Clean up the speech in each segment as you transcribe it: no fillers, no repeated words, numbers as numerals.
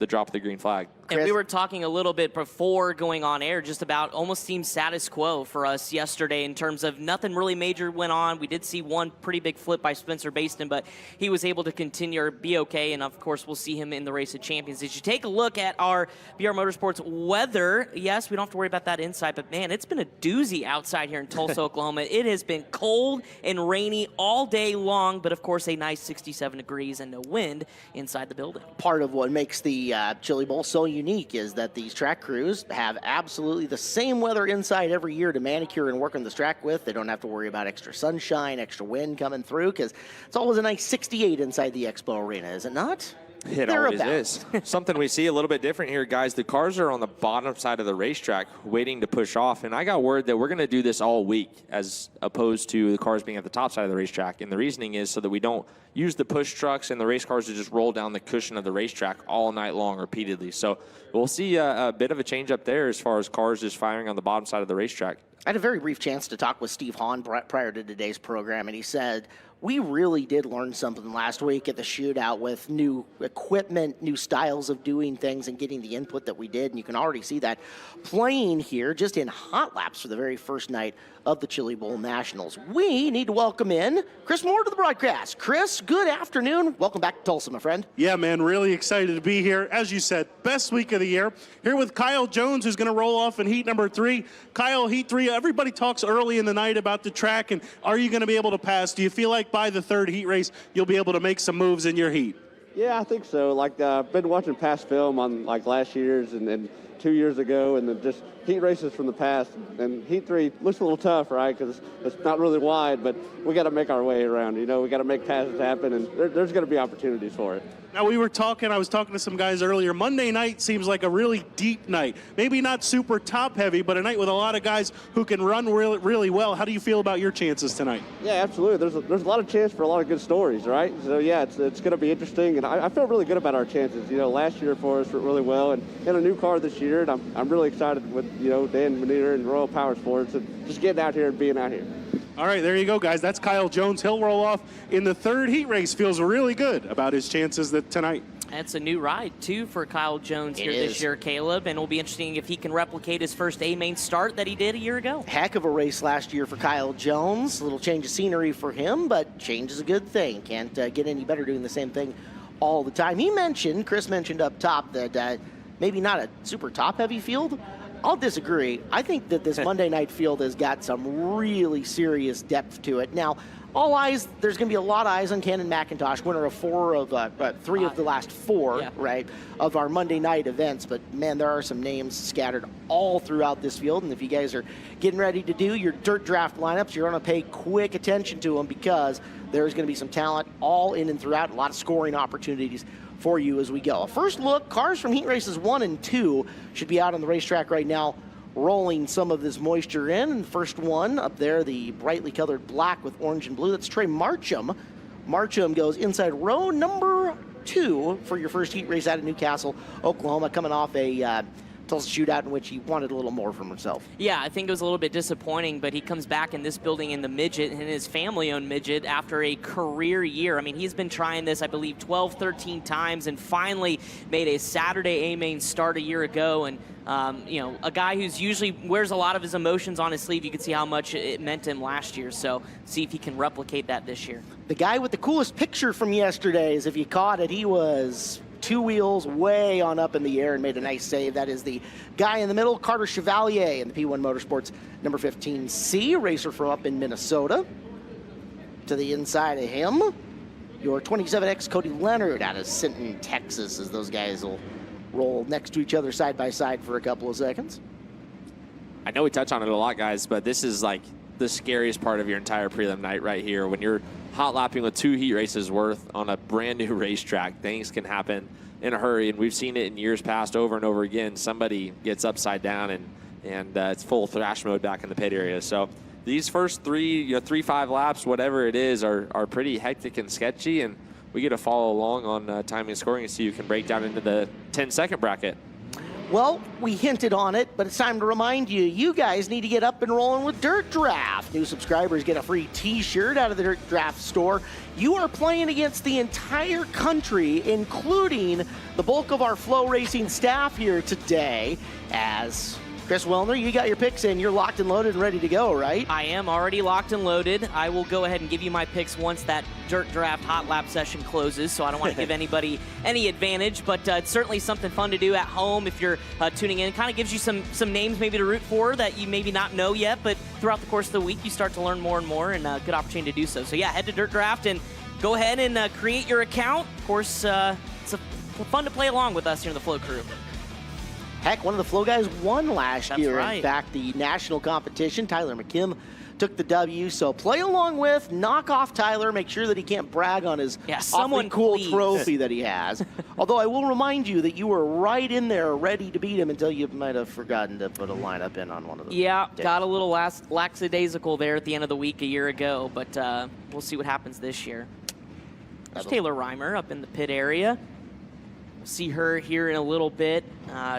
the drop of the green flag. And we were talking a little bit before going on air just about almost seemed status quo for us yesterday in terms of nothing really major went on. We did see one pretty big flip by Spencer Baston, but he was able to continue or be okay, and of course we'll see him in the Race of Champions. As you take a look at our BR Motorsports weather, yes, we don't have to worry about that inside, but man, it's been a doozy outside here in Tulsa, Oklahoma. It has been cold and rainy all day long, but of course a nice 67 degrees and no wind inside the building. Part of what makes the Chili Bowl so unique is that these track crews have absolutely the same weather inside every year to manicure and work on this track with. They don't have to worry about extra sunshine, extra wind coming through, because it's always a nice 68 inside the Expo Arena, is it not? It always is. Something we see a little bit different here, guys. The cars are on the bottom side of the racetrack waiting to push off, and I got word that we're going to do this all week as opposed to the cars being at the top side of the racetrack, and the reasoning is so that we don't use the push trucks and the race cars to just roll down the cushion of the racetrack all night long repeatedly. So we'll see a bit of a change up there as far as cars just firing on the bottom side of the racetrack. I had a very brief chance to talk with Steve Hahn prior to today's program, and he said, we really did learn something last week at the shootout with new equipment, new styles of doing things, and getting the input that we did. And you can already see that playing here just in hot laps for the very first night of the Chili Bowl Nationals. We need to welcome in Chris Moore to the broadcast. Chris, good afternoon. Welcome back to Tulsa, my friend. Yeah, man, really excited to be here. As you said, best week of the year. Here with Kyle Jones, who's going to roll off in heat number 3. Kyle, heat 3, everybody talks early in the night about the track, and are you going to be able to pass? Do you feel like by the third heat race, you'll be able to make some moves in your heat? Yeah, I think so. Like, I've been watching past film on, like, last year's and 2 years ago, and then just heat races from the past. And heat 3 looks a little tough, right, because it's not really wide, but we got to make our way around. You know, we got to make passes happen, and there's going to be opportunities for it. Now, I was talking to some guys earlier. Monday night seems like a really deep night. Maybe not super top-heavy, but a night with a lot of guys who can run really, really well. How do you feel about your chances tonight? Yeah, absolutely. There's a lot of chance for a lot of good stories, right? So, yeah, it's going to be interesting, and I feel really good about our chances. You know, last year for us went really well, and in a new car this year, and I'm really excited with, you know, Dan Maneer and Royal Power Sports and just getting out here and being out here. All right, there you go, guys. That's Kyle Jones. He'll roll off in the third heat race. Feels really good about his chances tonight. That's a new ride, too, for Kyle Jones here this year, Caleb, and it'll be interesting if he can replicate his first A-main start that he did a year ago. Heck of a race last year for Kyle Jones. A little change of scenery for him, but change is a good thing. Can't get any better doing the same thing all the time. Chris mentioned up top that maybe not a super top-heavy field. I'll disagree. I think that this Monday night field has got some really serious depth to it. Now, all eyes, there's going to be a lot of eyes on Cannon McIntosh, winner of 3 of the last 4, right, of our Monday night events. But, man, there are some names scattered all throughout this field. And if you guys are getting ready to do your dirt draft lineups, you're going to pay quick attention to them because there's going to be some talent all in and throughout, a lot of scoring opportunities for you as we go. A first look, cars from heat races 1 and 2 should be out on the racetrack right now, rolling some of this moisture in. And the first one up there, the brightly colored black with orange and blue, that's Trey Marcham. Marcham goes inside row number 2 for your first heat race out of Newcastle, Oklahoma, coming off a Tulsa shootout in which he wanted a little more from himself. Yeah, I think it was a little bit disappointing, but he comes back in this building in the midget, and his family-owned midget, after a career year. I mean, he's been trying this, I believe, 12, 13 times, and finally made a Saturday A-main start a year ago. And, you know, a guy who's usually wears a lot of his emotions on his sleeve. You can see how much it meant to him last year, so see if he can replicate that this year. The guy with the coolest picture from yesterday is, if you caught it, he was 2 wheels way on up in the air and made a nice save. That is the guy in the middle, Carter Chevalier, in the P1 Motorsports number 15C, racer from up in Minnesota. To the inside of him, your 27X Cody Leonard out of Sinton, Texas, as those guys will roll next to each other side by side for a couple of seconds. I know we touch on it a lot, guys, but this is like the scariest part of your entire prelim night right here. When you're hot lapping with 2 heat races worth on a brand new racetrack, things can happen in a hurry, and we've seen it in years past over and over again. Somebody gets upside down and it's full thrash mode back in the pit area. So these first 3-5 laps, whatever it is, are pretty hectic and sketchy, and we get to follow along on timing and scoring and see who can break down into the 10-second bracket. Well, we hinted on it, but it's time to remind you, you guys need to get up and rolling with Dirt Draft. New subscribers get a free t-shirt out of the Dirt Draft store. You are playing against the entire country, including the bulk of our FloRacing staff here today. As Chris Wellner, you got your picks in. You're locked and loaded and ready to go, right? I am already locked and loaded. I will go ahead and give you my picks once that Dirt Draft hot lap session closes, so I don't want to give anybody any advantage, but it's certainly something fun to do at home if you're tuning in. It kind of gives you some names maybe to root for that you maybe not know yet, but throughout the course of the week you start to learn more and more, and good opportunity to do so. So yeah, head to Dirt Draft and go ahead and create your account. Of course, it's fun to play along with us here in the Flow crew. Heck, one of the Flow guys won last That's year. right. In fact, the national competition, Tyler McKim took the W. So play along with, knock off Tyler, make sure that he can't brag on his someone awfully cool please. trophy that he has. Although I will remind you that you were right in there ready to beat him until you might have forgotten to put a lineup in on one of the days. Got a little lackadaisical there at the end of the week a year ago, but we'll see what happens this year. There's Taylor Reimer up in the pit area. We'll see her here in a little bit.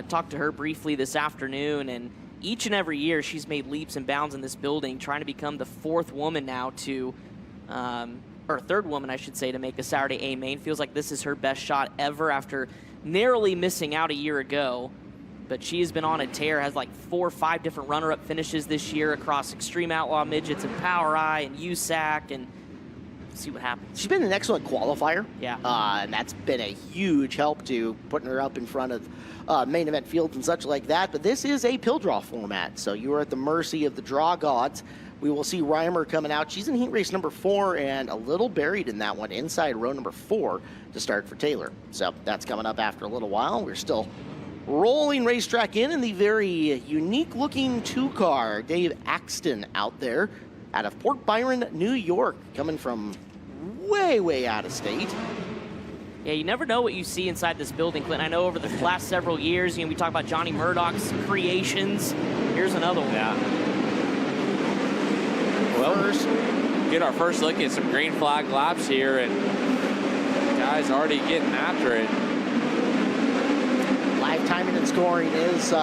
Talked to her briefly this afternoon, and each and every year she's made leaps and bounds in this building, trying to become the fourth woman now to, or third woman, I should say, to make a Saturday A main. Feels like this is her best shot ever after narrowly missing out a year ago. But she has been on a tear, has like 4 or 5 different runner-up finishes this year across Extreme Outlaw Midgets and Power Eye and USAC, and see what happens. She's been an excellent qualifier. Yeah. And that's been a huge help to putting her up in front of main event fields and such like that. But this is a pill draw format, so you are at the mercy of the draw gods. We will see Reimer coming out. She's in heat race number 4 and a little buried in that one, inside row number 4 to start for Taylor. So that's coming up after a little while. We're still rolling racetrack in the very unique looking 2-car. Dave Axton out there out of Port Byron, New York, coming from way out of state. Yeah, you never know what you see inside this building, Clinton. I know over the last several years, we talk about Johnny Murdoch's creations. Here's another one. Yeah. Well, get our first look at some green flag laps here, and guys already getting after it. Live timing and scoring is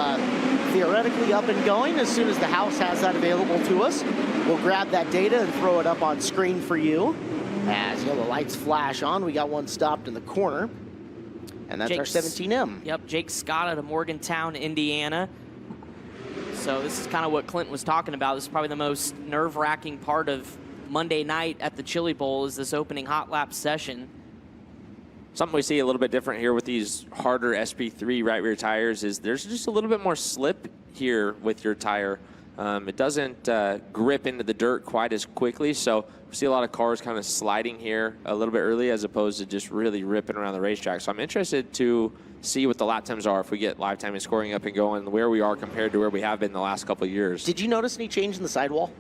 theoretically up and going as soon as the house has that available to us. We'll grab that data and throw it up on screen for you. As yellow lights flash on, we got one stopped in the corner, and that's our 17M. Yep, Jake Scott out of Morgantown, Indiana. So this is kind of what Clinton was talking about. This is probably the most nerve-wracking part of Monday night at the Chili Bowl, is this opening hot lap session. Something we see a little bit different here with these harder SP3 right rear tires is there's just a little bit more slip here with your tire. It doesn't grip into the dirt quite as quickly, so we see a lot of cars kind of sliding here a little bit early as opposed to just really ripping around the racetrack. So I'm interested to see what the lap times are if we get live time and scoring up and going, where we are compared to where we have been the last couple of years. Did you notice any change in the sidewall?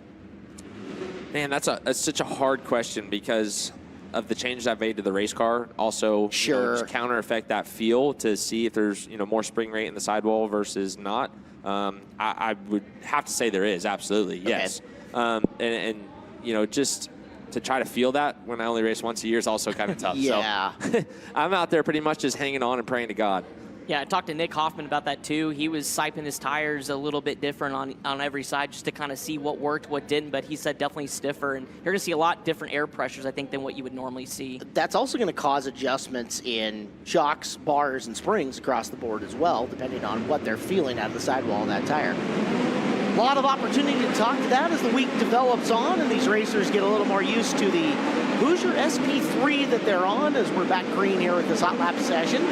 Man, that's such a hard question because of the changes I've made to the race car. Also, just counter effect that feel to see if there's more spring rate in the sidewall versus not. I would have to say there is, absolutely, yes. Okay. And just to try to feel that when I only race once a year is also kind of tough. Yeah. So I'm out there pretty much just hanging on and praying to God. Yeah, I talked to Nick Hoffman about that too. He was siping his tires a little bit different on every side just to kind of see what worked, what didn't, but he said definitely stiffer, and you're going to see a lot different air pressures, I think, than what you would normally see. That's also going to cause adjustments in shocks, bars, and springs across the board as well, depending on what they're feeling out of the sidewall on that tire. A lot of opportunity to talk to that as the week develops on and these racers get a little more used to the Hoosier SP3 that they're on as we're back green here with this hot lap session.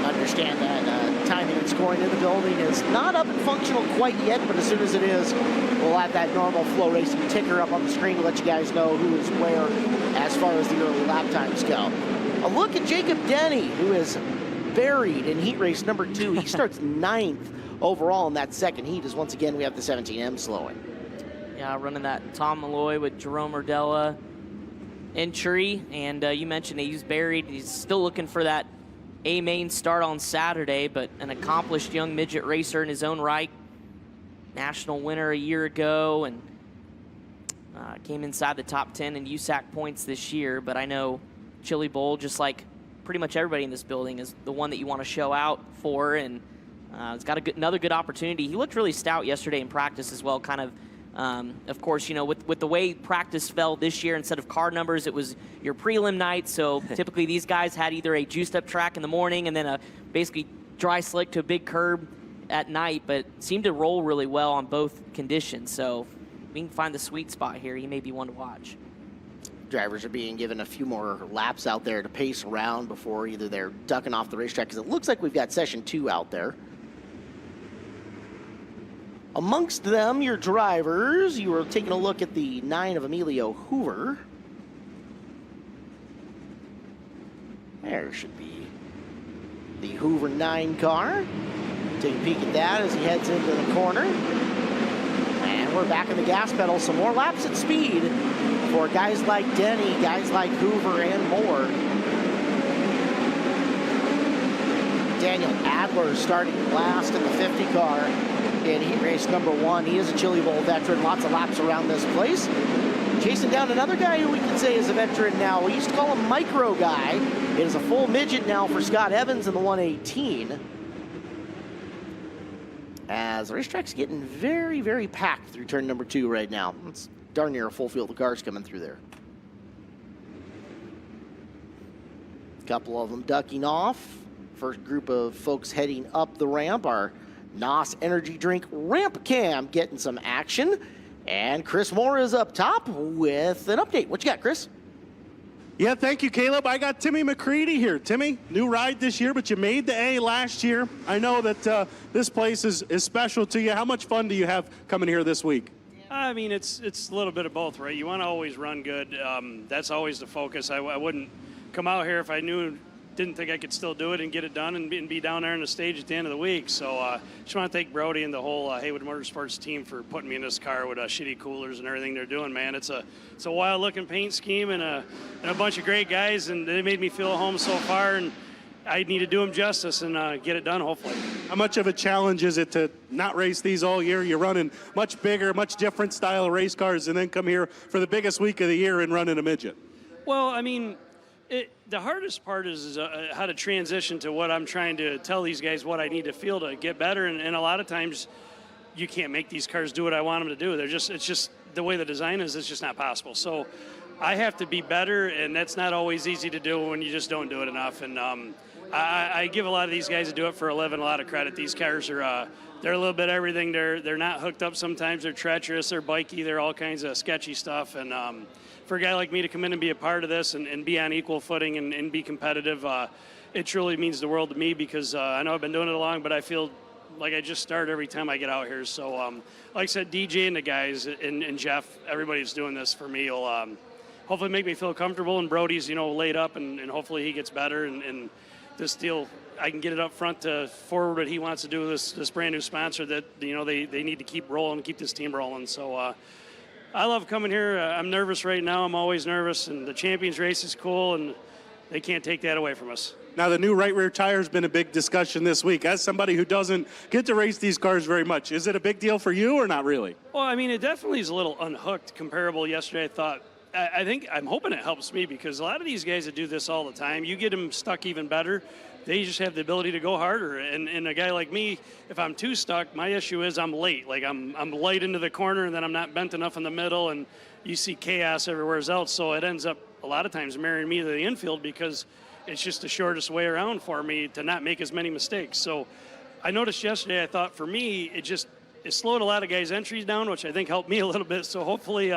Understand that timing and scoring in the building is not up and functional quite yet, but as soon as it is, we'll have that normal FloRacing ticker up on the screen to let you guys know who is where as far as the early lap times go. A look at Jacob Denny, who is buried in heat race number 2. He starts 9th overall in that second heat, as once again we have the 17M slowing. Yeah, running that Tom Malloy with Jerome Urdella entry, and you mentioned he's buried. He's still looking for that A-main start on Saturday, but an accomplished young midget racer in his own right. National winner a year ago, and came inside the top 10 in USAC points this year, but I know Chili Bowl, just like pretty much everybody in this building is the one that you want to show out for, and he's got another good opportunity. He looked really stout yesterday in practice as well, kind of course, with the way practice fell this year, instead of car numbers, it was your prelim night, so typically these guys had either a juiced-up track in the morning and then a basically dry slick to a big curb at night, but seemed to roll really well on both conditions, so if we can find the sweet spot here, he may be one to watch. Drivers are being given a few more laps out there to pace around before either they're ducking off the racetrack, because it looks like we've got session 2 out there. Amongst them, your drivers, you were taking a look at the 9 of Emilio Hoover. There should be the Hoover 9 car. Take a peek at that as he heads into the corner. And we're back in the gas pedal. Some more laps at speed for guys like Denny, guys like Hoover, and more. Daniel Adler starting last in the 50 car in heat race number 1. He is a Chili Bowl veteran, lots of laps around this place. Chasing down another guy who we can say is a veteran now. We used to call him Micro Guy. It is a full midget now for Scott Evans in the 118. As the racetrack's getting very, very packed through turn number 2 right now. It's darn near a full field of cars coming through there. A couple of them ducking off. First group of folks heading up the ramp are NOS Energy Drink Ramp Cam getting some action. And Chris Moore is up top with an update. What you got, Chris? Yeah, thank you, Caleb. I got Timmy McCready here. Timmy, new ride this year, but you made the A last year. I know that this place is special to you. How much fun do you have coming here this week? I mean, it's a little bit of both, right? You want to always run good. That's always the focus. I wouldn't come out here if I didn't think I could still do it and get it done and be down there on the stage at the end of the week. So just want to thank Brody and the whole Haywood Motorsports team for putting me in this car with shitty coolers and everything they're doing, man. It's a wild looking paint scheme and a bunch of great guys, and they made me feel at home so far, and I need to do them justice and get it done, hopefully. How much of a challenge is it to not race these all year? You're running much bigger, much different style of race cars, and then come here for the biggest week of the year and running a midget. Well, I mean, the hardest part is how to transition to what I'm trying to tell these guys what I need to feel to get better. And a lot of times you can't make these cars do what I want them to do. It's just the way the design is, it's just not possible. So I have to be better, and that's not always easy to do when you just don't do it enough. And I give a lot of these guys that do it for a living a lot of credit. These cars are they're a little bit everything. They're not hooked up sometimes. They're treacherous. They're bikey. They're all kinds of sketchy stuff. And for a guy like me to come in and be a part of this and be on equal footing and be competitive, it truly means the world to me, because I know I've been doing it long, but I feel like I just start every time I get out here. So like I said, DJ and the guys and Jeff, everybody's doing this for me will hopefully make me feel comfortable, and Brody's laid up, and hopefully he gets better, and this deal, I can get it up front to forward what he wants to do with this brand new sponsor that they need to keep rolling, keep this team rolling. So I love coming here. I'm nervous right now. I'm always nervous, and the Champions race is cool, and they can't take that away from us. Now, the new right rear tire has been a big discussion this week. As somebody who doesn't get to race these cars very much, is it a big deal for you or not really? Well, I mean, it definitely is a little unhooked comparable. Yesterday, I thought, I'm hoping it helps me, because a lot of these guys that do this all the time, you get them stuck even better. They just have the ability to go harder. And a guy like me, if I'm too stuck, my issue is I'm late. Like I'm light into the corner, and then I'm not bent enough in the middle, and you see chaos everywhere else. So it ends up a lot of times marrying me to the infield, because it's just the shortest way around for me to not make as many mistakes. So I noticed yesterday, I thought for me, it slowed a lot of guys' entries down, which I think helped me a little bit. So hopefully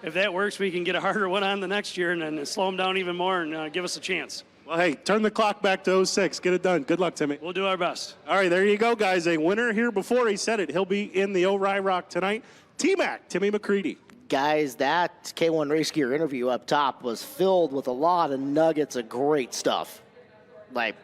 if that works, we can get a harder one on the next year and then slow them down even more and give us a chance. Well, hey, turn the clock back to 06. Get it done. Good luck, Timmy. We'll do our best. All right, there you go, guys. A winner here before he said it. He'll be in the O'Reilly tonight. T-Mac, Timmy McCready. Guys, that K1 Race Gear interview up top was filled with a lot of nuggets of great stuff. Like,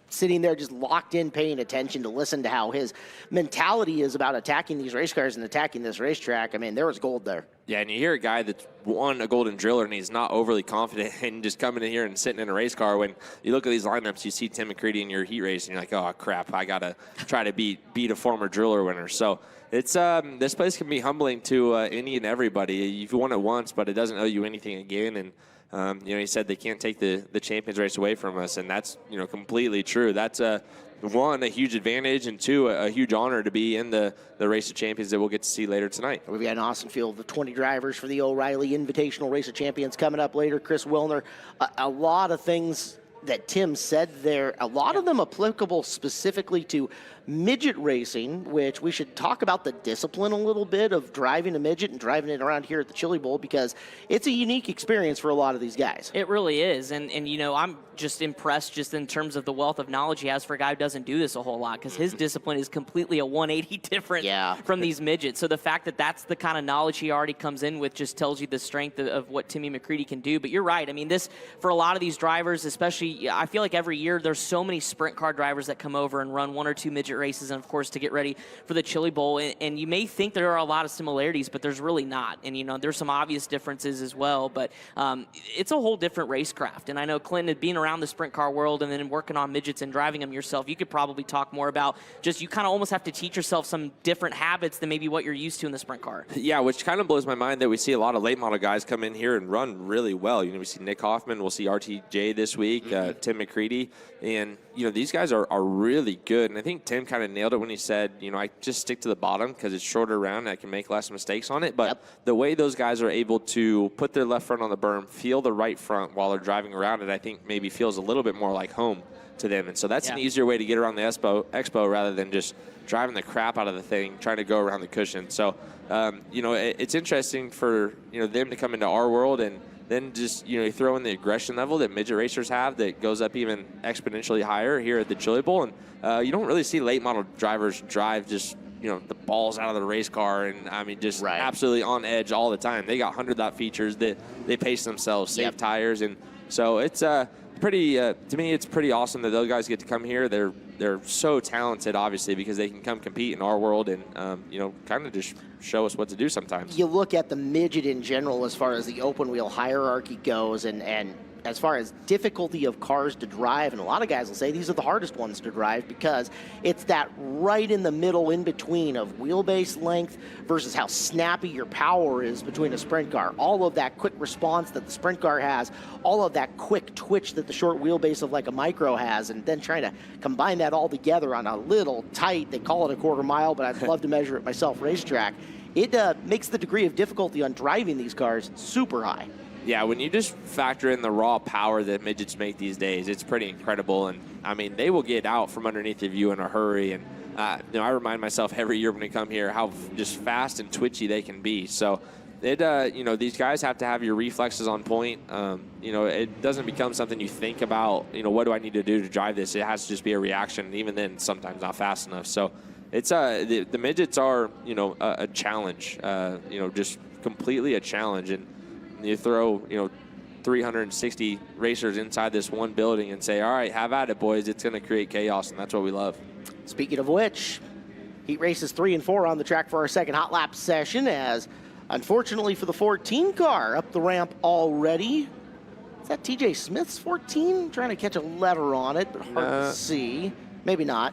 sitting there just locked in, paying attention to listen to how his mentality is about attacking these race cars and attacking this racetrack. I mean, there was gold there. Yeah, and you hear a guy that's won a Golden Driller and he's not overly confident in just coming in here and sitting in a race car. When you look at these lineups, you see Tim McCready in your heat race, and you're like, oh, crap, I got to try to beat a former Driller winner. So it's this place can be humbling to any and everybody. You've won it once, but it doesn't owe you anything again. And He said they can't take the Champions race away from us, and that's, completely true. That's one, a huge advantage, and two, a huge honor to be in the Race of Champions that we'll get to see later tonight. We've got an awesome field of 20 drivers for the O'Reilly Invitational Race of Champions coming up later. Chris Wilner, a lot of things that Tim said there, a lot of them applicable specifically to midget racing, which we should talk about the discipline a little bit of driving a midget and driving it around here at the Chili Bowl, because it's a unique experience for a lot of these guys. It really is. And I'm just impressed just in terms of the wealth of knowledge he has for a guy who doesn't do this a whole lot, because his discipline is completely a 180 different from these midgets. So the fact that that's the kind of knowledge he already comes in with just tells you the strength of what Timmy McCready can do. But you're right. I mean, this, for a lot of these drivers, especially, I feel like every year there's so many sprint car drivers that come over and run 1 or 2 midget races, and of course to get ready for the Chili Bowl. And you may think there are a lot of similarities, but there's really not. And, there's some obvious differences as well. But it's a whole different racecraft. And I know Clinton, being around the sprint car world and then working on midgets and driving them yourself, you could probably talk more about just, you kind of almost have to teach yourself some different habits than maybe what you're used to in the sprint car. Yeah, which kind of blows my mind that we see a lot of late model guys come in here and run really well. We see Nick Hoffman, we'll see RTJ this week, Tim McCready, and these guys are really good. And I think Tim kind of nailed it when he said, I just stick to the bottom because it's shorter round and I can make less mistakes on it. But the way those guys are able to put their left front on the berm, feel the right front while they're driving around it, I think maybe feels a little bit more like home to them. And so that's an easier way to get around the Expo rather than just driving the crap out of the thing, trying to go around the cushion. So, it's interesting for, them to come into our world and then just, you throw in the aggression level that midget racers have that goes up even exponentially higher here at the Chili Bowl. And you don't really see late model drivers drive just, the balls out of the race car and, just absolutely on edge all the time. They got 100-lap features that they pace themselves, save tires. And so it's pretty, to me, it's pretty awesome that those guys get to come here. They're so talented, obviously, because they can come compete in our world and, kind of just show us what to do sometimes. You look at the midget in general as far as the open wheel hierarchy goes, and as far as difficulty of cars to drive, and a lot of guys will say these are the hardest ones to drive because it's that right in the middle in between of wheelbase length versus how snappy your power is between a sprint car. All of that quick response that the sprint car has, all of that quick twitch that the short wheelbase of like a micro has, and then trying to combine that all together on a little tight, they call it a quarter mile, but I'd love to measure it myself, racetrack. It makes the degree of difficulty on driving these cars super high. Yeah, when you just factor in the raw power that midgets make these days, it's pretty incredible. And, they will get out from underneath of you in a hurry. And, I remind myself every year when we come here how just fast and twitchy they can be. So, these guys have to have your reflexes on point. It doesn't become something you think about, what do I need to do to drive this? It has to just be a reaction. And even then, sometimes not fast enough. So, it's the midgets are, a challenge, just completely a challenge. And you throw, 360 racers inside this one building and say, all right, have at it, boys. It's going to create chaos, and that's what we love. Speaking of which, heat races 3 and 4 on the track for our second hot lap session, as unfortunately for the 14 car up the ramp already. Is that TJ Smith's 14? Trying to catch a letter on it, but hard to see. Maybe not.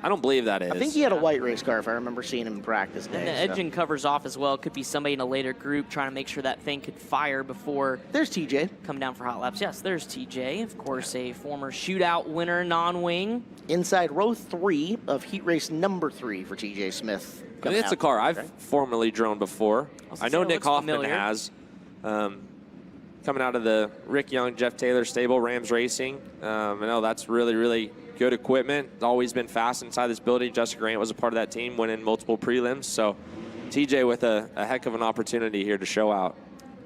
I don't believe that is. I think he had a white race car if I remember seeing him in practice day. And the engine covers off as well. Could be somebody in a later group trying to make sure that thing could fire before. There's TJ. Come down for hot laps. Yes, there's TJ. Of course, a former shootout winner, non-wing. Inside row 3 of heat race number 3 for TJ Smith. I think it's a car I've formerly drone before. I know Nick Hoffman has. Coming out of the Rick Young, Jeff Taylor stable, Rams Racing. I know that's really, really good equipment. It's always been fast inside this building. Justin Grant was a part of that team, winning multiple prelims. So TJ with a heck of an opportunity here to show out.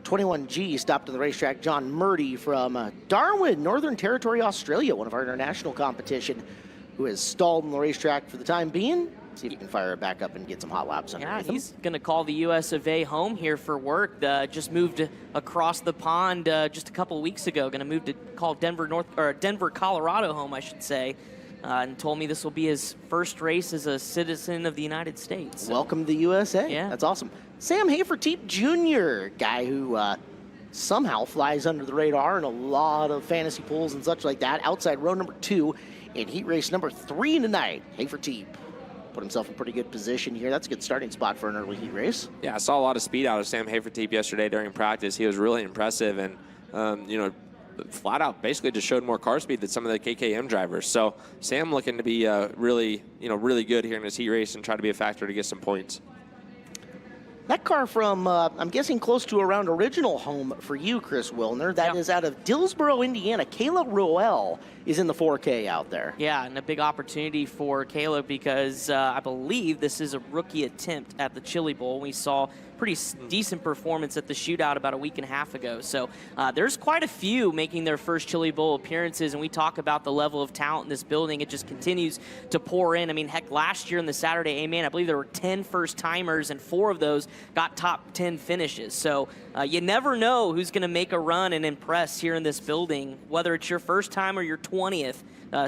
21G stopped on the racetrack. John Murdy from Darwin, Northern Territory, Australia, one of our international competition, who has stalled on the racetrack for the time being. See if he can fire it back up and get some hot laps underneath him. He's going to call the US of A home here for work. Just moved across the pond just a couple of weeks ago. Going to move to call Denver, Colorado home, I should say. And told me this will be his first race as a citizen of the United States. Welcome to the USA. Yeah. That's awesome. Sam Haferteep Jr., guy who somehow flies under the radar in a lot of fantasy pools and such like that. Outside row number 2 in heat race number 3 tonight. Haferteep put himself in pretty good position here. That's a good starting spot for an early heat race. Yeah, I saw a lot of speed out of Sam Haferteep yesterday during practice. He was really impressive, and flat out basically just showed more car speed than some of the KKM drivers. So Sam looking to be really good here in this heat race and try to be a factor to get some points. That car from, I'm guessing, close to around original home for you, Chris Wilner. That is out of Dillsboro, Indiana. Kayla Roel is in the 4K out there. Yeah, and a big opportunity for Kayla because I believe this is a rookie attempt at the Chili Bowl. We saw pretty decent performance at the shootout about a week and a half ago. So there's quite a few making their first Chili Bowl appearances, and we talk about the level of talent in this building. It just continues to pour in. I mean, heck, last year in the Saturday A-Main, I believe there were 10 first-timers, and 4 of those got top 10 finishes. So you never know who's going to make a run and impress here in this building, whether it's your first time or your 20th.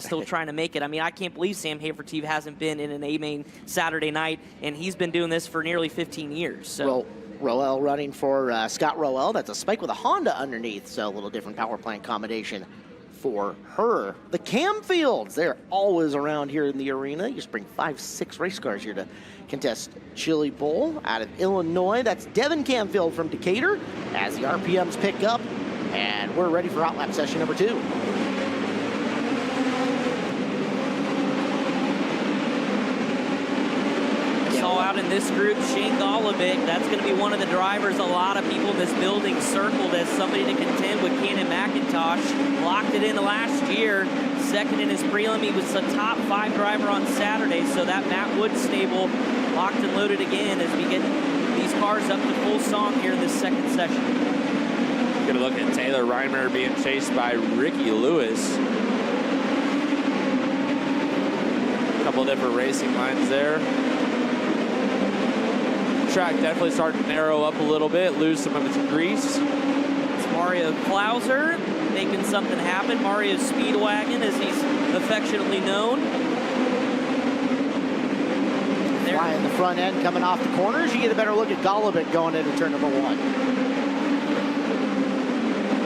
Still trying to make it. I mean, I can't believe Sam Haverteve hasn't been in an A-Main Saturday night, and he's been doing this for nearly 15 years. So. Roel running for Scott Roel. That's a spike with a Honda underneath, so a little different power plant combination for her. The Camfields, they're always around here in the arena. You just bring 5-6 race cars here to contest Chili Bowl out of Illinois. That's Devin Camfield from Decatur as the RPMs pick up, and we're ready for hot lap session number 2. Out in this group, Shane Golovic, that's going to be one of the drivers a lot of people in this building circled as somebody to contend with Cannon McIntosh. Locked it in last year, second in his prelim. He was the top 5 driver on Saturday, so that Matt Wood stable locked and loaded again as we get these cars up to full song here in this second session. Get a look at Taylor Reimer being chased by Ricky Lewis. A couple different racing lines there. Track definitely starting to narrow up a little bit, lose some of its grease. It's Mario Klauser making something happen. Mario Speedwagon, as he's affectionately known. Flying the front end, coming off the corners. You get a better look at Golovic going into turn number 1.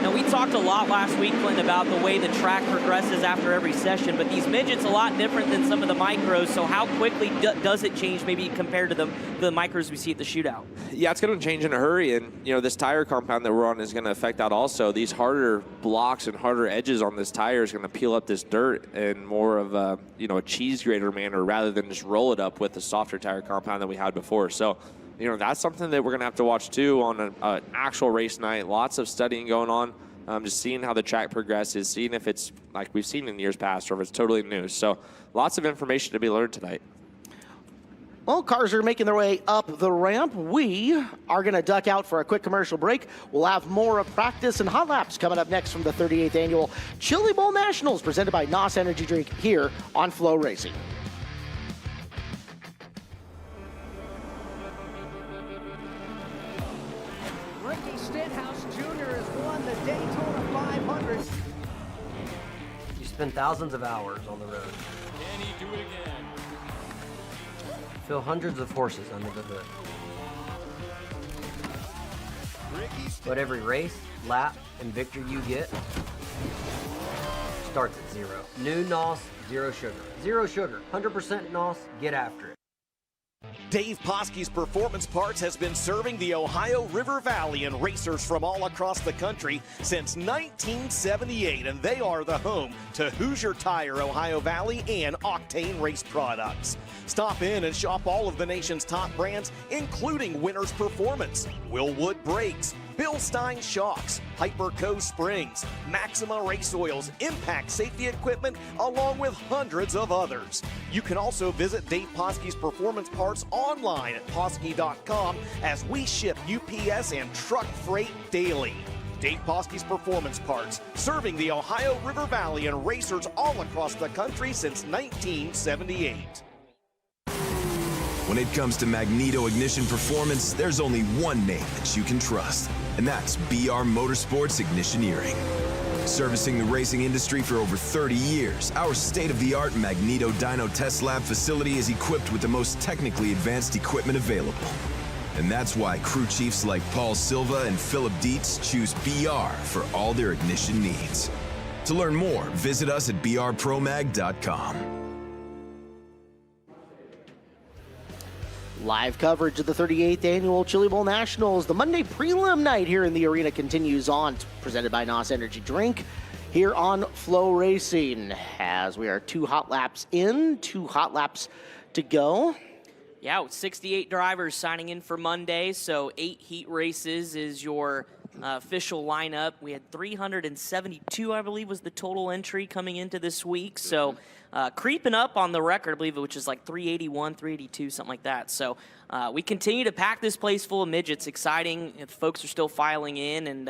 Now, we talked a lot last week, Clint, about the way the track progresses after every session, but these midgets a lot different than some of the micros, so how quickly does it change maybe compared to the micros we see at the shootout? Yeah, it's going to change in a hurry, and this tire compound that we're on is going to affect that also. These harder blocks and harder edges on this tire is going to peel up this dirt in more of a cheese grater manner rather than just roll it up with the softer tire compound that we had before. So that's something that we're going to have to watch too on an actual race night. Lots of studying going on, just seeing how the track progresses, seeing if it's like we've seen in years past or if it's totally new. So lots of information to be learned tonight. Well, cars are making their way up the ramp. We are going to duck out for a quick commercial break. We'll have more of practice and hot laps coming up next from the 38th Annual Chili Bowl Nationals presented by NOS Energy Drink here on FloRacing. Ricky Stenhouse Jr. has won the Daytona 500. You spend thousands of hours on the road. Can he do it again? Feel hundreds of horses under the hood. But every race, lap, and victory you get starts at 0. New NOS Zero Sugar. Zero sugar, 100% NOS, get after it. Dave Poske's Performance Parts has been serving the Ohio River Valley and racers from all across the country since 1978, and they are the home to Hoosier Tire, Ohio Valley, and Octane Race Products. Stop in and shop all of the nation's top brands, including Winners Performance, Willwood Brakes, Bill Stein Shocks, Hyperco Springs, Maxima Race Oils, Impact Safety Equipment, along with hundreds of others. You can also visit Dave Poske's Performance Parts online at Poske.com as we ship UPS and truck freight daily. Dave Poske's Performance Parts, serving the Ohio River Valley and racers all across the country since 1978. When it comes to magneto ignition performance, there's only one name that you can trust, and that's BR Motorsports Ignitioneering. Servicing the racing industry for over 30 years, our state-of-the-art Magneto Dyno Test Lab facility is equipped with the most technically advanced equipment available. And that's why crew chiefs like Paul Silva and Philip Dietz choose BR for all their ignition needs. To learn more, visit us at brpromag.com. Live coverage of the 38th Annual Chili Bowl Nationals. The Monday prelim night here in the arena continues on, presented by NOS Energy Drink here on FloRacing, as we are 2 hot laps in, 2 hot laps to go. Yeah, with 68 drivers signing in for Monday, so 8 heat races is your official lineup. We had 372, I believe, was the total entry coming into this week. So creeping up on the record, I believe, which is like 381, 382, something like that. So we continue to pack this place full of midgets. Exciting. Folks are still filing in, and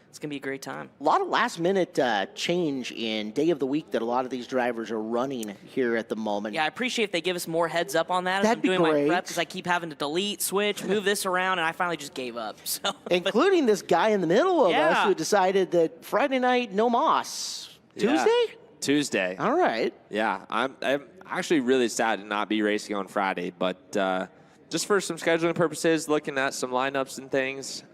it's going to be a great time. A lot of last-minute change in day of the week that a lot of these drivers are running here at the moment. Yeah, I appreciate if they give us more heads up on that. That'd as I'm doing be great. my prep, because I keep having to delete, switch, move this around, and I finally just gave up. So, including this guy in the middle of us who decided that Friday night, no moss. Tuesday? Tuesday. All right. Yeah, I'm actually really sad to not be racing on Friday, but just for some scheduling purposes, looking at some lineups and things,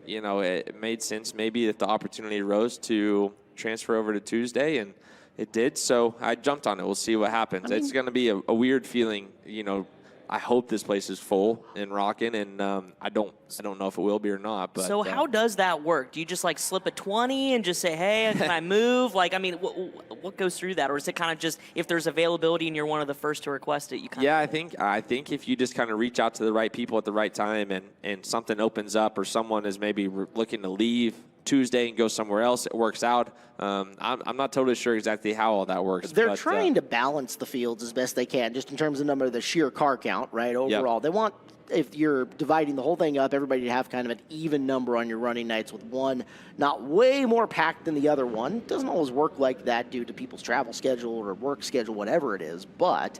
you know, it made sense maybe if the opportunity arose to transfer over to Tuesday, and it did. So I jumped on it. We'll see what happens. It's going to be a weird feeling. You know, I hope this place is full and rocking, and I don't know if it will be or not. But so how does that work? Do you just like slip a 20 and just say, hey, can I move? Like, I mean, what goes through that? Or is it kind of just if there's availability and you're one of the first to request it, you kind of... I think if you just kind of reach out to the right people at the right time and something opens up, or someone is maybe looking to leave Tuesday and go somewhere else, it works out. I'm not totally sure exactly how all that works. They're trying to balance the fields as best they can, just in terms of number of the sheer car count, right, overall. Yep. They want, if you're dividing the whole thing up, everybody to have kind of an even number on your running nights, with one not way more packed than the other one. It doesn't always work like that due to people's travel schedule or work schedule, whatever it is. But,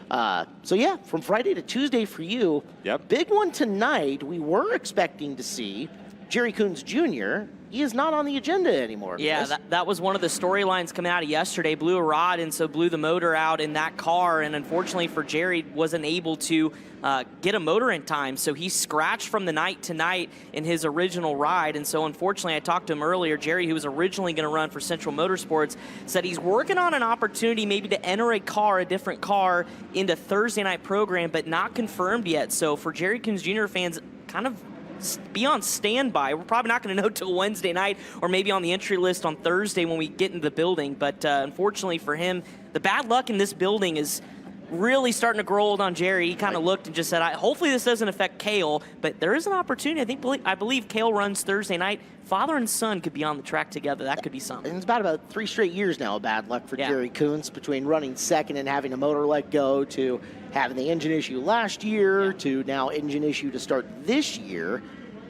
so yeah, from Friday to Tuesday for you. Yep. Big one tonight. We were expecting to see Jerry Coons Jr. He is not on the agenda anymore. Yeah, that was one of the storylines coming out of yesterday. Blew a rod, and so blew the motor out in that car, and unfortunately for Jerry, wasn't able to get a motor in time. So he scratched from the night tonight in his original ride, and so unfortunately I talked to him earlier. Jerry, who was originally going to run for Central Motorsports, said he's working on an opportunity maybe to enter a different car into Thursday night program, but not confirmed yet. So for Jerry Coons Jr. fans, kind of be on standby. We're probably not going to know till Wednesday night, or maybe on the entry list on Thursday when we get into the building. But unfortunately for him, the bad luck in this building is really starting to grow old on Jerry. He kind of looked and just said, hopefully this doesn't affect Cale, but there is an opportunity. I believe Cale runs Thursday night. Father and son could be on the track together. That could be something. And it's about 3 straight years now of bad luck for Jerry Coons, between running second and having a motor let go, to having the engine issue last year, to now engine issue to start this year.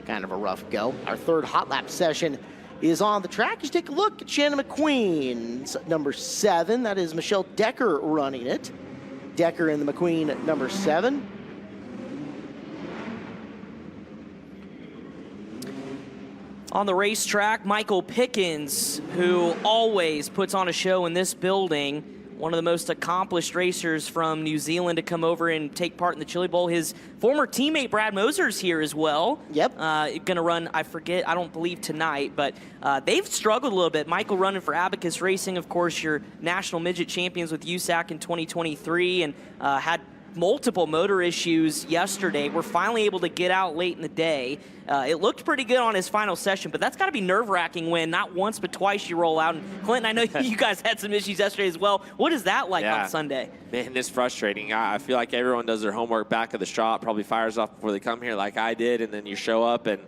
Kind of a rough go. Our third hot lap session is on the track. Just take a look at Shannon McQueen's number 7. That is Michelle Decker running it. Decker in the McQueen number 7. On the racetrack, Michael Pickens, who always puts on a show in this building. One of the most accomplished racers from New Zealand to come over and take part in the Chili Bowl. His former teammate Brad Moser's here as well. Yep. Going to run, I don't believe tonight, but they've struggled a little bit. Michael running for Abacus Racing, of course, your national midget champions with USAC in 2023, and had multiple motor issues yesterday. We're finally able to get out late in the day. It looked pretty good on his final session, but that's got to be nerve-wracking when not once but twice you roll out. And Clinton, I know you guys had some issues yesterday as well. What is that like on Sunday? Man, it's frustrating. I feel like everyone does their homework back at the shop, probably fires off before they come here like I did, and then you show up, and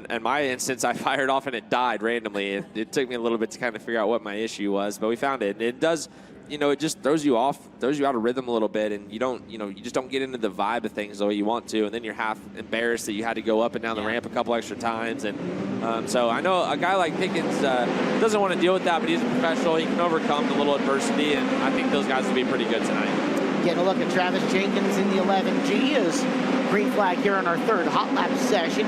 in my instance, I fired off and it died randomly. It took me a little bit to kind of figure out what my issue was, but we found it. And it does, you know, it just throws you off, throws you out of rhythm a little bit, and you don't, you know, you just don't get into the vibe of things the way you want to, and then you're half embarrassed that you had to go up and down the ramp a couple extra times. And so I know a guy like Pickens doesn't want to deal with that, but he's a professional. He can overcome the little adversity, and I think those guys will be pretty good tonight. Getting a look at Travis Jenkins in the 11G as green flag here on our third hot lap session.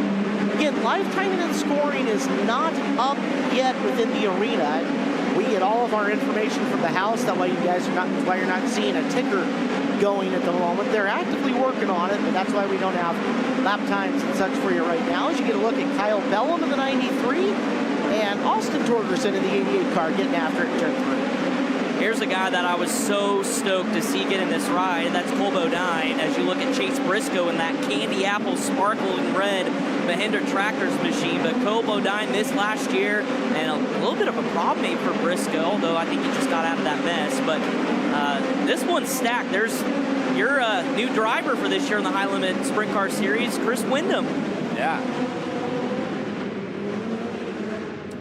Again, live timing and scoring is not up yet within the arena. We get all of our information from the house. That way you guys are not, why you're not seeing a ticker going at the moment. They're actively working on it, but that's why we don't have lap times and such for you right now. As you get a look at Kyle Bellum in the 93 and Austin Torgerson in the 88 car getting after it in turn 3. Here's a guy that I was so stoked to see get in this ride, and that's Cole Bodine. As you look at Chase Briscoe in that candy apple sparkling red Mahindra Tractors machine. But Cole Bodine missed last year, and a little bit of a problem maybe for Briscoe, although I think he just got out of that mess. But this one's stacked. There's your new driver for this year in the High Limit Sprint Car Series, Chris Windham. Yeah.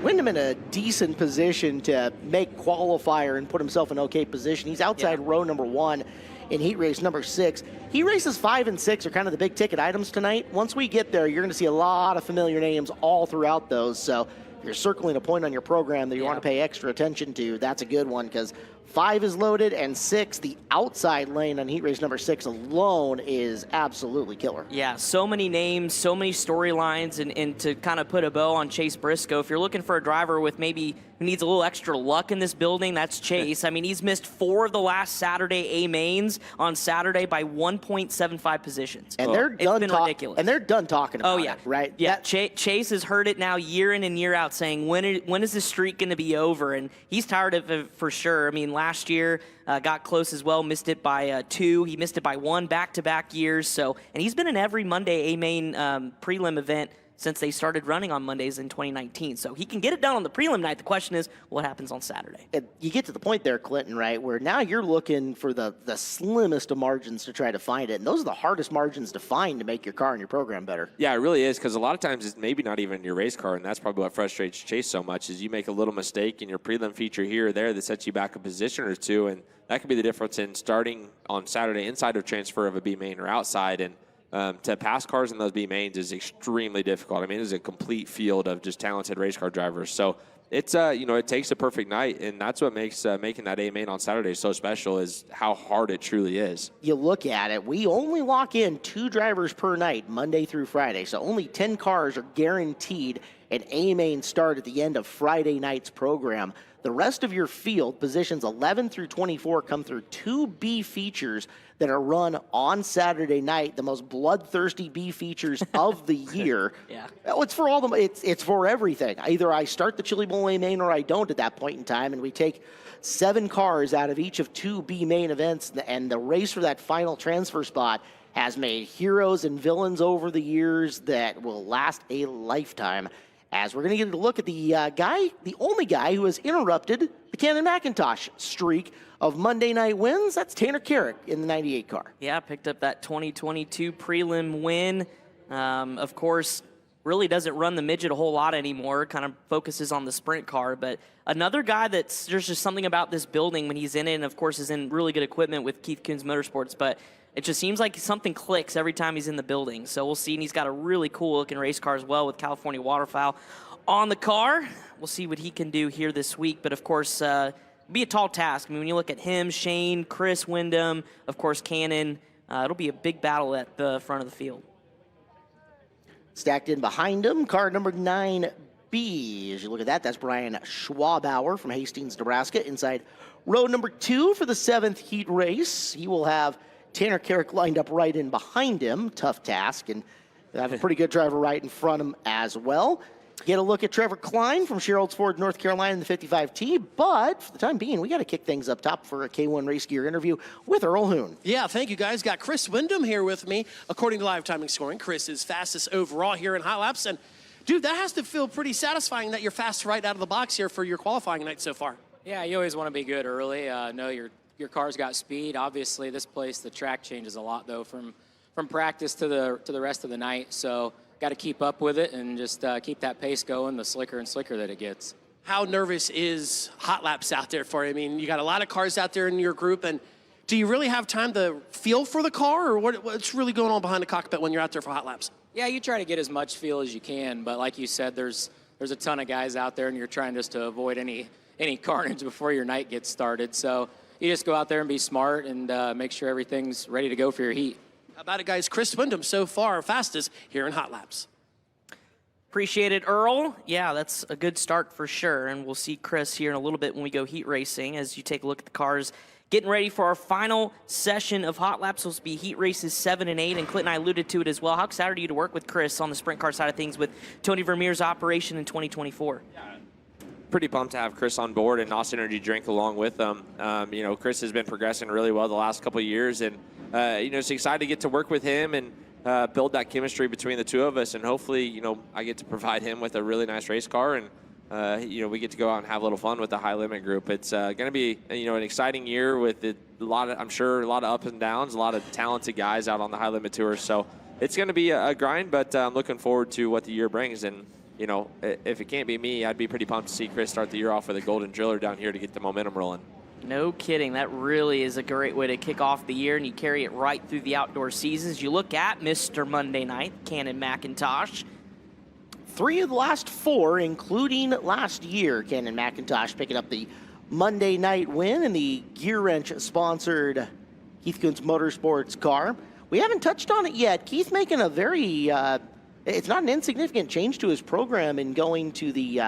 Windham in a decent position to make qualifier and put himself in okay position. He's outside row number 1 in heat race number 6. Heat races 5 and 6 are kind of the big ticket items tonight. Once we get there, you're going to see a lot of familiar names all throughout those. So if you're circling a point on your program that you want to pay extra attention to, that's a good one, because 5 is loaded, and 6, the outside lane on heat race number 6 alone, is absolutely killer. Yeah, so many names, so many storylines, and to kind of put a bow on Chase Briscoe, if you're looking for a driver with maybe who needs a little extra luck in this building, that's Chase. I mean, he's missed 4 of the last Saturday A mains on Saturday by 1.75 positions. And they're done. It's been ridiculous. And they're done talking about it, right? Yeah, Chase has heard it now year in and year out, saying when is this streak going to be over? And he's tired of it for sure. I mean, last year got close as well, missed it by 2. He missed it by 1 back-to-back years. So, and he's been in every Monday A-main prelim event since they started running on Mondays in 2019. So he can get it done on the prelim night. The question is, what happens on Saturday? You get to the point there, Clinton, right, where now you're looking for the slimmest of margins to try to find it. And those are the hardest margins to find to make your car and your program better. Yeah, it really is, because a lot of times it's maybe not even your race car, and that's probably what frustrates Chase so much, is you make a little mistake in your prelim feature here or there that sets you back a position or two, and that could be the difference in starting on Saturday inside of transfer of a B main or outside. And to pass cars in those B mains is extremely difficult. I mean, it is a complete field of just talented race car drivers. So it's it takes a perfect night, and that's what makes making that A main on Saturday so special, is how hard it truly is. You look at it, we only lock in 2 drivers per night, Monday through Friday. So only 10 cars are guaranteed an A main start at the end of Friday night's program. The rest of your field, positions 11 through 24, come through 2 B features that are run on Saturday night, the most bloodthirsty B features of the year. It's for all the, it's for everything. Either I start the Chili Bowl A main or I don't at that point in time, and we take 7 cars out of each of 2 B main events, and the race for that final transfer spot has made heroes and villains over the years that will last a lifetime. As we're going to get a look at the the only guy who has interrupted the Camden McIntosh streak of Monday night wins. That's Tanner Carrick in the 98 car. Yeah, picked up that 2022 prelim win. Of course, really doesn't run the midget a whole lot anymore, kind of focuses on the sprint car. But another guy there's just something about this building when he's in it, and of course is in really good equipment with Keith Kunz Motorsports, but it just seems like something clicks every time he's in the building. So we'll see, and he's got a really cool-looking race car as well with California Waterfowl on the car. We'll see what he can do here this week, but of course, be a tall task. I mean, when you look at him, Shane, Chris Windham, of course, Cannon, it'll be a big battle at the front of the field. Stacked in behind him, car number 9B. As you look at that, that's Brian Schwabauer from Hastings, Nebraska, inside row number 2 for the 7th heat race. He will have Tanner Carrick lined up right in behind him. Tough task, and they have a pretty good driver right in front of him as well. Get a look at Trevor Klein from Sherrills Ford, North Carolina in the 55T, but for the time being, we got to kick things up top for a K1 Race Gear interview with Earl Hoon. Yeah, thank you, guys. Got Chris Windham here with me. According to live timing scoring, Chris is fastest overall here in hot laps, and dude, that has to feel pretty satisfying that you're fast right out of the box here for your qualifying night so far. Yeah, you always want to be good early. Know your car's got speed. Obviously, this place, the track changes a lot, though, from practice to the rest of the night. So got to keep up with it and just keep that pace going, the slicker and slicker that it gets. How nervous is hot laps out there for you? I mean, you got a lot of cars out there in your group, and do you really have time to feel for the car, or what's really going on behind the cockpit when you're out there for hot laps? Yeah, you try to get as much feel as you can, but like you said, there's a ton of guys out there, and you're trying just to avoid any carnage before your night gets started. So you just go out there and be smart and make sure everything's ready to go for your heat. How about it, guys? Chris Windham so far fastest here in hot laps. Appreciate it, Earl. Yeah, that's a good start for sure, and we'll see Chris here in a little bit when we go heat racing as you take a look at the cars. Getting ready for our final session of hot laps. Will be heat races 7 and 8, and Clinton and I alluded to it as well. How excited are you to work with Chris on the sprint car side of things with Tony Vermeer's operation in 2024? pretty pumped to have Chris on board and NOS Energy Drink along with them. You know, Chris has been progressing really well the last couple of years, and you know, it's excited to get to work with him and build that chemistry between the two of us. And hopefully, you know, I get to provide him with a really nice race car, and you know, we get to go out and have a little fun with the high limit group. It's going to be, you know, an exciting year with a lot of, I'm sure, a lot of ups and downs, a lot of talented guys out on the high limit tour. So it's going to be a grind, but I'm looking forward to what the year brings. And you know, if it can't be me, I'd be pretty pumped to see Chris start the year off with a golden driller down here to get the momentum rolling. No kidding. That really is a great way to kick off the year, and you carry it right through the outdoor seasons. You look at Mr. Monday Night, Cannon McIntosh. 3 of the last 4, including last year, Cannon McIntosh picking up the Monday night win in the Gear Wrench-sponsored Keith Kunz Motorsports car. We haven't touched on it yet. Keith making a very, it's not an insignificant change to his program in going to the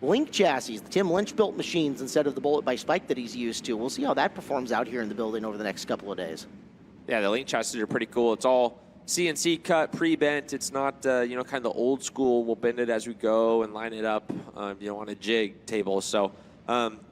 Link chassis, the Tim Lynch-built machines instead of the Bullet by Spike that he's used to. We'll see how that performs out here in the building over the next couple of days. Yeah, the Link chassis are pretty cool. It's all CNC cut, pre-bent. It's not, you know, kind of the old school. We'll bend it as we go and line it up, you know, on a jig table. So,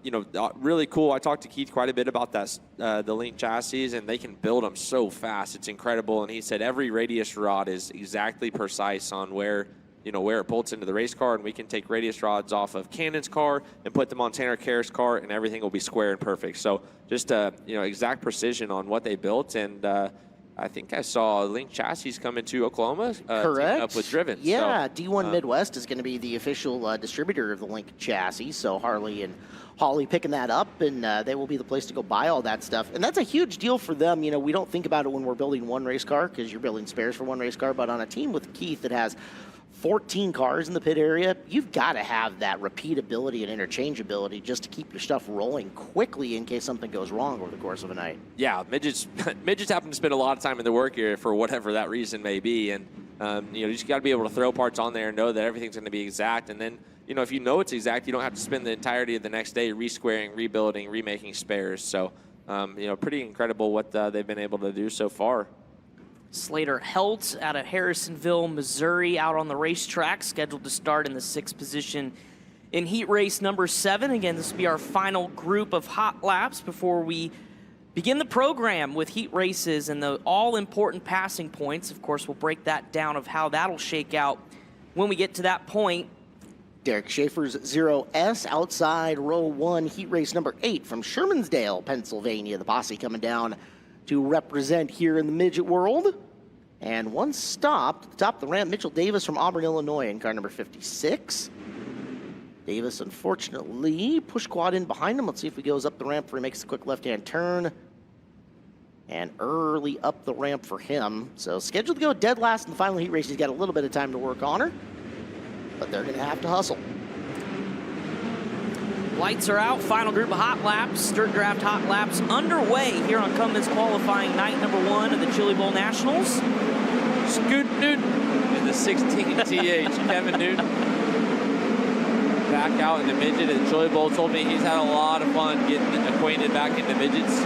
you know, really cool. I talked to Keith quite a bit about that, the Link chassis, and they can build them so fast. It's incredible. And he said every radius rod is exactly precise on where, you know, where it bolts into the race car, and we can take radius rods off of Cannon's car and put them on Tanner Kerr's car, and everything will be square and perfect. So just, you know, exact precision on what they built. And I think I saw Link chassis coming to Oklahoma. Correct. Up with Driven. Yeah, so, D1 Midwest is going to be the official distributor of the Link chassis. So Harley and Holly picking that up, and they will be the place to go buy all that stuff. And that's a huge deal for them. You know, we don't think about it when we're building one race car because you're building spares for one race car. But on a team with Keith that has 14 cars in the pit area, you've got to have that repeatability and interchangeability just to keep your stuff rolling quickly in case something goes wrong over the course of a night. Yeah, midgets happen to spend a lot of time in the work area for whatever that reason may be, and you know, you just got to be able to throw parts on there and know that everything's going to be exact. And then, you know, if you know it's exact, you don't have to spend the entirety of the next day resquaring, rebuilding, remaking spares. So, you know, pretty incredible what they've been able to do so far. Slater Helt out of Harrisonville, Missouri, out on the racetrack, scheduled to start in the 6th position in heat race number 7. Again, this will be our final group of hot laps before we begin the program with heat races and the all-important passing points. Of course, we'll break that down of how that'll shake out when we get to that point. Derek Schaefer's 0S outside row 1, heat race number 8 from Shermansdale, Pennsylvania. The posse coming down to represent here in the midget world. And one stop at the top of the ramp, Mitchell Davis from Auburn, Illinois, in car number 56. Davis, unfortunately, push quad in behind him. Let's see if he goes up the ramp before he makes a quick left-hand turn. And early up the ramp for him. So scheduled to go dead last in the final heat race. He's got a little bit of time to work on her, but they're going to have to hustle. Lights are out. Final group of hot laps, Sturt Draft hot laps underway here on Cummins qualifying night number 1 of the Chili Bowl Nationals. Scoot Newton in the 16 TH. Kevin Newton back out in the midget at the Chili Bowl. Told me he's had a lot of fun getting acquainted back into midgets.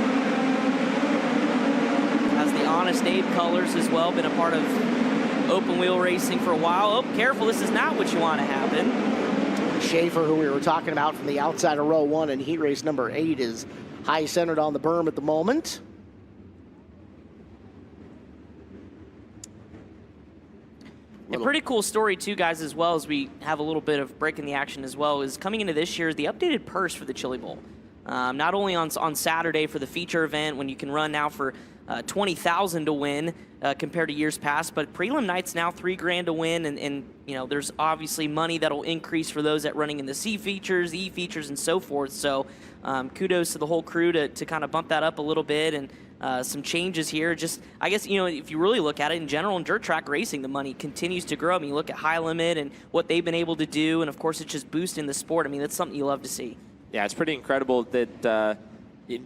Has the Honest Abe colors as well. Been a part of open wheel racing for a while. Oh, careful, this is not what you want to happen. Schaefer, who we were talking about from the outside of row 1 in heat race number 8, is high centered on the berm at the moment. A pretty cool story too, guys, as well as we have a little bit of breaking the action as well, is coming into this year is the updated purse for the Chili Bowl. Not only on Saturday for the feature event when you can run now for $20,000 to win compared to years past, but prelim night's now $3,000 to win, and you know, there's obviously money that'll increase for those that running in the C features, E features, and so forth. So kudos to the whole crew to kind of bump that up a little bit, and some changes here. Just, I guess, you know, if you really look at it in general in dirt track racing, the money continues to grow. I mean, you look at High Limit and what they've been able to do, and of course it's just boosting the sport. I mean, that's something you love to see. Yeah, it's pretty incredible that you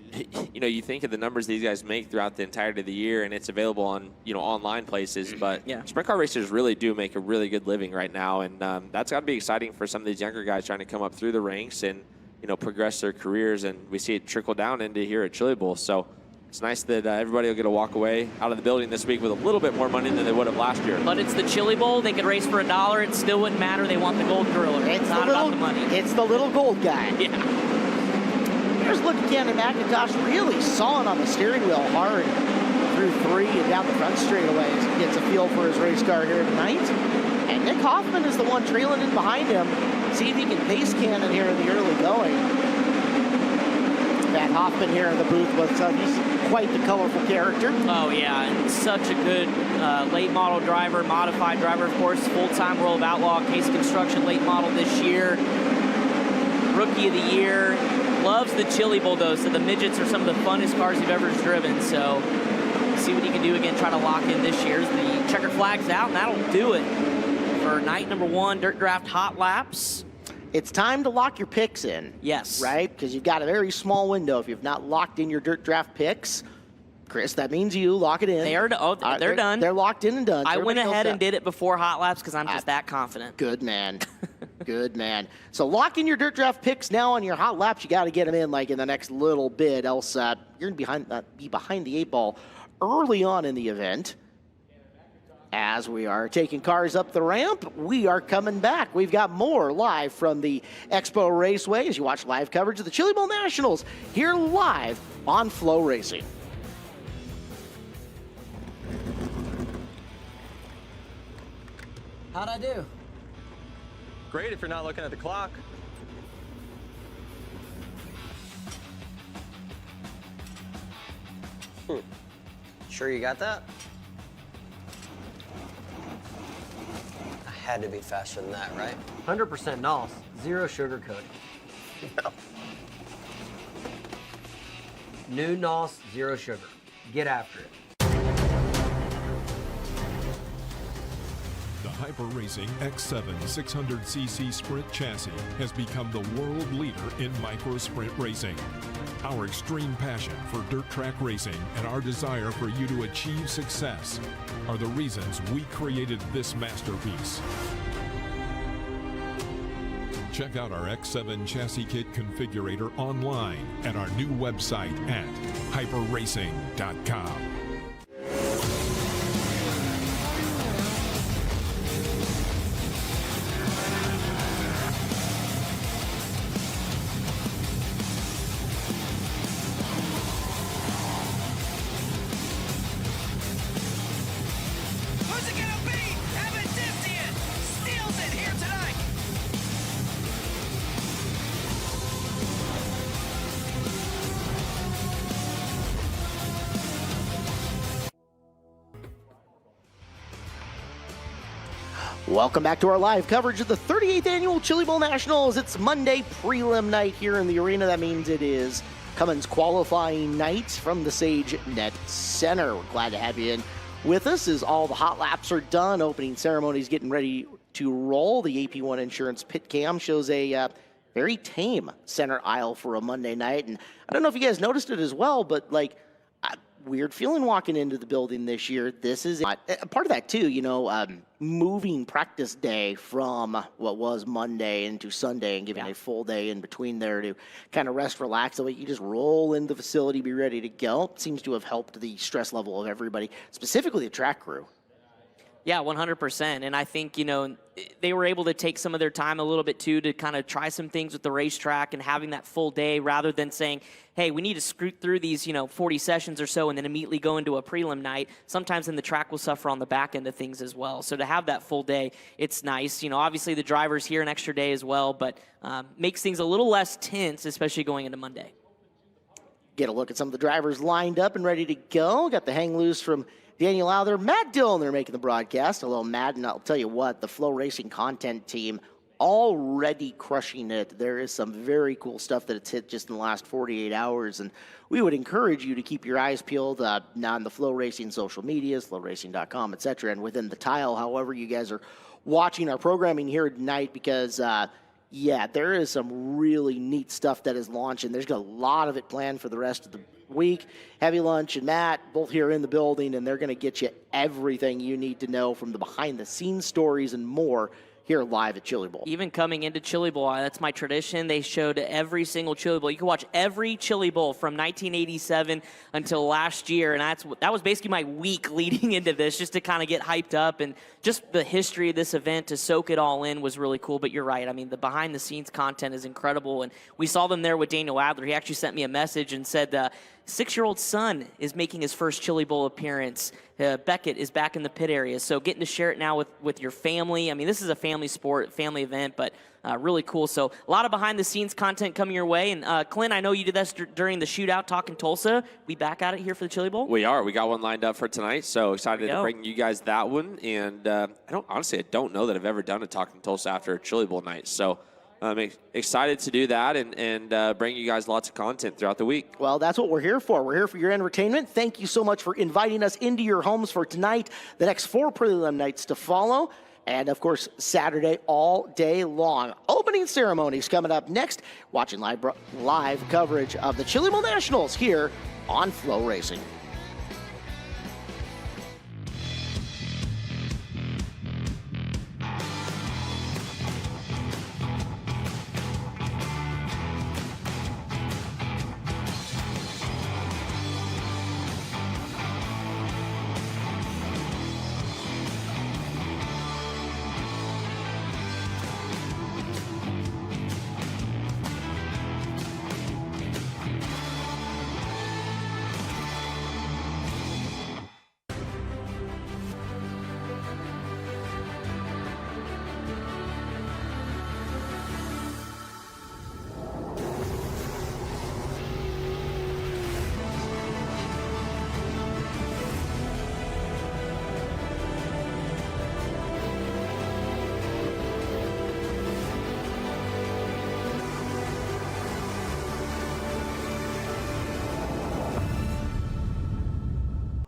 know, you think of the numbers these guys make throughout the entirety of the year, and it's available on, you know, online places. But yeah, sprint car racers really do make a really good living right now, and that's got to be exciting for some of these younger guys trying to come up through the ranks and, you know, progress their careers. And we see it trickle down into here at Chili Bowl. So It's nice that everybody will get to walk away out of the building this week with a little bit more money than they would have last year. But it's the Chili Bowl. They could race for $1. It still wouldn't matter. They want the gold griller. It's not about the money. It's the little gold guy. Yeah. Here's looking Cannon McIntosh really sawing on the steering wheel hard through 3 and down the front straightaways. He gets a feel for his race car here tonight. And Nick Hoffman is the one trailing in behind him. See if he can pace Cannon here in the early going. Matt Hoffman here in the booth with he's quite the colorful character. Oh yeah, and such a good late model driver, modified driver, of course, full-time World of Outlaw, Case Construction late model this year. Rookie of the year. Loves the Chili Bowl though, so the midgets are some of the funnest cars you've ever driven. So see what he can do again, try to lock in this year. The checker flag's out, and that'll do it for night number 1, Dirt Draft Hot Laps. It's time to lock your picks in. Yes. Right? Because you've got a very small window. If you've not locked in your Dirt Draft picks, Chris, that means you lock it in. They're done. They're locked in and done. I went ahead and did it before Hot Laps because I'm just that confident. Good man. Good man. So lock in your Dirt Draft picks now on your Hot Laps. You got to get them in like in the next little bit, else you're going to be behind the 8 ball early on in the event. As we are taking cars up the ramp, we are coming back. We've got more live from the Expo Raceway as you watch live coverage of the Chili Bowl Nationals here live on FloRacing. How'd I do? Great if you're not looking at the clock. Sure you got that? I had to be faster than that, right? 100% NOS, zero sugar coating. No. New NOS, zero sugar. Get after it. The FloRacing X7 600cc Sprint chassis has become the world leader in micro sprint racing. Our extreme passion for dirt track racing and our desire for you to achieve success are the reasons we created this masterpiece. Check out our X7 chassis kit configurator online at our new website at hyperracing.com. Welcome back to our live coverage of the 38th Annual Chili Bowl Nationals. It's Monday prelim night here in the arena. That means it is Cummins qualifying night from the Sage Net Center. We're glad to have you in with us as all the hot laps are done. Opening ceremonies getting ready to roll. The AP1 Insurance pit cam shows a very tame center aisle for a Monday night. And I don't know if you guys noticed it as well, but like, weird feeling walking into the building this year. This is a part of that too, you know, moving practice day from what was Monday into Sunday and giving a full day in between there to kind of rest, relax. So you just roll into the facility, be ready to go. It seems to have helped the stress level of everybody, specifically the track crew. Yeah, 100%. And I think, you know, they were able to take some of their time a little bit too to kind of try some things with the racetrack and having that full day rather than saying, hey, we need to scoot through these, 40 sessions or so and then immediately go into a prelim night. Sometimes then the track will suffer on the back end of things as well. So to have that full day, it's nice. Obviously the drivers here an extra day as well, but makes things a little less tense, especially going into Monday. Get a look at some of the drivers lined up and ready to go. Got the hang loose from Daniel Lowther, Matt Dillon, they're making the broadcast. Hello, Matt, and I'll tell you what, the FloRacing content team already crushing it. There is some very cool stuff that it's hit just in the last 48 hours, and we would encourage you to keep your eyes peeled on the FloRacing social medias, FloRacing.com, etc., and within the tile, however you guys are watching our programming here tonight, because there is some really neat stuff that is launching. There's a lot of it planned for the rest of the week. Heavy Lunch and Matt both here in the building, and they're going to get you everything you need to know from the behind-the-scenes stories and more here live at Chili Bowl. Even coming into Chili Bowl, that's my tradition. They showed every single Chili Bowl. You can watch every Chili Bowl from 1987 until last year, and that was basically my week leading into this, just to kind of get hyped up, and just the history of this event to soak it all in was really cool. But you're right. I mean, the behind-the-scenes content is incredible, and we saw them there with Daniel Adler. He actually sent me a message and said 6-year-old son is making his first Chili Bowl appearance. Beckett is back in the pit area, so getting to share it now with your family. I mean, this is a family sport, family event, but really cool. So a lot of behind-the-scenes content coming your way. And Clint, I know you did this during the shootout talking Tulsa. We back at it here for the Chili Bowl? We are. We got one lined up for tonight, so excited to bring you guys that one. And I don't know that I've ever done a talking Tulsa after a Chili Bowl night. So I'm excited to do that and bring you guys lots of content throughout the week. Well, that's what we're here for. We're here for your entertainment. Thank you so much for inviting us into your homes for tonight, the next 4 prelim nights to follow, and, of course, Saturday all day long. Opening ceremonies coming up next. Watching live coverage of the Chili Bowl Nationals here on FloRacing.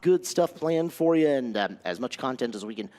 Good stuff planned for you, and as much content as we can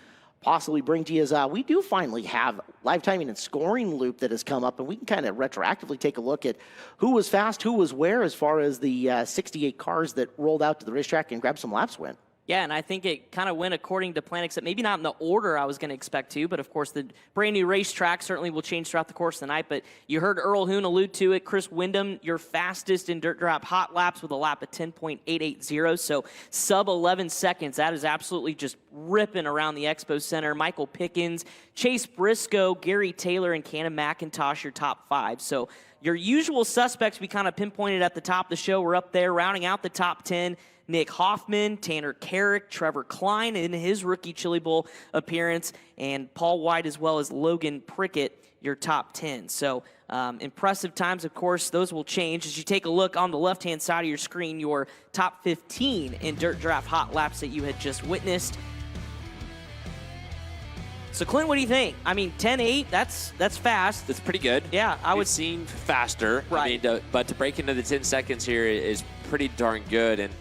possibly bring to you. As we do finally have live timing and scoring loop that has come up, and we can kind of retroactively take a look at who was fast, who was where, as far as the 68 cars that rolled out to the racetrack and grabbed some laps win. Yeah, and I think it kind of went according to plan, except maybe not in the order I was going to expect to, but of course the brand new racetrack certainly will change throughout the course of the night. But you heard Earl Hoon allude to it. Chris Wyndham, your fastest in dirt drop hot laps with a lap at 10.880, so sub 11 seconds. That is absolutely just ripping around the Expo Center. Michael Pickens, Chase Briscoe, Gary Taylor, and Cannon McIntosh, your top 5. So your usual suspects we kind of pinpointed at the top of the show were up there, rounding out the top 10. Nick Hoffman, Tanner Carrick, Trevor Klein in his rookie Chili Bowl appearance, and Paul White as well as Logan Prickett, your top 10. So impressive times, of course, those will change. As you take a look on the left-hand side of your screen, your top 15 in dirt draft hot laps that you had just witnessed. So, Clint, what do you think? I mean, 10.8, that's fast. That's pretty good. Yeah, I would seem faster. Right. I mean, but to break into the 10 seconds here is pretty darn good. And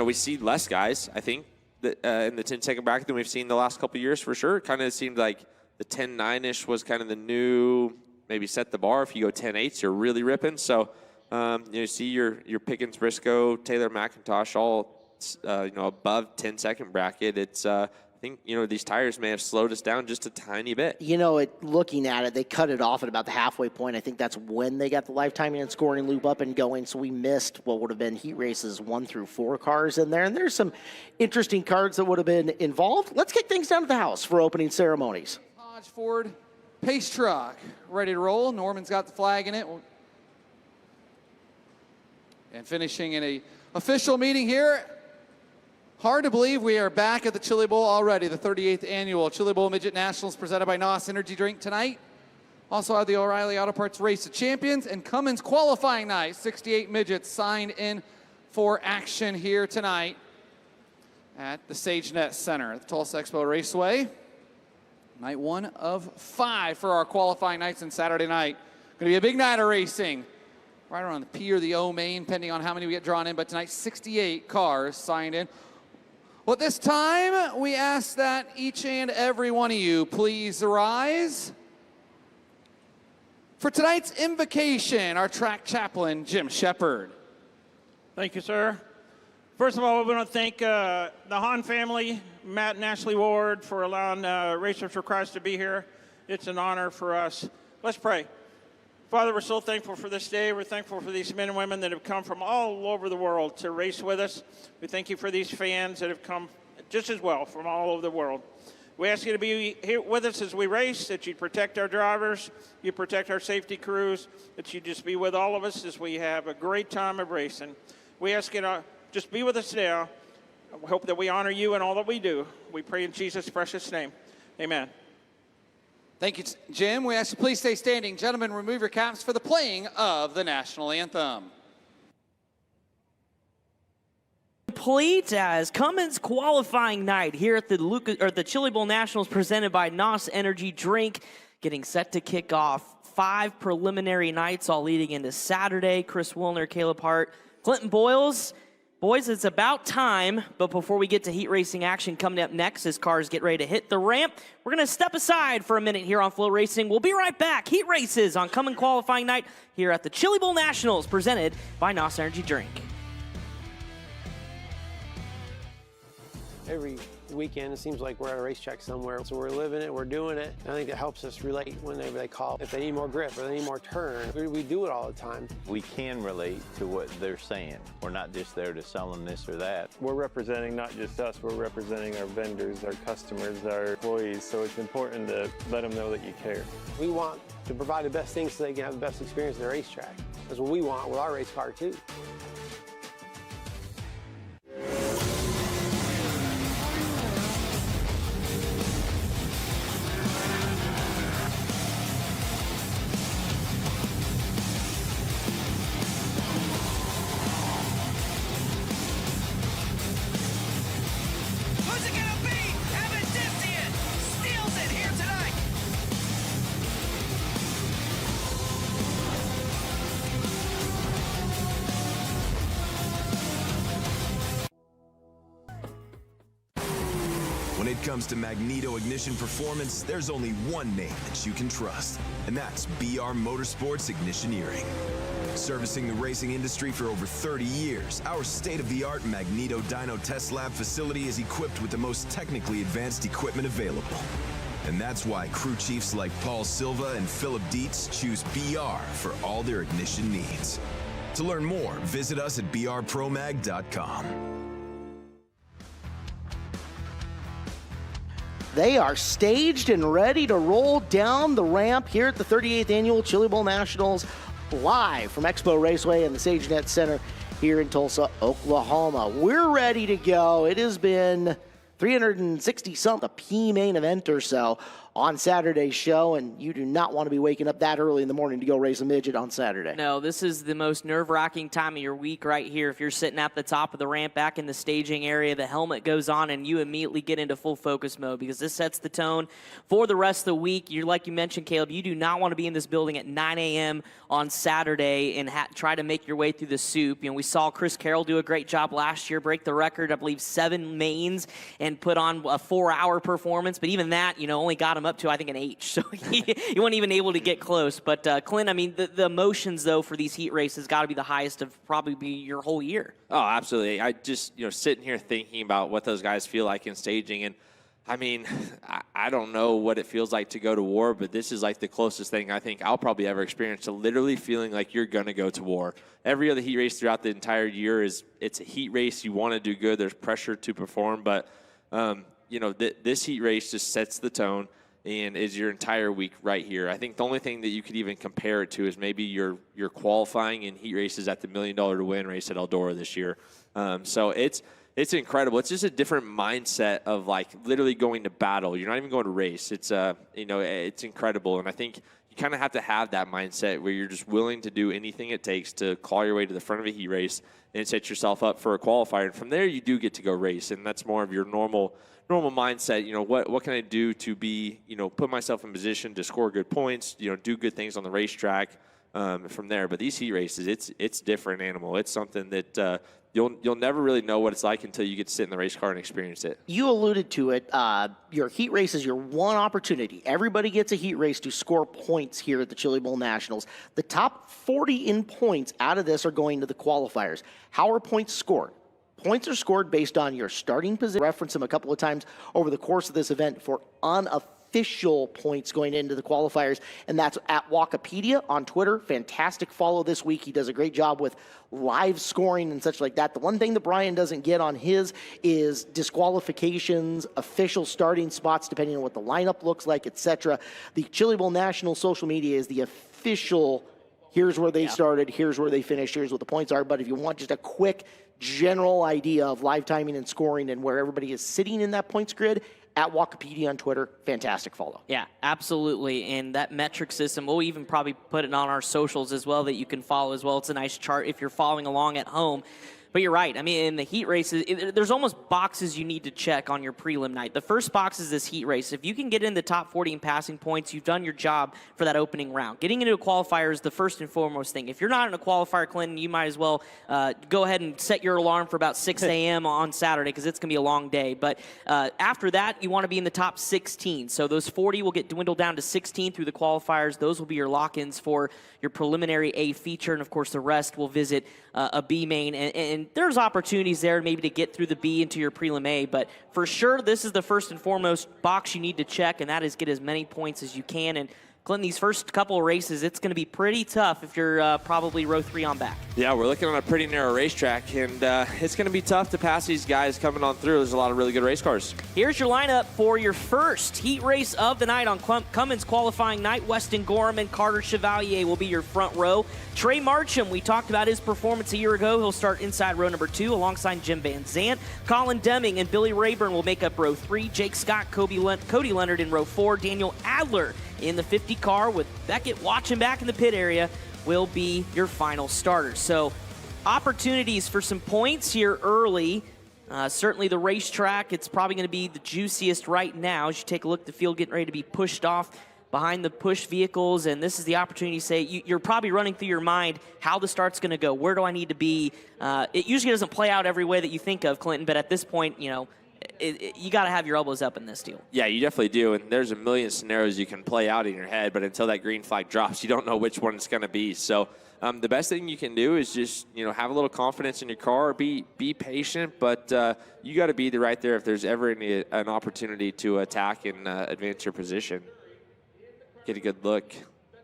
we see less guys, I think, in the 10-second bracket than we've seen the last couple of years for sure. It kind of seemed like the 10.9-ish was kind of the new, maybe set the bar. If you go 10.8s, you're really ripping. So, you see your Pickens, Briscoe, Taylor, McIntosh all, above 10-second bracket. It's, I think, these tires may have slowed us down just a tiny bit. Looking at it, they cut it off at about the halfway point. I think that's when they got the live timing and scoring loop up and going. So we missed what would have been heat races 1 through 4 cars in there. And there's some interesting cars that would have been involved. Let's kick things down to the house for opening ceremonies. Hodge Ford pace truck ready to roll. Norman's got the flag in it. And finishing in a official meeting here. Hard to believe we are back at the Chili Bowl already, the 38th annual Chili Bowl Midget Nationals presented by NOS Energy Drink tonight. Also have the O'Reilly Auto Parts Race of Champions and Cummins qualifying night. 68 midgets signed in for action here tonight at the SageNet Center at the Tulsa Expo Raceway. Night 1 of 5 for our qualifying nights and Saturday night. Going to be a big night of racing. Right around the P or the O main, depending on how many we get drawn in. But tonight, 68 cars signed in. Well, at this time, we ask that each and every one of you please rise for tonight's invocation, our track chaplain, Jim Shepard. Thank you, sir. First of all, we want to thank the Hahn family, Matt and Ashley Ward, for allowing Racers for Christ to be here. It's an honor for us. Let's pray. Father, we're so thankful for this day. We're thankful for these men and women that have come from all over the world to race with us. We thank you for these fans that have come just as well from all over the world. We ask you to be here with us as we race, that you protect our drivers, you protect our safety crews, that you just be with all of us as we have a great time of racing. We ask you to just be with us now. We hope that we honor you in all that we do. We pray in Jesus' precious name. Amen. Thank you, Jim. We ask you please stay standing. Gentlemen, remove your caps for the playing of the national anthem. Complete as Cummins qualifying night here at the Chili Bowl Nationals presented by NOS Energy Drink, getting set to kick off 5 preliminary nights all leading into Saturday. Chris Wilner, Caleb Hart, Clinton Boyles. Boys, it's about time, but before we get to heat racing action coming up next as cars get ready to hit the ramp, we're going to step aside for a minute here on FloRacing. We'll be right back. Heat races on Cummins qualifying night here at the Chili Bowl Nationals presented by NOS Energy Drink. Every weekend, it seems like we're at a racetrack somewhere, so we're living it, we're doing it. I think that helps us relate whenever they call. If they need more grip or they need more turn, we do it all the time. We can relate to what they're saying. We're not just there to sell them this or that. We're representing not just us, we're representing our vendors, our customers, our employees, so it's important to let them know that you care. We want to provide the best things so they can have the best experience at the racetrack. That's what we want with our race car too. When it comes to magneto ignition performance, there's only one name that you can trust, and that's BR Motorsports Ignitioneering. Servicing the racing industry for over 30 years, our state-of-the-art Magneto Dyno Test Lab facility is equipped with the most technically advanced equipment available. And that's why crew chiefs like Paul Silva and Philip Dietz choose BR for all their ignition needs. To learn more, visit us at brpromag.com. They are staged and ready to roll down the ramp here at the 38th Annual Chili Bowl Nationals, live from Expo Raceway and the SageNet Center here in Tulsa, Oklahoma. We're ready to go. It has been 360-something, a P main event or so on Saturday's show, and you do not want to be waking up that early in the morning to go race a midget on Saturday. No, this is the most nerve-wracking time of your week right here. If you're sitting at the top of the ramp back in the staging area, the helmet goes on and you immediately get into full focus mode because this sets the tone for the rest of the week. You're like you mentioned, Caleb, you do not want to be in this building at 9 a.m. on Saturday and try to make your way through the soup. You know, we saw Chris Carroll do a great job last year, break the record, I believe 7 mains, and put on a 4-hour performance, but even that, you know, only got him up to, I think, an H, so he wasn't even able to get close. But Clint, I mean, the emotions, though, for these heat races got to be the highest of probably be your whole year. Oh, absolutely. I just, sitting here thinking about what those guys feel like in staging, and I mean, I don't know what it feels like to go to war, but this is like the closest thing I think I'll probably ever experience to literally feeling like you're going to go to war. Every other heat race throughout the entire year it's a heat race. You want to do good. There's pressure to perform, but this heat race just sets the tone and is your entire week right here. I think the only thing that you could even compare it to is maybe your qualifying in heat races at the $1 Million to Win race at Eldora this year. So it's incredible. It's just a different mindset of like literally going to battle. You're not even going to race. It's it's incredible, and I think you kind of have to have that mindset where you're just willing to do anything it takes to claw your way to the front of a heat race and set yourself up for a qualifier. And from there, you do get to go race, and that's more of your normal mindset. What can I do to be, put myself in position to score good points, do good things on the racetrack from there. But these heat races, it's different animal. It's something that you'll never really know what it's like until you get to sit in the race car and experience it. You alluded to it. Your heat race is your one opportunity. Everybody gets a heat race to score points here at the Chili Bowl Nationals. The top 40 in points out of this are going to the qualifiers. How are points scored? Points are scored based on your starting position. Reference them a couple of times over the course of this event for unofficial official points going into the qualifiers, and that's at Wikipedia on Twitter. Fantastic follow this week. He does a great job with live scoring and such like that. The one thing that Brian doesn't get on his is disqualifications, official starting spots, depending on what the lineup looks like, etc. The Chili Bowl National social media is the official, here's where they started, here's where they finished, here's what the points are. But if you want just a quick general idea of live timing and scoring and where everybody is sitting in that points grid, at Wikipedia on Twitter, fantastic follow. Yeah, absolutely. And that metric system, we'll even probably put it on our socials as well that you can follow as well. It's a nice chart if you're following along at home. But you're right. I mean, in the heat races, there's almost boxes you need to check on your prelim night. The first box is this heat race. If you can get in the top 40 in passing points, you've done your job for that opening round. Getting into a qualifier is the first and foremost thing. If you're not in a qualifier, Clinton, you might as well go ahead and set your alarm for about 6 a.m. on Saturday because it's going to be a long day. But after that, you want to be in the top 16. So those 40 will get dwindled down to 16 through the qualifiers. Those will be your lock-ins for your preliminary A feature. And, of course, the rest will visit a B main. And there's opportunities there maybe to get through the B into your prelim A, but for sure this is the first and foremost box you need to check, and that is get as many points as you can. And Clinton, these first couple of races, it's going to be pretty tough if you're probably row 3 on back. Yeah, we're looking on a pretty narrow racetrack, and it's going to be tough to pass these guys coming on through. There's a lot of really good race cars. Here's your lineup for your first heat race of the night on Cummins qualifying night. Weston Gorham and Carter Chevalier will be your front row. Trey Marcham, we talked about his performance a year ago. He'll start inside row number 2 alongside Jim Van Zant. Colin Deming and Billy Rayburn will make up row 3. Jake Scott, Cody Leonard in row 4. Daniel Adler in the 50 car with Beckett watching back in the pit area will be your final starter. So opportunities for some points here early. Certainly the racetrack, it's probably going to be the juiciest right now as you take a look at the field getting ready to be pushed off behind the push vehicles, and this is the opportunity to say you're probably running through your mind how the start's going to go. Where do I need to be? It usually doesn't play out every way that you think of, Clinton, but at this point, you know, you got to have your elbows up in this deal. Yeah, you definitely do, and there's a million scenarios you can play out in your head, but until that green flag drops, you don't know which one it's going to be. So the best thing you can do is just, you know, have a little confidence in your car, be patient, but you got to be right there if there's ever an opportunity to attack and advance your position. Get a good look.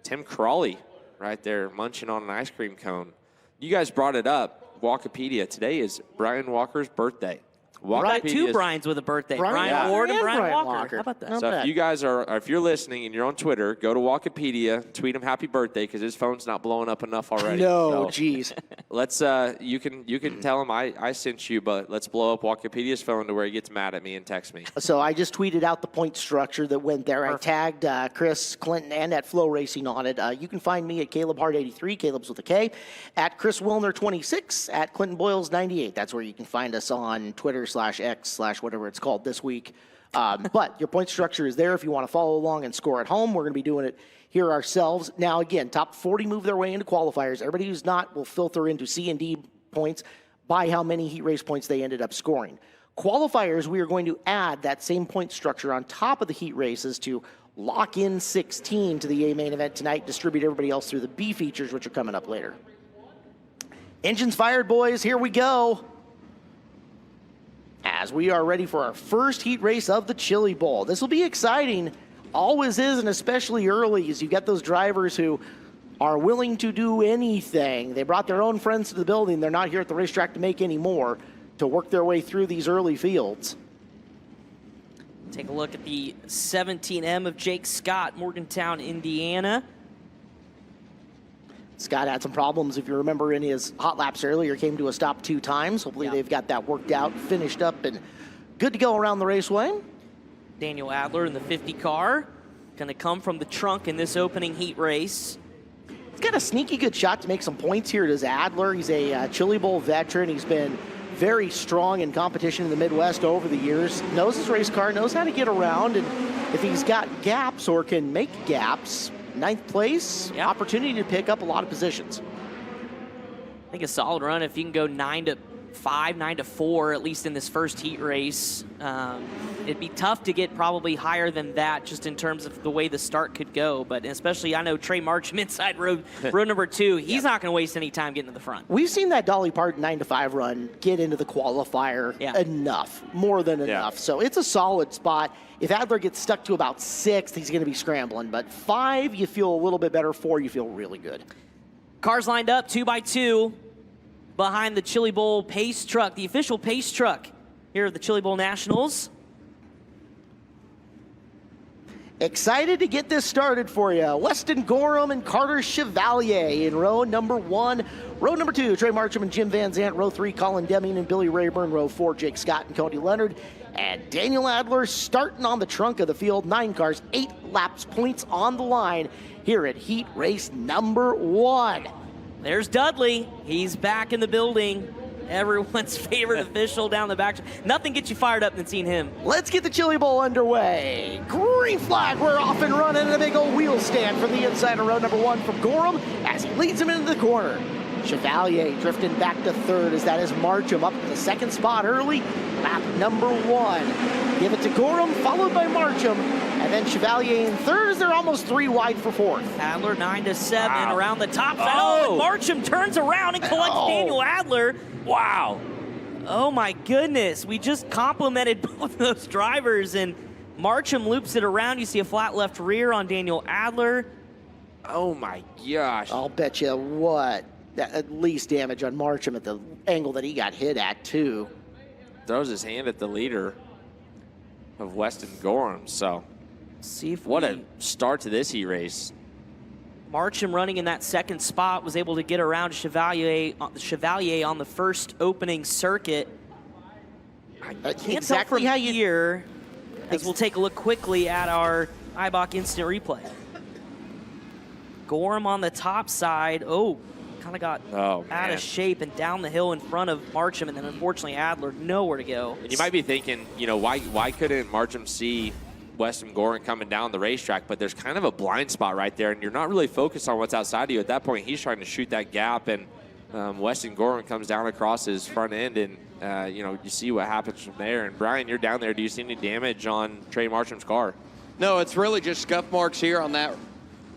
Tim Crawley right there munching on an ice cream cone. You guys brought it up, Wikipedia. Today is Brian Walker's birthday. Right, 2 Brians with a birthday. Brian Ward and Brian Walker. How about that? So if you guys if you're listening and you're on Twitter, go to Wikipedia, tweet him happy birthday because his phone's not blowing up enough already. No, geez. Let's you can tell him I sent you, but let's blow up Wikipedia's phone to where he gets mad at me and texts me. So I just tweeted out the point structure that went there. Perfect. I tagged Chris Clinton and at FloRacing on it. You can find me at Caleb Hart 83, Caleb's with a K, at Chris Wilner 26, at Clinton Boyles 98. That's where you can find us on Twitter /X/ whatever it's called this week. But your point structure is there if you want to follow along and score at home. We're going to be doing it here ourselves. Now, again, top 40 move their way into qualifiers. Everybody who's not will filter into C and D points by how many heat race points they ended up scoring. Qualifiers, we are going to add that same point structure on top of the heat races to lock in 16 to the A main event tonight, distribute everybody else through the B features, which are coming up later. Engines fired, boys. Here we go. As we are ready for our first heat race of the Chili Bowl. This will be exciting. Always is, and especially early, as you get those drivers who are willing to do anything. They brought their own friends to the building. They're not here at the racetrack to make any more, to work their way through these early fields. Take a look at the 17M of Jake Scott, Morgantown, Indiana. Scott had some problems, if you remember, in his hot laps earlier, came to a stop 2 times. Hopefully they've got that worked out, finished up, and good to go around the raceway. Daniel Adler in the 50 car, going to come from the trunk in this opening heat race. He's got a sneaky good shot to make some points here. Does Adler? He's a Chili Bowl veteran. He's been very strong in competition in the Midwest over the years. Knows his race car, knows how to get around, and if he's got gaps or can make gaps, 9th place, opportunity to pick up a lot of positions. I think a solid run if you can go 9 to 9-5, 9-4, at least in this first heat race. It'd be tough to get probably higher than that just in terms of the way the start could go. But especially, I know Trey Marcham inside row number 2. He's not going to waste any time getting to the front. We've seen that Dolly Parton 9-5 run get into the qualifier enough, more than enough. So it's a solid spot. If Adler gets stuck to about 6th, he's going to be scrambling. But 5, you feel a little bit better. 4, you feel really good. Cars lined up 2 by 2 behind the Chili Bowl pace truck, the official pace truck here at the Chili Bowl Nationals. Excited to get this started for you. Weston Gorham and Carter Chevalier in row number 1. Row number 2, Trey Marcham and Jim Van Zandt. Row 3, Colin Deming and Billy Rayburn. Row 4, Jake Scott and Cody Leonard. And Daniel Adler starting on the trunk of the field. 9 cars, 8 laps, points on the line here at heat race number 1. There's Dudley. He's back in the building. Everyone's favorite official down the back. Nothing gets you fired up than seeing him. Let's get the Chili Bowl underway. Green flag, we're off and running, and a big old wheel stand from the inside of row number 1 from Gorham as he leads him into the corner. Chevalier drifting back to 3rd as that is Marcham up to the 2nd spot early. Lap number 1. Give it to Gorham, followed by Marcham, and then Chevalier in 3rd as they're almost 3 wide for 4th. Adler 9-7 around the top side. Oh, and Marcham turns around and collects Daniel Adler. Wow. Oh my goodness. We just complimented both those drivers, and Marcham loops it around. You see a flat left rear on Daniel Adler. Oh my gosh. I'll bet you what. At least damage on Marcham at the angle that he got hit at, too. Throws his hand at the leader of Weston Gorham. So, see if what a start to this heat race. Marcham running in that 2nd spot was able to get around Chevalier on the first opening circuit. I can't tell from here, as we'll take a look quickly at our IBOC instant replay. Gorham on the top side. Oh, kind of got out of shape and down the hill in front of Marcham, and then unfortunately Adler nowhere to go. And you might be thinking, you know, why couldn't Marcham see Weston Gorham coming down the racetrack? But there's kind of a blind spot right there, and you're not really focused on what's outside of you. At that point, he's trying to shoot that gap, and Weston Gorham comes down across his front end, and you know, you see what happens from there. And Brian, you're down there. Do you see any damage on Trey Marcham's car? No, it's really just scuff marks here on that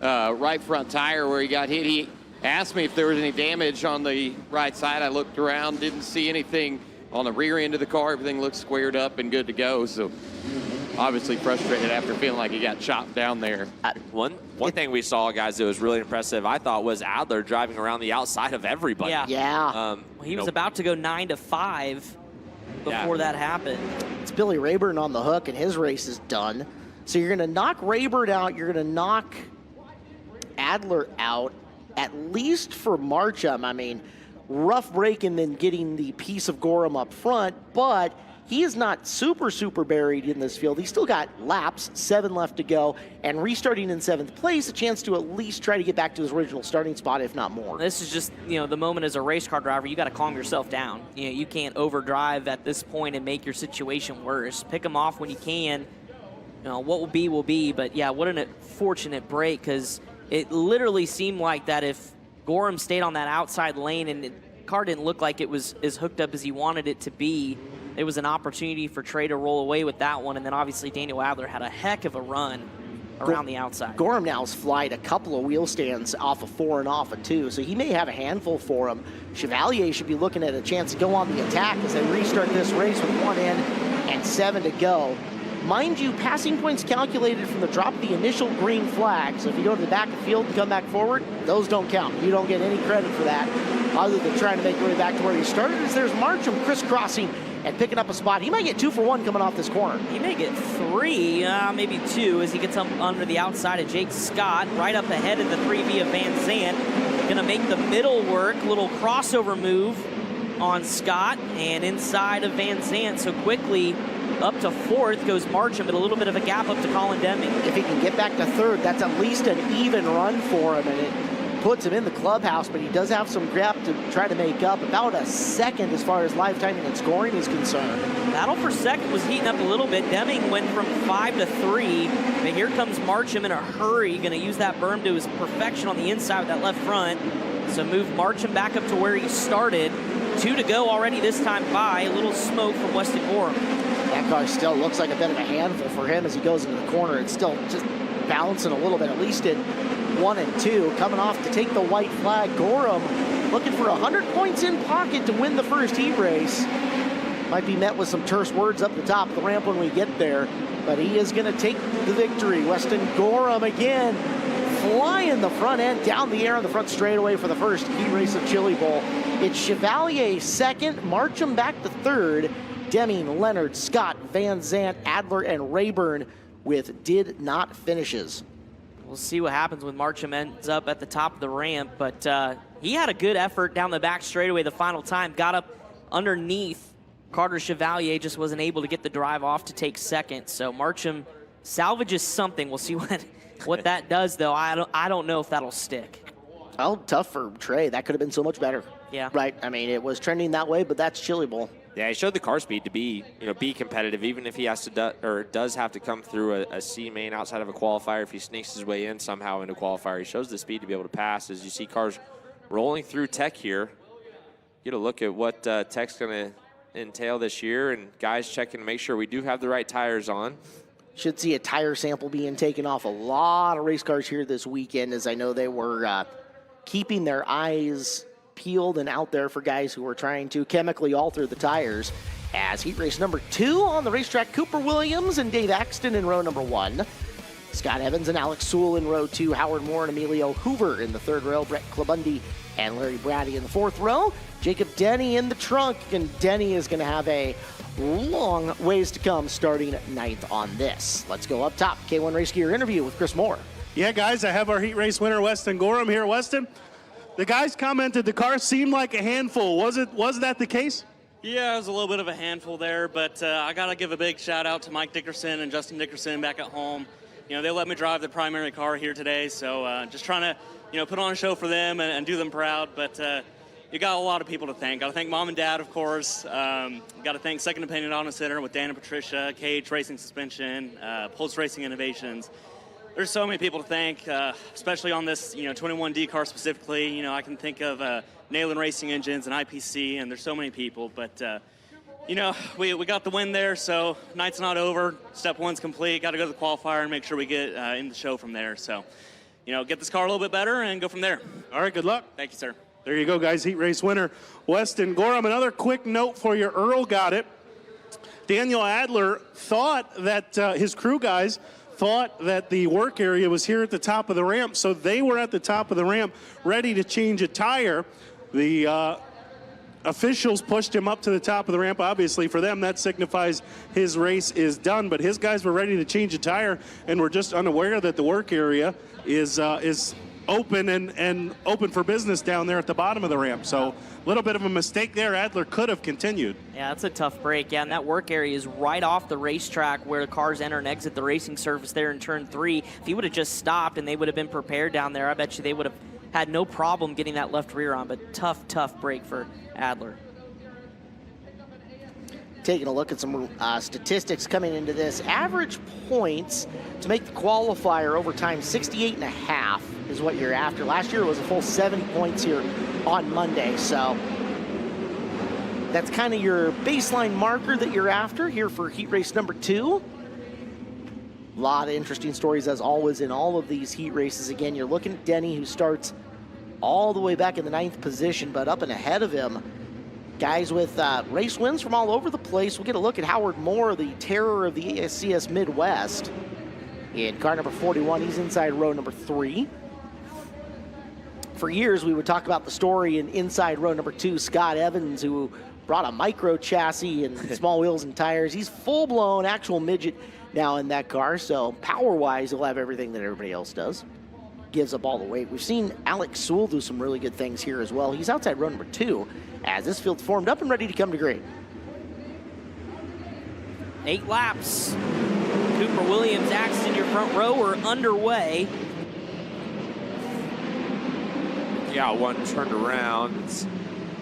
right front tire where he got hit. He asked me if there was any damage on the right side. I looked around, didn't see anything on the rear end of the car. Everything looked squared up and good to go. So obviously frustrated after feeling like he got chopped down there. One thing we saw, guys, that was really impressive, I thought, was Adler driving around the outside of everybody. Yeah. He was about to go 9-5 before that happened. It's Billy Rayburn on the hook, and his race is done. So you're going to knock Rayburn out. You're going to knock Adler out, at least for Marcham. I mean, rough break and then getting the piece of Gorham up front, but he is not super buried in this field. He's still got laps, 7 left to go, and restarting in 7th place, a chance to at least try to get back to his original starting spot, if not more. This is just, you know, the moment as a race car driver, you got to calm yourself down. You know, you can't overdrive at this point and make your situation worse. Pick them off when you can. You know, what will be, but yeah, what an unfortunate break, because it literally seemed like that if Gorham stayed on that outside lane and the car didn't look like it was as hooked up as he wanted it to be, it was an opportunity for Trey to roll away with that one. And then obviously Daniel Adler had a heck of a run around the outside. Gorham now has flied a couple of wheel stands off of 4 and off of 2, so he may have a handful for him. Chevalier should be looking at a chance to go on the attack as they restart this race with 1 in and 7 to go. Mind you, passing points calculated from the drop of the initial green flag. So if you go to the back of the field and come back forward, those don't count. You don't get any credit for that, other than trying to make your way back to where you started. As there's Marcham crisscrossing and picking up a spot. He might get 2 for 1 coming off this corner. He may get 3, maybe 2, as he gets up under the outside of Jake Scott, right up ahead of the 3V of Van Zandt. Gonna make the middle work, little crossover move on Scott, and inside of Van Zandt. So quickly up to 4th goes Marcham, but a little bit of a gap up to Colin Deming. If he can get back to 3rd, that's at least an even run for him, and it puts him in the clubhouse, but he does have some gap to try to make up. About a second as far as live timing and scoring is concerned. Battle for second was heating up a little bit. Deming went from 5 to 3, but here comes Marcham in a hurry, going to use that berm to his perfection on the inside with that left front. So move Marcham back up to where he started. 2 to go already this time by. A little smoke from Weston Gorham. That car still looks like a bit of a handful for him as he goes into the corner. It's still just bouncing a little bit, at least in 1 and 2. Coming off to take the white flag. Gorham looking for 100 points in pocket to win the first heat race. Might be met with some terse words up the top of the ramp when we get there, but he is going to take the victory. Weston Gorham again flying the front end down the air on the front straightaway for the first heat race of Chili Bowl. It's Chevalier second, Marcham back to third, Deming, Leonard, Scott, Van Zandt, Adler, and Rayburn with did not finishes. We'll see what happens when Marcham ends up at the top of the ramp, but he had a good effort down the back straightaway the final time, got up underneath. Carter Chevalier just wasn't able to get the drive off to take second, so Marcham salvages something. We'll see what that does, though. I don't know if that'll stick. Well, tough for Trey. That could have been so much better. Yeah. Right. I mean, it was trending that way, but that's Chili Bowl. Yeah, he showed the car speed to be competitive, even if he has to does have to come through a C main outside of a qualifier. If he sneaks his way in somehow into qualifier, he shows the speed to be able to pass. As you see cars rolling through Tech here, get a look at what Tech's going to entail this year, and guys checking to make sure we do have the right tires on. Should see a tire sample being taken off a lot of race cars here this weekend, as I know they were keeping their eyes peeled and out there for guys who were trying to chemically alter the tires. As heat race number 2 on the racetrack, Cooper Williams and Dave Axton in row number 1. Scott Evans and Alex Sewell in row 2. Howard Moore and Emilio Hoover in the 3rd row. Brett Klabundi and Larry Brady in the 4th row. Jacob Denny in the trunk, and Denny is going to have a long ways to come starting 9th on this. Let's go up top. K1 Race Gear interview with Chris Moore. Yeah, guys, I have our heat race winner, Weston Gorham, here. Weston, the guys commented the car seemed like a handful. Was that the case? Yeah, it was a little bit of a handful there, but I got to give a big shout out to Mike Dickerson and Justin Dickerson back at home. You know, they let me drive the primary car here today, so just trying to, put on a show for them and do them proud. But you got a lot of people to thank. Got to thank Mom and Dad, of course. Got to thank Second Opinion Auto Center with Dan and Patricia, KH Racing Suspension, Pulse Racing Innovations. There's so many people to thank, especially on this, 21D car specifically. I can think of Nayland Racing Engines and IPC, and there's so many people. But, we got the win there, so night's not over. Step 1's complete. Got to go to the qualifier and make sure we get in the show from there. So, get this car a little bit better and go from there. All right, good luck. Thank you, sir. There you go, guys. Heat race winner, Weston Gorham. Another quick note for you. Earl got it. Daniel Adler thought that his crew guys thought that the work area was here at the top of the ramp, so they were at the top of the ramp ready to change a tire. The officials pushed him up to the top of the ramp. Obviously, for them, that signifies his race is done, but his guys were ready to change a tire and were just unaware that the work area is open and open for business down there at the bottom of the ramp. So a little bit of a mistake there. Adler could have continued. Yeah, that's a tough break. Yeah, and that work area is right off the racetrack where the cars enter and exit the racing surface there in turn 3. If he would have just stopped and they would have been prepared down there, I bet you they would have had no problem getting that left rear on, but tough break for Adler. Taking a look at some statistics coming into this. Average points to make the qualifier over time, 68.5 is what you're after. Last year it was a full 70 points here on Monday, so that's kind of your baseline marker that you're after here for heat race number 2. A lot of interesting stories as always in all of these heat races. Again, you're looking at Denny, who starts all the way back in the 9th position, but up and ahead of him, guys with race wins from all over the place. We'll get a look at Howard Moore, the terror of the ASCS Midwest. In car number 41, he's inside row number 3. For years, we would talk about the story in inside row number 2, Scott Evans, who brought a micro chassis and small wheels and tires. He's full-blown actual midget now in that car, so power-wise, he'll have everything that everybody else does. Gives up all the weight. We've seen Alex Sewell do some really good things here as well. He's outside row number 2 as this field's formed up and ready to come to grade. 8 laps. Cooper Williams, Axton in your front row are underway. Yeah, one turned around. It's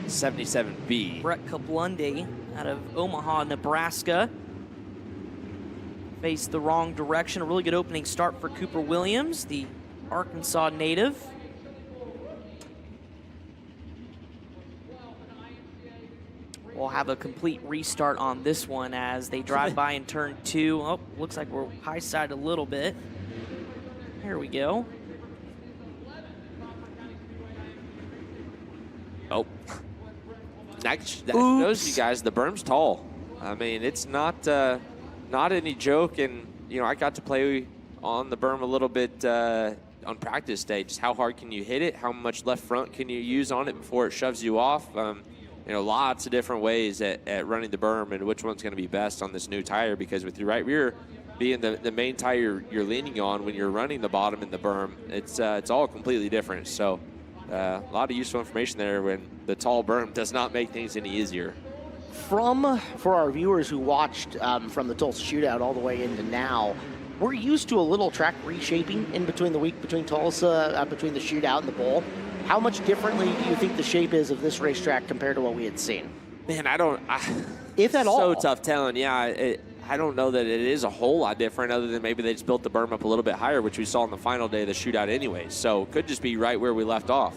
77B. Brett Kablundy out of Omaha, Nebraska. Faced the wrong direction. A really good opening start for Cooper Williams, the Arkansas native. have a complete restart on this one as they drive by in turn 2. Oh, looks like we're high side a little bit. There we go. Oh. That shows you guys the berm's tall. I mean, it's not any joke. And, you know, I got to play on the berm a little bit on practice day. Just how hard can you hit it? How much left front can you use on it before it shoves you off? You know, lots of different ways at running the berm and which one's going to be best on this new tire, because with your right rear being the main tire you're leaning on when you're running the bottom in the berm, it's all completely different. So a lot of useful information there when the tall berm does not make things any easier. For our viewers who watched from the Tulsa shootout all the way into now, we're used to a little track reshaping in between the week, between Tulsa, between the shootout and the bowl. How much differently do you think the shape is of this racetrack compared to what we had seen? Man, if at all. So tough telling. Yeah, I don't know that it is a whole lot different, other than maybe they just built the berm up a little bit higher, which we saw on the final day of the shootout anyway. So could just be right where we left off.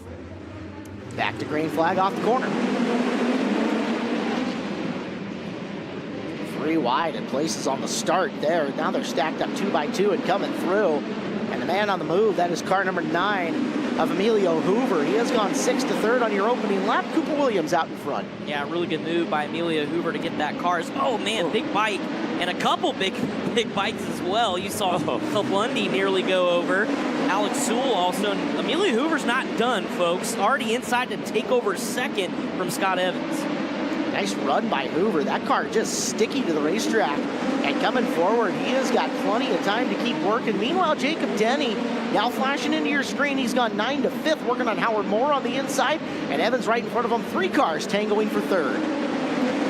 Back to green flag off the corner. 3 wide and places on the start there. Now they're stacked up 2 by 2 and coming through. And the man on the move, that is car number 9 of Emilio Hoover. He has gone 6th to 3rd on your opening lap. Cooper Williams out in front. Yeah, really good move by Emilio Hoover to get that car. Oh man, big bike, and a couple big bikes as well. You saw Lundy nearly go over. Alex Sewell also. And Emilio Hoover's not done, folks. Already inside to take over 2nd from Scott Evans. Nice run by Hoover. That car just sticky to the racetrack. And coming forward, he has got plenty of time to keep working. Meanwhile, Jacob Denny now flashing into your screen. He's gone 9 to 5th, working on Howard Moore on the inside. And Evans right in front of him. 3 cars tangoing for 3rd.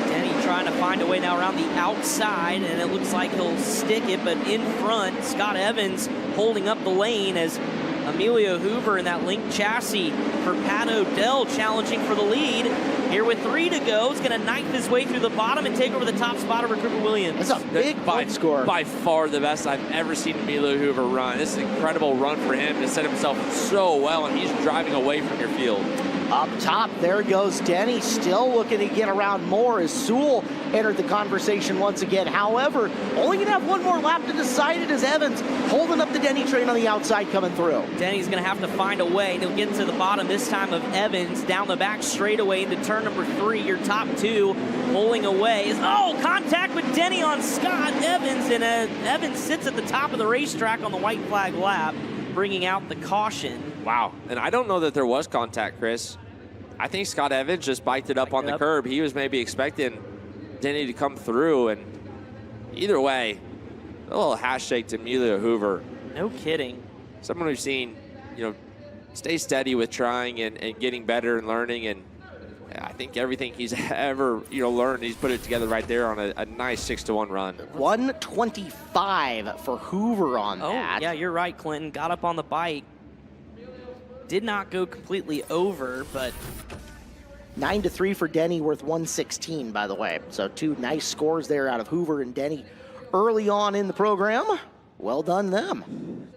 Denny trying to find a way now around the outside, and it looks like he'll stick it, but in front, Scott Evans holding up the lane as Emilio Hoover in that linked chassis for Pat Odell challenging for the lead. Here with 3 to go, he's going to knife his way through the bottom and take over the top spot over Cooper Williams. That's a big point score. By far the best I've ever seen Emilio Hoover run. This is an incredible run for him to set himself so well, and he's driving away from your field. Up top, there goes Denny, still looking to get around more as Sewell entered the conversation once again. However, only going to have 1 more lap to decide it as Evans holding up the Denny train on the outside coming through. Denny's going to have to find a way. He'll get to the bottom this time of Evans down the back straightaway into turn number 3. Your top 2 pulling away. Contact with Denny on Scott Evans, and Evans sits at the top of the racetrack on the white flag lap, bringing out the caution. Wow, and I don't know that there was contact, Chris. I think Scott Evans just biked it up on the curb. He was maybe expecting Denny to come through, and either way, a little hash shake to Emilio Hoover. No kidding. Someone we've seen, you know, stay steady with trying and getting better and learning, and I think everything he's ever, learned, he's put it together right there on a nice 6-1 run. 125 for Hoover on that. Yeah, you're right, Clinton. Got up on the bike. Did not go completely over, but 9 to 3 for Denny, worth 116, by the way. So 2 nice scores there out of Hoover and Denny early on in the program. Well done them.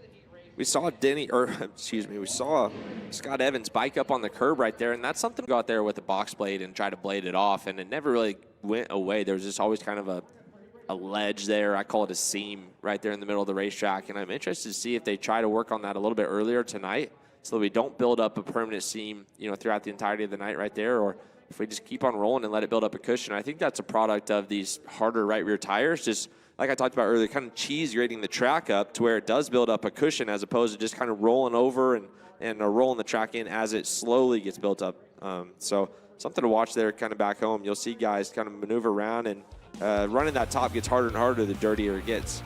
We saw we saw Scott Evans bike up on the curb right there, and that's something go out there with a box blade and try to blade it off, and it never really went away. There was just always kind of a ledge there. I call it a seam right there in the middle of the racetrack, and I'm interested to see if they try to work on that a little bit earlier tonight, so that we don't build up a permanent seam, throughout the entirety of the night right there, or if we just keep on rolling and let it build up a cushion. I think that's a product of these harder right rear tires, just like I talked about earlier, kind of cheese grading the track up to where it does build up a cushion as opposed to just kind of rolling over and rolling the track in as it slowly gets built up. So something to watch there kind of back home. You'll see guys kind of maneuver around, and running that top gets harder and harder the dirtier it gets.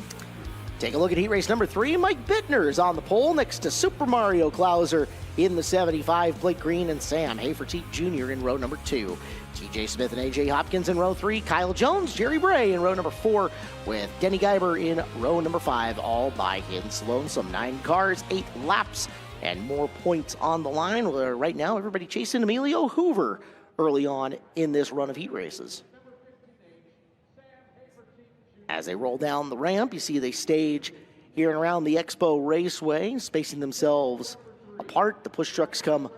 Take a look at heat race number 3. Mike Bittner is on the pole next to Super Mario Klauser in the 75. Blake Green and Sam Haferteet Jr. in row number 2. TJ Smith and AJ Hopkins in row 3. Kyle Jones, Jerry Bray in row number 4, with Denny Geiber in row number 5, all by his lonesome. 9 cars, 8 laps, and more points on the line. Right now, everybody chasing Emilio Hoover early on in this run of heat races. As they roll down the ramp, you see they stage here and around the Expo Raceway, spacing themselves apart. The push trucks come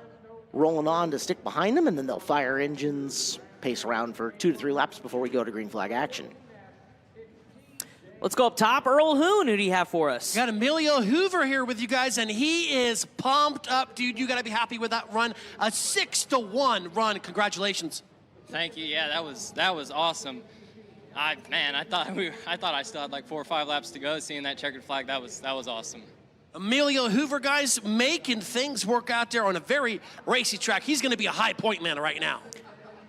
rolling on to stick behind them, and then they'll fire engines pace around for 2 to 3 laps before we go to green flag action. Let's go up top. Earl Hoon, who do you have for us? Got Emilio Hoover here with you guys, and he is pumped up, dude. You got to be happy with that run. A 6-1 run. Congratulations. Thank you. Yeah, that was awesome. I thought I still had like 4 or 5 laps to go. Seeing that checkered flag, that was awesome. Emilio Hoover, guys, making things work out there on a very racy track. He's going to be a high point man right now.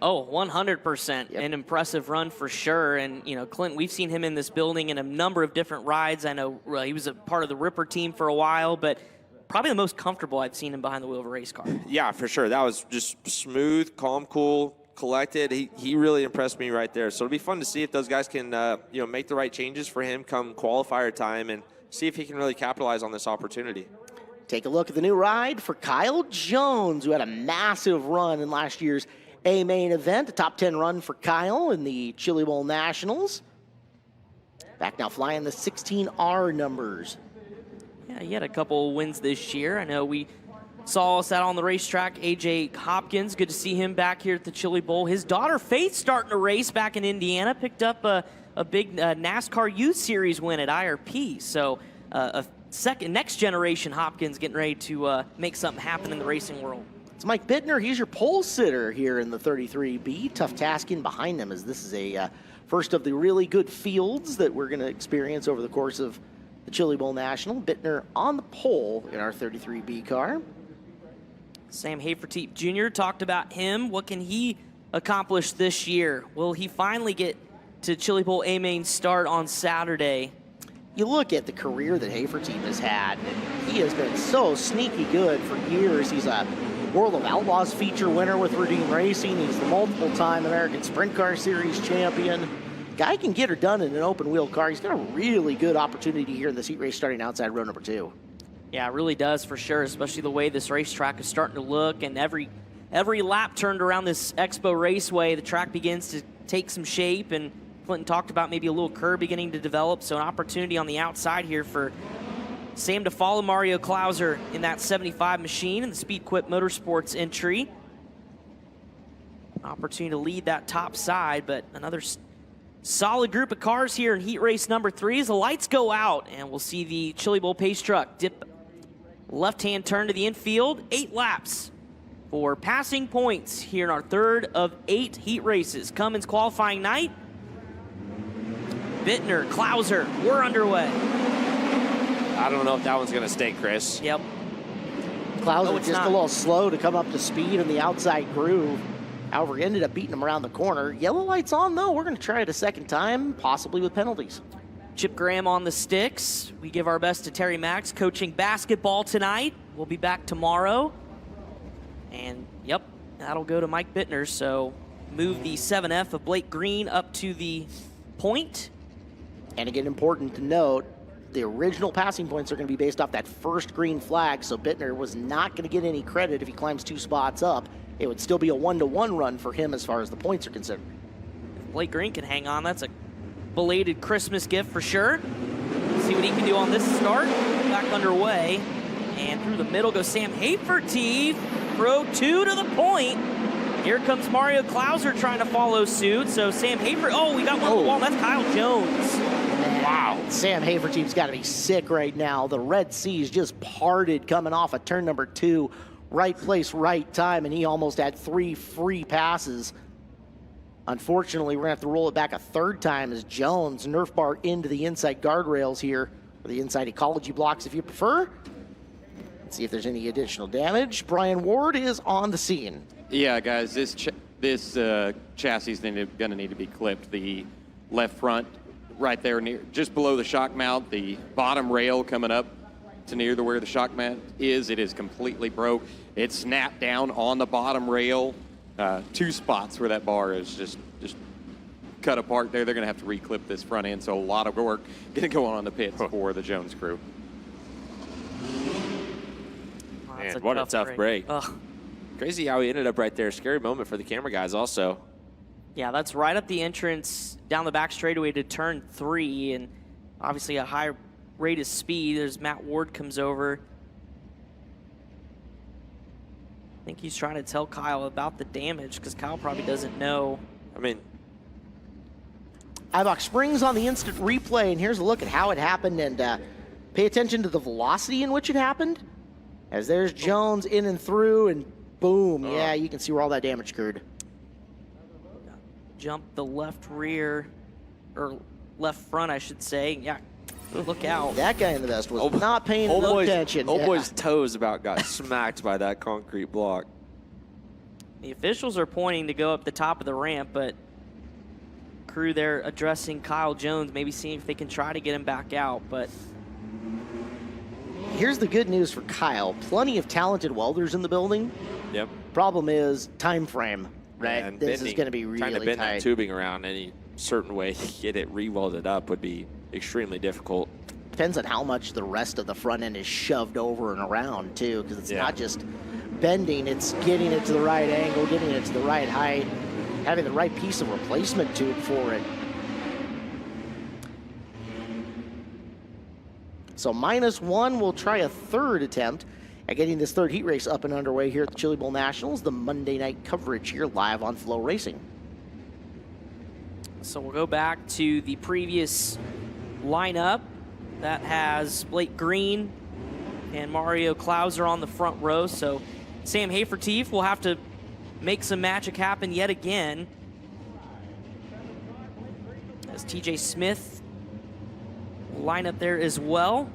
Oh, 100%. Yep. An impressive run for sure. And, you know, Clint, we've seen him in this building in a number of different rides. I know he was a part of the Ripper team for a while, but probably the most comfortable I've seen him behind the wheel of a race car. Yeah, for sure. That was just smooth, calm, cool, collected. He really impressed me right there. So it'll be fun to see if those guys can, make the right changes for him come qualifier time and see if he can really capitalize on this opportunity. Take a look at the new ride for Kyle Jones, who had a massive run in last year's A-main event, a top 10 run for Kyle in the Chili Bowl Nationals. Back now flying the 16R numbers. Yeah, he had a couple wins this year. I know we saw us out on the racetrack. AJ Hopkins, good to see him back here at the Chili Bowl. His daughter Faith starting to race back in Indiana, picked up a big NASCAR Youth Series win at IRP. So a next generation Hopkins getting ready to make something happen in the racing world. It's Mike Bittner. He's your pole sitter here in the 33B. Tough task in behind him, as this is a first of the really good fields that we're going to experience over the course of the Chili Bowl National. Bittner on the pole in our 33B car. Sam Haferteep Jr. talked about him. What can he accomplish this year? Will he finally get to Chili Bowl A-main start on Saturday? You look at the career that Haferteep has had, and he has been so sneaky good for years. He's a World of Outlaws feature winner with Redeem Racing. He's the multiple-time American Sprint Car Series champion. Guy can get her done in an open-wheel car. He's got a really good opportunity here in this heat race starting outside row number 2. Yeah, it really does for sure, especially the way this racetrack is starting to look. And every lap turned around this Expo Raceway, the track begins to take some shape. And Clinton talked about maybe a little curve beginning to develop. So an opportunity on the outside here for Sam to follow Mario Klauser in that 75 machine in the Speed Quip Motorsports entry. Opportunity to lead that top side, but another solid group of cars here in heat race number 3 as the lights go out, and we'll see the Chili Bowl pace truck dip left-hand turn to the infield. 8 laps for passing points here in our 3rd of 8 heat races. Cummins qualifying night. Bittner, Klauser, we're underway. I don't know if that one's going to stay, Chris. Yep. Klauser just a little slow to come up to speed in the outside groove. However, he ended up beating him around the corner. Yellow lights on, though. We're going to try it a second time, possibly with penalties. Chip Graham on the sticks. We give our best to Terry Max, coaching basketball tonight. We'll be back tomorrow. And, yep, that'll go to Mike Bittner. So move the 7F of Blake Green up to the point. And again, important to note, the original passing points are going to be based off that first green flag, so Bittner was not going to get any credit if he climbs 2 spots up. It would still be a 1-to-1 run for him as far as the points are concerned. If Blake Green can hang on, that's a belated Christmas gift for sure. See what he can do on this start. Back underway. And through the middle goes Sam Haferteep. Row 2 to the point. Here comes Mario Klauser trying to follow suit. So Sam Haferteep, oh, we got one on the wall. That's Kyle Jones. Wow. Sam Haferteep's got to be sick right now. The Red Sea's just parted coming off of turn number 2. Right place, right time, and he almost had 3 free passes. Unfortunately, we're going to have to roll it back a 3rd time as Jones Nerf bar into the inside guardrails here, or the inside ecology blocks if you prefer. Let's see if there's any additional damage. Brian Ward is on the scene. Yeah, guys, this chassis is going to need to be clipped. The left front right there near, just below the shock mount, the bottom rail coming up to near where the shock mount is, it is completely broke. It snapped down on the bottom rail. 2 spots where that bar is just cut apart there. They're going to have to reclip this front end, so a lot of work going to go on the pits for the Jones crew. Man, what a tough break. Crazy how he ended up right there. Scary moment for the camera guys also. Yeah, that's right up the entrance down the back straightaway to turn 3, and obviously a high rate of speed. There's Matt Ward comes over. I think he's trying to tell Kyle about the damage because Kyle probably doesn't know. I mean, Ibach springs on the instant replay, and here's a look at how it happened, and pay attention to the velocity in which it happened. As there's Jones in and through, and boom, yeah, you can see where all that damage occurred. Jump the left rear, or left front, I should say. Yeah, look out. That guy in the vest was not paying enough attention. Old boy's toes about got smacked by that concrete block. The officials are pointing to go up the top of the ramp, but crew there addressing Kyle Jones, maybe seeing if they can try to get him back out, but here's the good news for Kyle. Plenty of talented welders in the building. Yep. Problem is time frame, right? And this bending, is going to be really trying to bend tight. that tubing around any certain way to get it re-welded up would be extremely difficult. Depends on how much the rest of the front end is shoved over and around too, because it's not just bending, it's getting it to the right angle, getting it to the right height, having the right piece of replacement tube for it. So -1, we'll try a third attempt at getting this third heat race up and underway here at the Chili Bowl Nationals, the Monday night coverage here live on FloRacing. So we'll go back to the previous lineup that has Blake Green and Mario Klauser on the front row. So Sam Haferteef will have to make some magic happen yet again. As TJ Smith will line up there as well.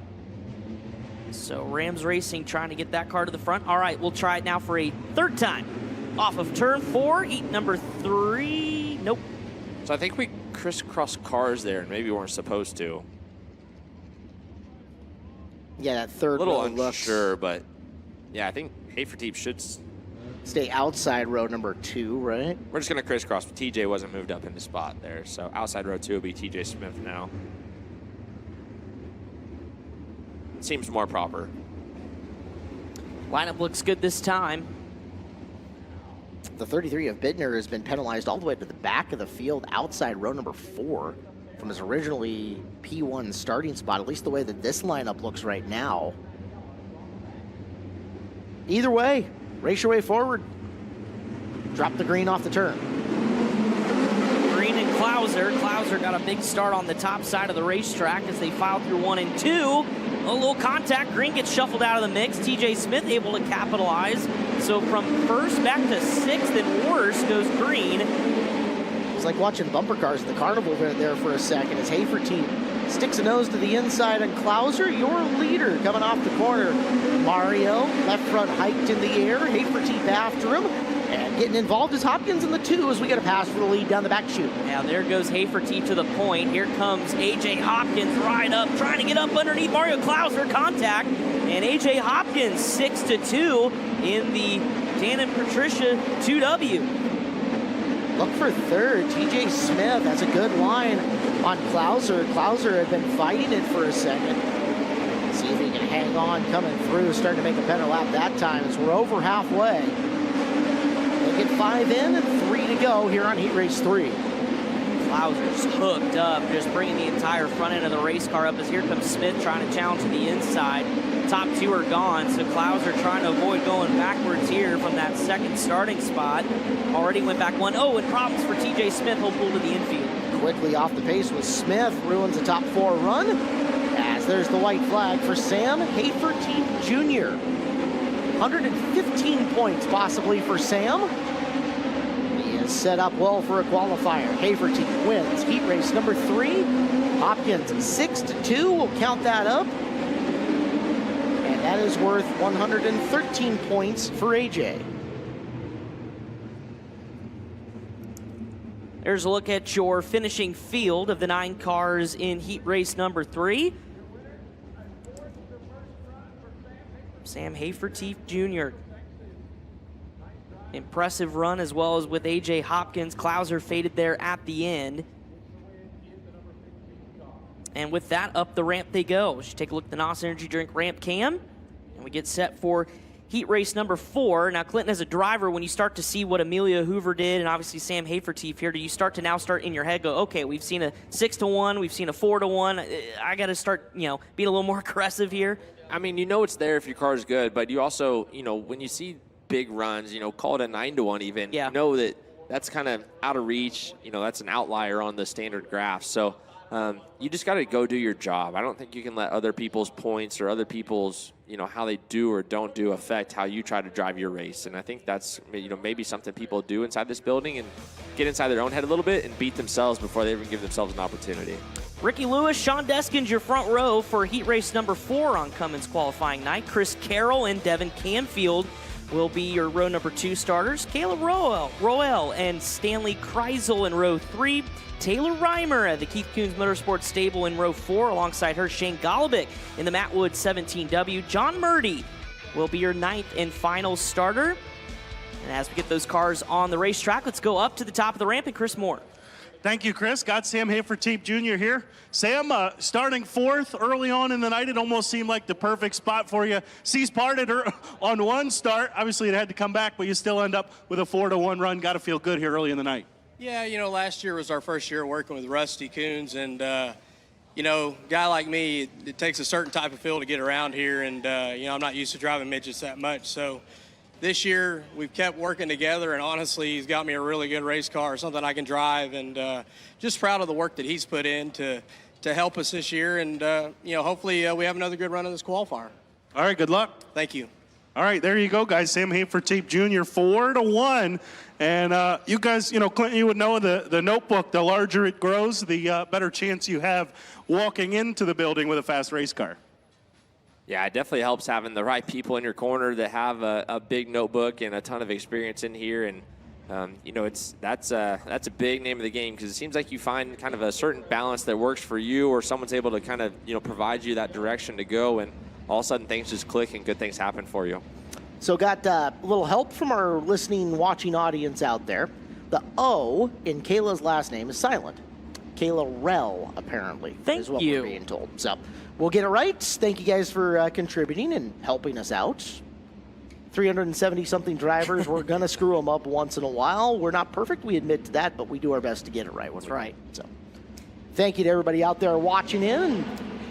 So Rams Racing trying to get that car to the front. All right, we'll try it now for a third time. Off of turn 4, heat number 3. Nope. So I think we crisscrossed cars there and maybe weren't supposed to. Yeah, that third a little row unsure, but yeah, I think Haferteef should stay outside row number 2, right? We're just going to crisscross, but TJ wasn't moved up into spot there. So outside row 2 will be TJ Smith now. Seems more proper. Lineup looks good this time. The 33 of Bittner has been penalized all the way to the back of the field outside row number 4 from his originally P1 starting spot, at least the way that this lineup looks right now. Either way, race your way forward. Drop the green off the turn. Green and Klauser. Klauser got a big start on the top side of the racetrack as they file through 1 and 2. A little contact. Green gets shuffled out of the mix. TJ Smith able to capitalize. So from first back to 6th and worse goes Green. It's like watching bumper cars in the carnival there for a second as Haferteef sticks a nose to the inside on Klauser, your leader coming off the corner. Mario, left front hiked in the air. Haferteef after him. And getting involved is Hopkins in the 2 as we get a pass for the lead down the back chute. Now there goes Haferteef to the point. Here comes AJ Hopkins right up, trying to get up underneath Mario Klauser. Contact. And AJ Hopkins 6-2 in the Dan and Patricia 2W. Look for third. TJ Smith has a good line on Klauser. Klauser had been fighting it for a second. See if he can hang on coming through. Starting to make a better lap that time as we're over halfway. They get 5 in and 3 to go here on heat race 3. Klauser's hooked up, just bringing the entire front end of the race car up as here comes Smith trying to challenge to the inside. Top 2 are gone, so Klauser trying to avoid going backwards here from that second starting spot. Already went back 1. Oh, and problems for TJ Smith. He'll pull to the infield. Quickly off the pace with Smith, ruins the top 4 run. As there's the white flag for Sam Haferteef Jr. 115 points possibly for Sam. He is set up well for a qualifier. Haferteef wins heat race number 3. Hopkins 6-2, we'll count that up. And that is worth 113 points for AJ. There's a look at your finishing field of the 9 cars in heat race number 3. Sam Haferteef Jr. Impressive run as well as with AJ Hopkins. Klauser faded there at the end. And with that, up the ramp they go. We should take a look at the NOS Energy Drink ramp cam. And we get set for heat race number 4. Now, Clinton, as a driver, when you start to see what Amelia Hoover did and obviously Sam Haferteef here, do you start in your head go, okay, we've seen a 6-1, we've seen a 4-1. I got to start, being a little more aggressive here. I mean, it's there if your car is good, but you also, when you see big runs, call it a 9-1 even, know that that's kind of out of reach. That's an outlier on the standard graph. So you just got to go do your job. I don't think you can let other people's points or other people's, how they do or don't do affect how you try to drive your race. And I think that's, maybe something people do inside this building and get inside their own head a little bit and beat themselves before they even give themselves an opportunity. Ricky Lewis, Sean Deskins, your front row for heat race number 4 on Cummins qualifying night. Chris Carroll and Devin Canfield will be your row number 2 starters. Caleb Roel and Stanley Kreisel in row 3. Taylor Reimer at the Keith Kunz Motorsports stable in row 4, alongside her Shane Golobic in the Matt Wood 17W. John Murdy will be your 9th and final starter. And as we get those cars on the racetrack, let's go up to the top of the ramp and Chris Moore. Thank you, Chris. Got Sam Haferteep Jr. here. Sam, starting 4th early on in the night, it almost seemed like the perfect spot for you. Seas parted on one start. Obviously, it had to come back, but you still end up with a 4-1 run. Got to feel good here early in the night. Yeah, last year was our first year working with Rusty Kunz, and, guy like me, it takes a certain type of feel to get around here, and, I'm not used to driving midgets that much, so this year we've kept working together, and honestly, he's got me a really good race car, something I can drive, and just proud of the work that he's put in to help us this year, and, hopefully we have another good run in this qualifier. All right, good luck. Thank you. All right, there you go, guys. Sam Haferteep Jr., 4-1. And you guys, Clinton, you would know the notebook, the larger it grows, the better chance you have walking into the building with a fast race car. Yeah, it definitely helps having the right people in your corner that have a big notebook and a ton of experience in here. And, that's a big name of the game, because it seems like you find kind of a certain balance that works for you, or someone's able to kind of, provide you that direction to go, and all of a sudden things just click and good things happen for you. So got a little help from our listening, watching audience out there. The O in Kayla's last name is silent. Kayla Rell, apparently, is what we're being told. So we'll get it right. Thank you guys for contributing and helping us out. 370-something drivers, we're going to screw them up once in a while. We're not perfect, we admit to that, but we do our best to get it right when we right. So thank you to everybody out there watching in and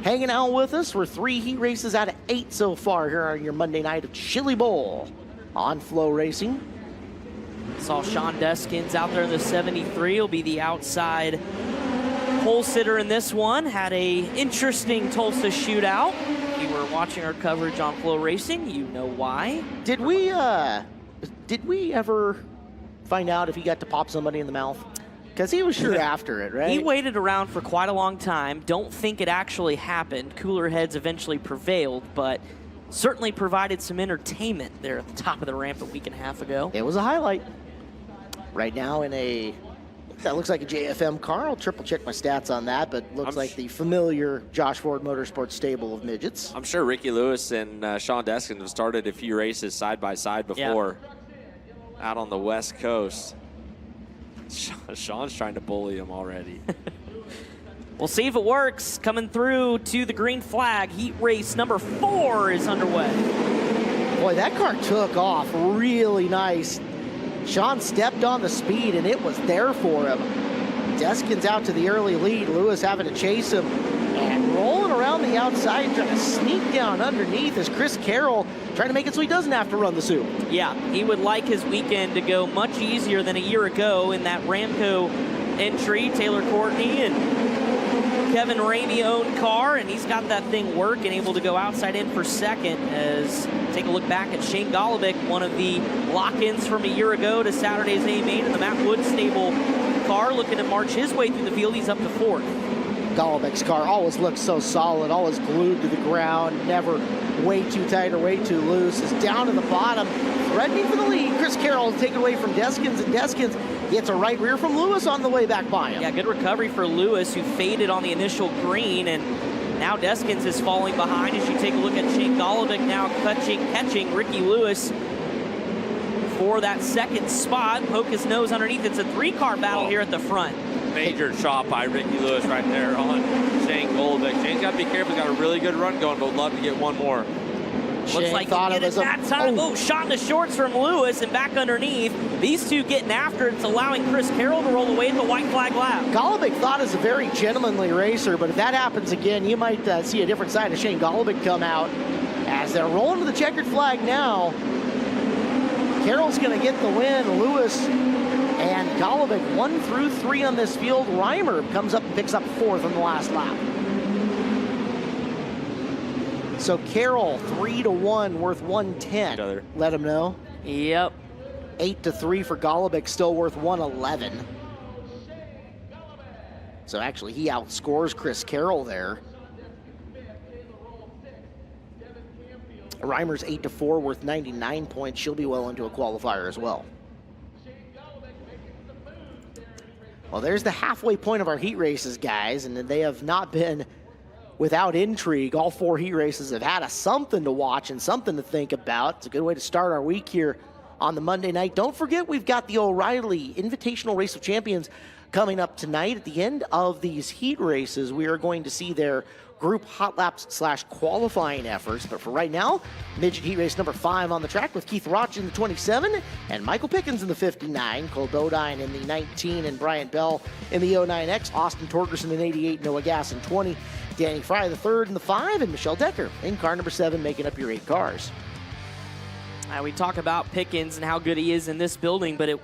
hanging out with us. We're 3 heat races out of 8 so far here on your Monday night of Chili Bowl on FloRacing. Saw Sean Deskins out there in the 73. He'll be the outside pole sitter in this one. Had a interesting Tulsa shootout. If you were watching our coverage on FloRacing, you know why. Did we ever find out if he got to pop somebody in the mouth? Because he was sure after it, right? He waited around for quite a long time. Don't think it actually happened. Cooler heads eventually prevailed, but certainly provided some entertainment there at the top of the ramp a week and a half ago. It was a highlight. Right now in that looks like a JFM car. I'll triple check my stats on that, but looks like the familiar Josh Ford Motorsports stable of midgets. I'm sure Ricky Lewis and Sean Deskins have started a few races side by side before out on the West Coast. Sean's trying to bully him already. We'll see if it works. Coming through to the green flag. Heat race number 4 is underway. Boy, that car took off really nice. Sean stepped on the speed, and it was there for him. Deskins out to the early lead. Lewis having to chase him and rolling around the outside, trying to sneak down underneath as Chris Carroll trying to make it so he doesn't have to run the soup. Yeah, he would like his weekend to go much easier than a year ago in that Ramco entry. Taylor Courtney and Kevin Ramey owned car, and he's got that thing working, able to go outside in for second. As take a look back at Shane Golobic, one of the lock-ins from a year ago to Saturday's A-Main in the Matt Wood stable car, looking to march his way through the field. He's up to 4th. Golubic's car always looks so solid, always glued to the ground, never way too tight or way too loose. Is down to the bottom, threatening for the lead. Chris Carroll will take it away from Deskins, and Deskins gets a right rear from Lewis on the way back by him. Yeah, good recovery for Lewis, who faded on the initial green, and now Deskins is falling behind. As you take a look at Shane Golobic now catching Ricky Lewis for that second spot. Poke his nose underneath. It's a 3-car battle here at the front. Major chop by Ricky Lewis right there on Shane Golobic. Shane's got to be careful. He's got a really good run going, but would love to get one more. Looks like he did it that time. Oh, shot in the shorts from Lewis and back underneath. These two getting after it. It's allowing Chris Carroll to roll away at the white flag lap. Golobic thought is a very gentlemanly racer, but if that happens again, you might see a different side of Shane Golobic come out as they're rolling to the checkered flag now. Carroll's going to get the win. Lewis and Golovic 1 through 3 on this field. Reimer comes up and picks up 4th on the last lap. So Carroll 3-1, worth 110. Let him know. Yep. 8-3 for Golovic, still worth 111. So actually, he outscores Chris Carroll there. Reimer's 8-4, worth 99 points. She'll be well into a qualifier as well. Well, there's the halfway point of our heat races, guys, and they have not been without intrigue. All 4 heat races have had us something to watch and something to think about. It's a good way to start our week here on the Monday night. Don't forget, we've got the O'Reilly Invitational Race of Champions coming up tonight. At the end of these heat races, we are going to see their group hot laps / qualifying efforts. But for right now, midget heat race number 5 on the track with Keith Roch in the 27 and Michael Pickens in the 59, Cole Bodine in the 19 and Bryant Bell in the 09X, Austin Torgerson in 88, Noah Gass in 20, Danny Fry the 3rd in the 5, and Michelle Decker in car number 7 making up your 8 cars. We talk about Pickens and how good he is in this building, but it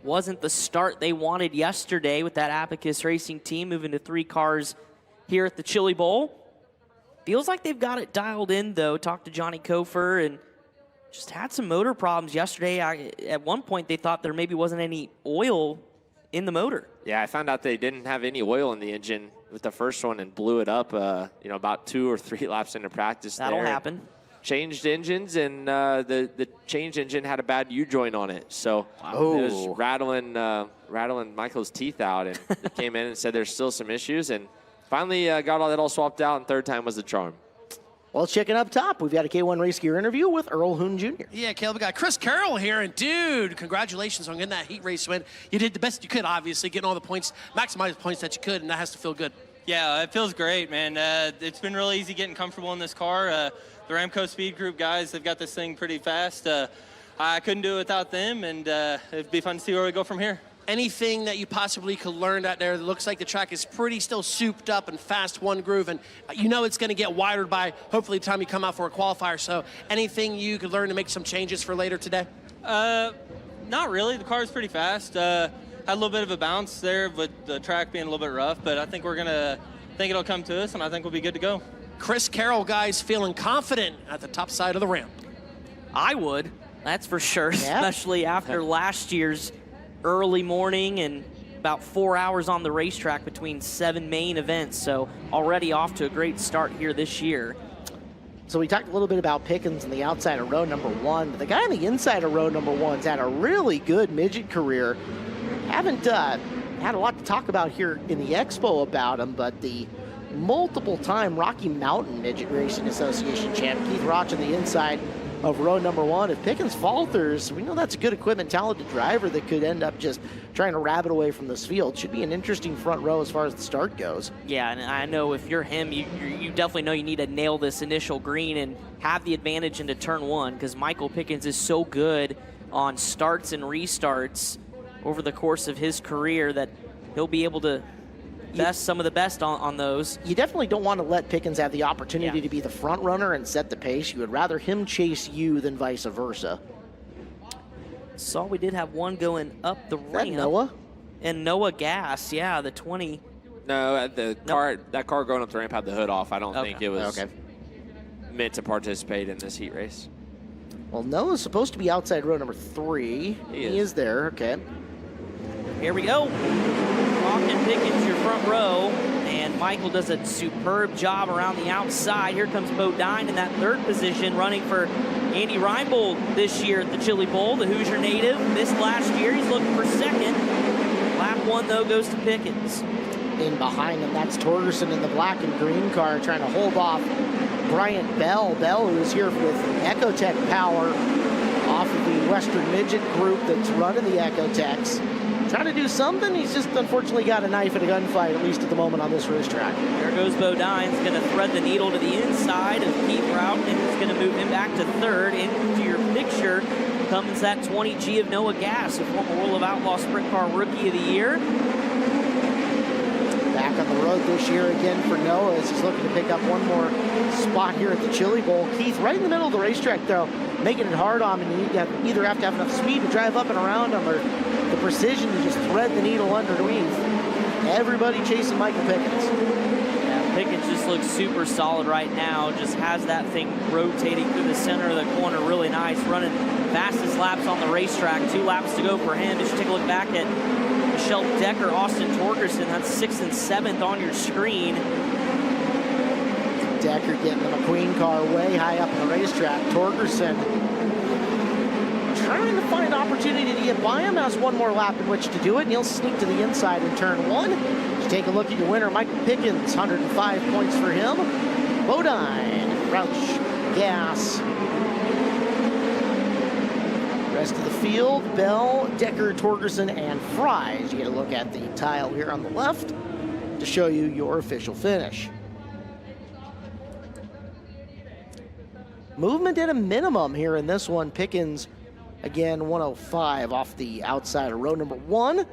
wasn't the start they wanted yesterday with that Abacus Racing team moving to 3 cars here at the Chili Bowl. Feels like they've got it dialed in, though. Talked to Johnny Kofer and just had some motor problems yesterday. At one point, they thought there maybe wasn't any oil in the motor. Yeah, I found out they didn't have any oil in the engine with the first one and blew it up, about 2 or 3 laps into practice. That'll happen. Changed engines, and the changed engine had a bad U-joint on it. So it was rattling Michael's teeth out, and they came in and said there's still some issues, and finally got all that all swapped out, and 3rd time was the charm. Well, let's check it up top. We've got a K1 Race Gear interview with Earl Hoon Jr. Yeah, Caleb, we got Chris Carroll here, and dude, congratulations on getting that heat race win. You did the best you could, obviously, getting all the points, maximize the points that you could, and that has to feel good. Yeah, it feels great, man. It's been really easy getting comfortable in this car. The Ramco Speed Group guys, they've got this thing pretty fast. I couldn't do it without them, and it'd be fun to see where we go from here. Anything that you possibly could learn out there? It looks like the track is pretty still souped up and fast one groove, and you know it's going to get wider by hopefully the time you come out for a qualifier. So anything you could learn to make some changes for later today? Not really. The car's pretty fast. Had a little bit of a bounce there with the track being a little bit rough, but I think it'll come to us, and I think we'll be good to go. Chris Carroll, guys, feeling confident at the top side of the ramp. I would, that's for sure, especially after last year's early morning and about 4 hours on the racetrack between 7 main events. So already off to a great start here this year. So we talked a little bit about Pickens on the outside of row number 1, but the guy on the inside of row number 1's had a really good midget career. Haven't had a lot to talk about here in the expo about him, but the multiple-time Rocky Mountain Midget Racing Association champ, Keith Roch on the inside of row number 1. If Pickens falters, we know that's a good equipment, talented driver that could end up just trying to rabbit away from this field. Should be an interesting front row as far as the start goes. Yeah, and I know if you're him, you definitely know you need to nail this initial green and have the advantage into turn 1, because Michael Pickens is so good on starts and restarts over the course of his career that he'll be able to best some of the best on those. You definitely don't want to let Pickens have the opportunity to be the front runner and set the pace. You would rather him chase you than vice versa. Saw we did have one going up the ramp. Noah? And Noah Gass, yeah, the 20. No, that car going up the ramp had the hood off. I don't think it was meant to participate in this heat race. Well, Noah's supposed to be outside row number 3. He is there, okay. Here we go. Ogden Pickens, your front row, and Michael does a superb job around the outside. Here comes Bodine in that 3rd position, running for Andy Reinbold this year at the Chili Bowl, the Hoosier native. Missed last year, he's looking for 2nd. Lap 1, though, goes to Pickens. In behind him, that's Torgerson in the black and green car trying to hold off Bryant Bell. Bell, who is here with Ecotech power off of the Western Midget group that's running the Ecotechs. Trying to do something, he's just unfortunately got a knife at a gunfight, at least at the moment on this racetrack. There goes Bodine's going to thread the needle to the inside of Keith Rout, and is going to move him back to 3rd. Into your picture comes that 20G of Noah Gass, a former World of Outlaw Sprint Car Rookie of the Year. Back back on the road this year again for Noah as he's looking to pick up one more spot here at the Chili Bowl. Keith, right in the middle of the racetrack, though, making it hard on him. And you either have to have enough speed to drive up and around him or the precision to just thread the needle underneath. Everybody chasing Michael Pickens. Yeah, Pickens just looks super solid right now. Just has that thing rotating through the center of the corner really nice. Running fastest laps on the racetrack. 2 laps to go for him. Just take a look back at Michelle Decker, Austin Torgerson. That's 6th and 7th on your screen. Decker getting the McQueen car way high up on the racetrack. Torgerson trying to find an opportunity to get by him. Has one more lap in which to do it, and he'll sneak to the inside in turn 1. Just take a look at your winner, Michael Pickens, 105 points for him. Bodine, Roush, Gas. Rest of the field, Bell, Decker, Torgerson, and Fries. You get a look at the tile here on the left to show you your official finish. Movement at a minimum here in this one. Pickens, again, 105 off the outside of row number 1.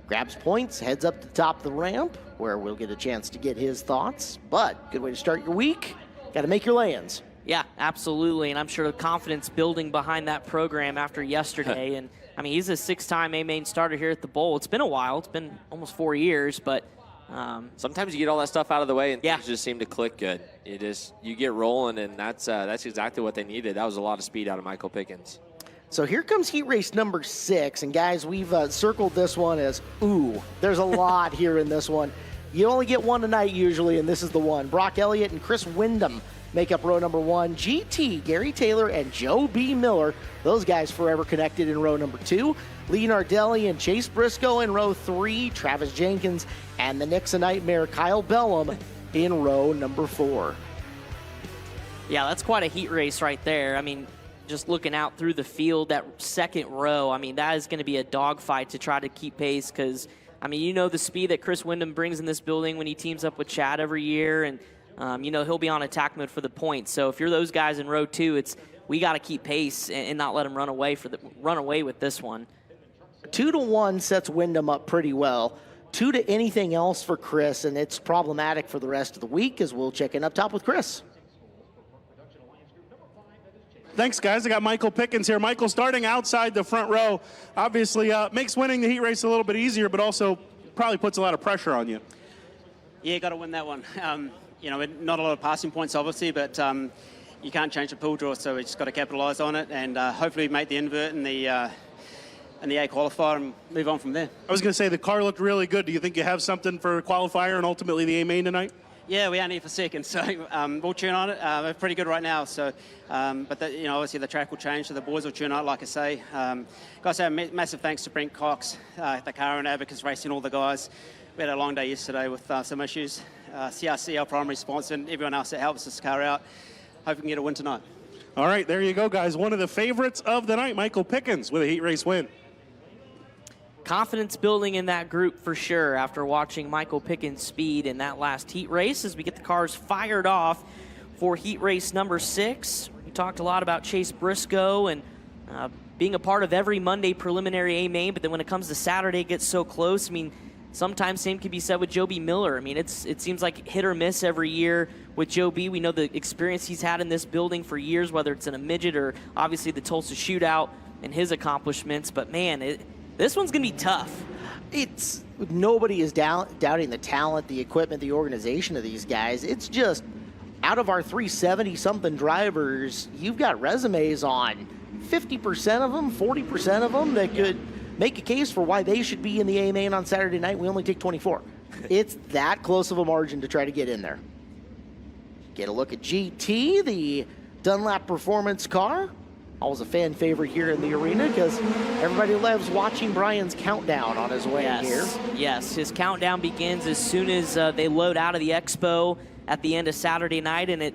Grabs points, heads up to the top of the ramp, where we'll get a chance to get his thoughts. But good way to start your week. Got to make your lay-ins. Yeah, absolutely, and I'm sure the confidence building behind that program after yesterday. And I mean, he's a 6-time A-main starter here at the Bowl. It's been a while. It's been almost 4 years, but sometimes you get all that stuff out of the way and things just seem to click good. You get rolling, and that's exactly what they needed. That was a lot of speed out of Michael Pickens. So here comes heat race number 6, and guys, we've circled this one as ooh. There's a lot here in this one. You only get one tonight usually, and this is the one. Brock Elliott and Chris Wyndham make up row number 1. GT, Gary Taylor, and Joe B. Miller, those guys forever connected in row number 2. Lee Nardelli and Chase Briscoe in row 3. Travis Jenkins and the Nixon Nightmare, Kyle Bellum, in row number 4. Yeah, that's quite a heat race right there. I mean, just looking out through the field, that second row, I mean, that is going to be a dogfight to try to keep pace because, I mean, you know the speed that Chris Wyndham brings in this building when he teams up with Chad every year, and you know, he'll be on attack mode for the points. So if you're those guys in row 2, we got to keep pace and not let them run away with this one. 2-1 sets Wyndham up pretty well. 2 to anything else for Chris, and it's problematic for the rest of the week as we'll check in up top with Chris. Thanks, guys. I got Michael Pickens here. Michael, starting outside the front row, obviously makes winning the heat race a little bit easier, but also probably puts a lot of pressure on you. Yeah, got to win that one. You know, not a lot of passing points, obviously, but you can't change the pool draw, so we just got to capitalize on it and hopefully make the invert in the A qualifier and move on from there. I was going to say the car looked really good. Do you think you have something for qualifier and ultimately the A-main tonight? Yeah, we only here for second, so we'll tune on it. We're pretty good right now, so but you know, obviously the track will change, so the boys will tune on it, like I say. Got to say a massive thanks to Brent Cox, the car and Abacus Racing, all the guys. We had a long day yesterday with some issues. CRC, our primary sponsor, and everyone else that helps this car out. Hope we can get a win tonight. All right, there you go, guys. One of the favorites of the night, Michael Pickens, with a heat race win. Confidence building in that group for sure after watching Michael Pickens' speed in that last heat race as we get the cars fired off for heat race number 6. We talked a lot about Chase Briscoe and being a part of every Monday preliminary A-main, but then when it comes to Saturday, it gets so close. I mean, sometimes same can be said with Joe B. Miller. I mean, it seems like hit or miss every year with Joe B. We know the experience he's had in this building for years, whether it's in a midget or obviously the Tulsa shootout and his accomplishments. But, man, this one's going to be tough. Nobody is doubting the talent, the equipment, the organization of these guys. It's just out of our 370-something drivers, you've got resumes on 50% of them, 40% of them that could make a case for why they should be in the A-main on Saturday night. We only take 24. It's that close of a margin to try to get in there. Get a look at GT, the Dunlap Performance car. Always a fan favorite here in the arena because everybody loves watching Brian's countdown on his way here. Yes, his countdown begins as soon as they load out of the expo at the end of Saturday night, and it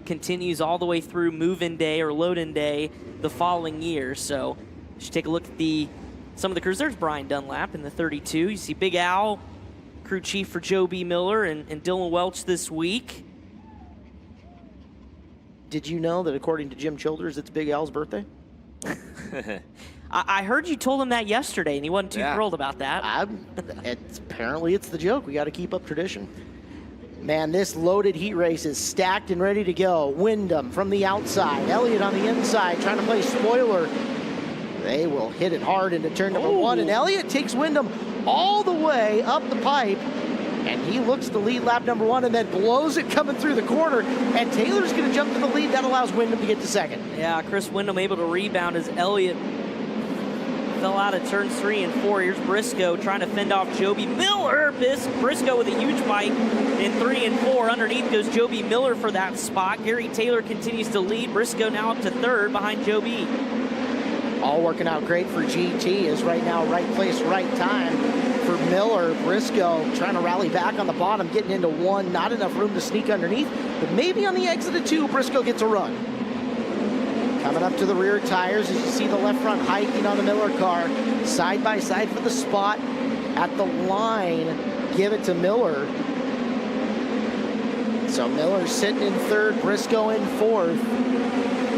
continues all the way through move-in day or load-in day the following year. So you should take a look at some of the crews. There's Brian Dunlap in the 32. You see Big Al, crew chief for Joe B. Miller and Dylan Welch this week. Did you know that according to Jim Childers, it's Big Al's birthday? I heard you told him that yesterday, and he wasn't too thrilled about that. Apparently it's the joke. We got to keep up tradition. Man, this loaded heat race is stacked and ready to go. Wyndham from the outside. Elliott on the inside trying to play spoiler. They will hit it hard into turn number 1, and Elliott takes Wyndham all the way up the pipe, and he looks to lead lap number 1 and then blows it coming through the corner, and Taylor's going to jump to the lead. That allows Wyndham to get to second. Yeah, Chris Wyndham able to rebound as Elliott fell out of turns 3 and 4. Here's Briscoe trying to fend off Joby Miller. Briscoe with a huge bike in 3 and 4. Underneath goes Joby Miller for that spot. Gary Taylor continues to lead. Briscoe now up to 3rd behind Joby. All working out great for GT is right now right place, right time for Miller. Briscoe trying to rally back on the bottom, getting into 1. Not enough room to sneak underneath, but maybe on the exit of 2, Briscoe gets a run. Coming up to the rear tires as you see the left front hiking on the Miller car. Side by side for the spot at the line. Give it to Miller. So Miller sitting in 3rd, Briscoe in 4th.